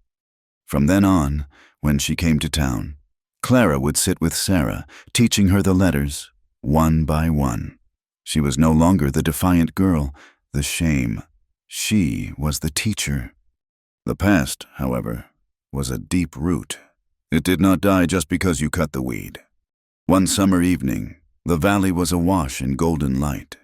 From then on, when she came to town, Clara would sit with Sarah, teaching her the letters, one by one. She was no longer the defiant girl, the shame. She was the teacher. The past, however, was a deep root. It did not die just because you cut the weed. One summer evening, the valley was awash in golden light.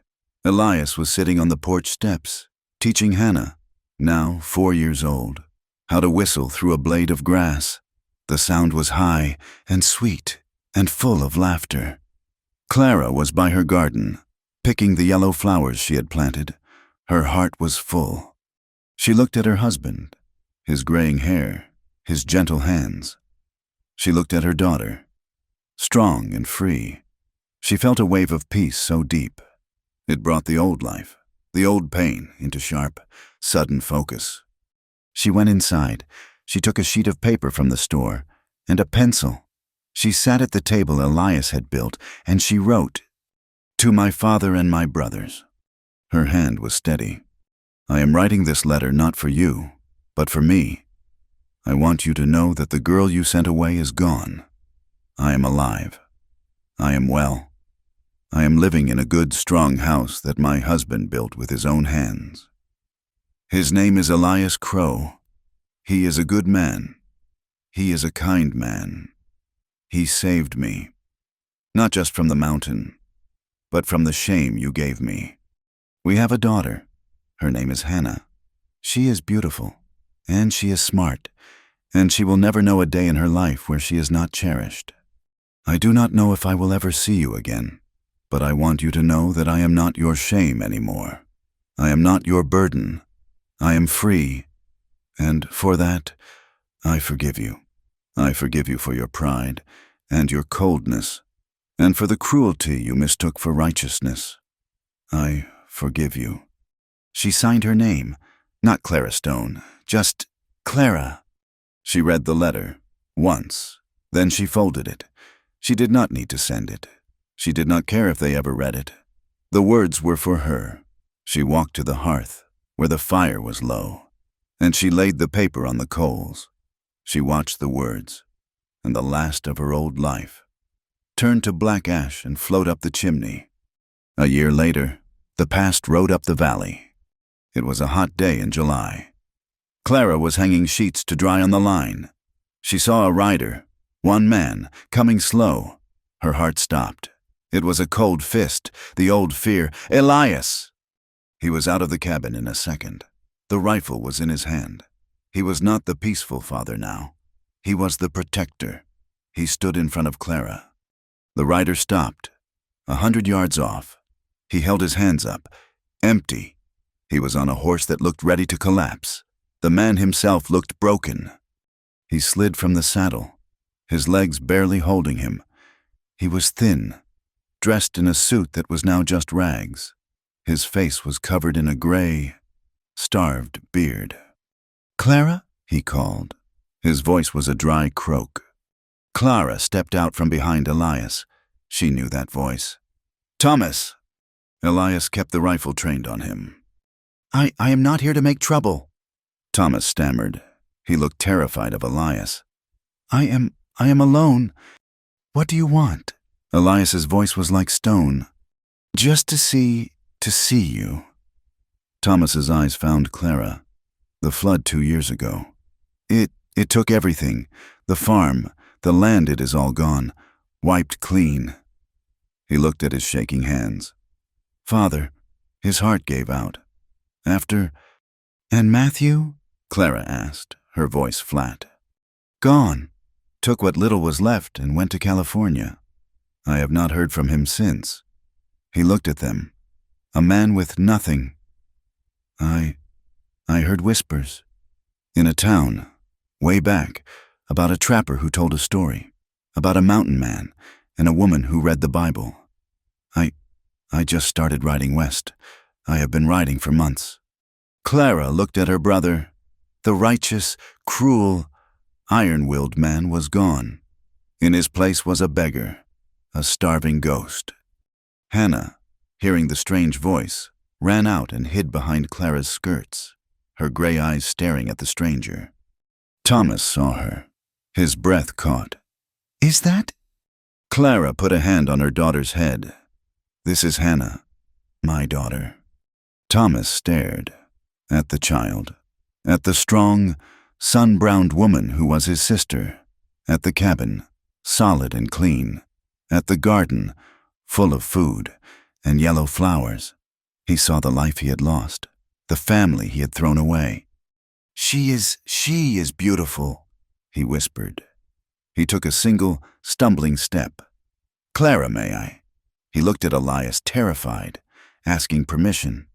Elias was sitting on the porch steps, teaching Hannah, now 4 years old, how to whistle through a blade of grass. The sound was high and sweet and full of laughter. Clara was by her garden, picking the yellow flowers she had planted. Her heart was full. She looked at her husband, his graying hair, his gentle hands. She looked at her daughter, strong and free. She felt a wave of peace so deep. It brought the old life, the old pain, into sharp, sudden focus. She went inside. She took a sheet of paper from the store and a pencil. She sat at the table Elias had built, and she wrote, "To my father and my brothers." Her hand was steady. "I am writing this letter not for you, but for me. I want you to know that the girl you sent away is gone. I am alive. I am well. I am living in a good, strong house that my husband built with his own hands. His name is Elias Crow. He is a good man. He is a kind man. He saved me, not just from the mountain, but from the shame you gave me. We have a daughter. Her name is Hannah. She is beautiful, and she is smart, and she will never know a day in her life where she is not cherished. I do not know if I will ever see you again, but I want you to know that I am not your shame anymore. I am not your burden. I am free, and for that, I forgive you. I forgive you for your pride and your coldness, and for the cruelty you mistook for righteousness. I forgive you." She signed her name, not Clara Stone, just Clara. She read the letter once, then she folded it. She did not need to send it. She did not care if they ever read it. The words were for her. She walked to the hearth, where the fire was low, and she laid the paper on the coals. She watched the words, and the last of her old life turned to black ash and float up the chimney. A year later, the past rode up the valley. It was a hot day in July. Clara was hanging sheets to dry on the line. She saw a rider, one man, coming slow. Her heart stopped. It was a cold fist, the old fear, Elias! He was out of the cabin in a second. The rifle was in his hand. He was not the peaceful father now. He was the protector. He stood in front of Clara. The rider stopped, 100 yards off. He held his hands up, empty. He was on a horse that looked ready to collapse. The man himself looked broken. He slid from the saddle, his legs barely holding him. He was thin, dressed in a suit that was now just rags. His face was covered in a gray, starved beard. "Clara?" he called. His voice was a dry croak. Clara stepped out from behind Elias. She knew that voice. "Thomas!" Elias kept the rifle trained on him. I am not here to make trouble." Thomas stammered. He looked terrified of Elias. I am alone. What do you want?" Elias's voice was like stone. "Just to see you." Thomas's eyes found Clara. The flood 2 years ago. It took everything. The farm, the land, it is all gone. Wiped clean. He looked at his shaking hands. "Father," his heart gave out. "And Matthew?" Clara asked, her voice flat. "Gone. Took what little was left and went to California. I have not heard from him since." He looked at them. A man with nothing. I heard whispers. In a town, way back, about a trapper who told a story. About a mountain man and a woman who read the Bible. I just started riding west. I have been riding for months." Clara looked at her brother. The righteous, cruel, iron-willed man was gone. In his place was a beggar, a starving ghost. Hannah, hearing the strange voice, ran out and hid behind Clara's skirts, her gray eyes staring at the stranger. Thomas saw her. His breath caught. "Is that?" Clara put a hand on her daughter's head. This is Hannah, my daughter." Thomas stared at the child, at the strong, sun-browned woman who was his sister, at the cabin, solid and clean, at the garden, full of food and yellow flowers. He saw the life he had lost, the family he had thrown away. She is beautiful," he whispered. He took a single, stumbling step. "Clara, may I?" He looked at Elias, terrified, asking permission.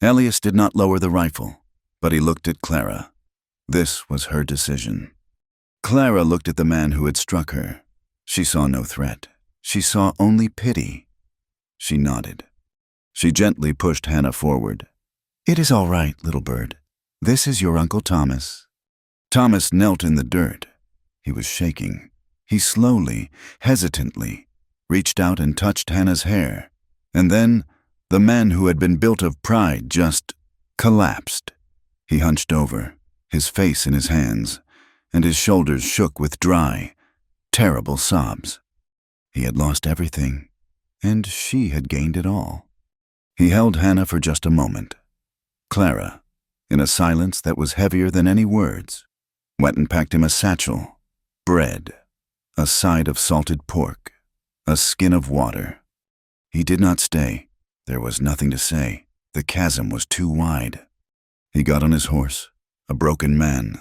Elias did not lower the rifle, but he looked at Clara. This was her decision. Clara looked at the man who had struck her. She saw no threat. She saw only pity. She nodded. She gently pushed Hannah forward. "It is all right, little bird. This is your Uncle Thomas." Thomas knelt in the dirt. He was shaking. He slowly, hesitantly, reached out and touched Hannah's hair. And then, the man who had been built of pride just collapsed. He hunched over, his face in his hands, and his shoulders shook with dry, terrible sobs. He had lost everything, and she had gained it all. He held Hannah for just a moment. Clara, in a silence that was heavier than any words, went and packed him a satchel, bread, a side of salted pork, a skin of water. He did not stay. There was nothing to say. The chasm was too wide. He got on his horse, a broken man.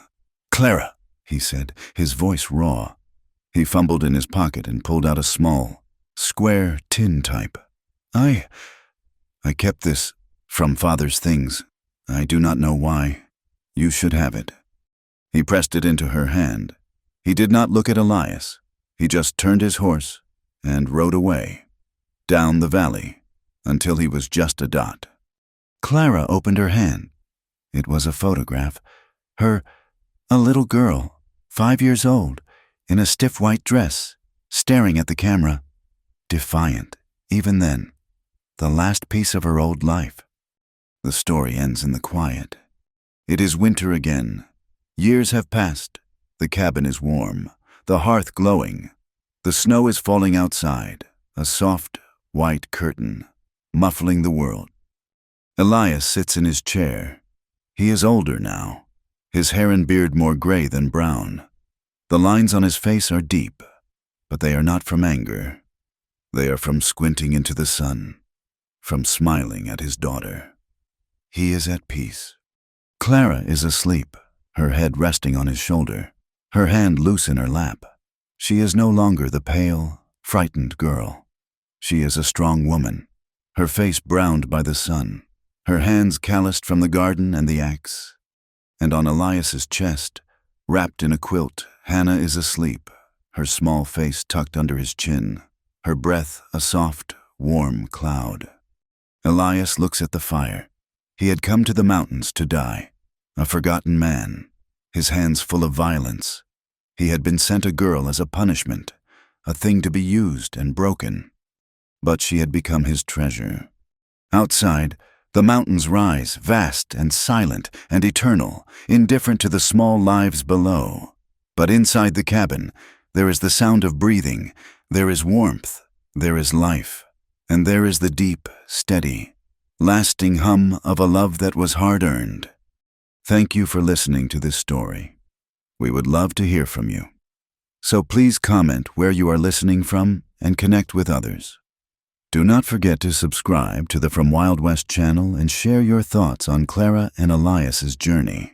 "Clara," he said, his voice raw. He fumbled in his pocket and pulled out a small, square tin type. I kept this from Father's things. I do not know why. You should have it." He pressed it into her hand. He did not look at Elias. He just turned his horse and rode away, down the valley, until he was just a dot. Clara opened her hand. It was a photograph. A little girl, 5 years old, in a stiff white dress, staring at the camera, defiant, even then, the last piece of her old life. The story ends in the quiet. It is winter again. Years have passed. The cabin is warm, the hearth glowing. The snow is falling outside, a soft, white curtain, muffling the world. Elias sits in his chair. He is older now, his hair and beard more gray than brown. The lines on his face are deep, but they are not from anger. They are from squinting into the sun, from smiling at his daughter. He is at peace. Clara is asleep, her head resting on his shoulder, her hand loose in her lap. She is no longer the pale, frightened girl. She is a strong woman, her face browned by the sun, her hands calloused from the garden and the axe. And on Elias's chest, wrapped in a quilt, Hannah is asleep, her small face tucked under his chin, her breath a soft, warm cloud. Elias looks at the fire. He had come to the mountains to die, a forgotten man, his hands full of violence. He had been sent a girl as a punishment, a thing to be used and broken. But she had become his treasure. Outside, the mountains rise, vast and silent and eternal, indifferent to the small lives below. But inside the cabin, there is the sound of breathing, there is warmth, there is life, and there is the deep, steady, lasting hum of a love that was hard-earned. Thank you for listening to this story. We would love to hear from you. So please comment where you are listening from and connect with others. Do not forget to subscribe to the From Wild West channel and share your thoughts on Clara and Elias's journey.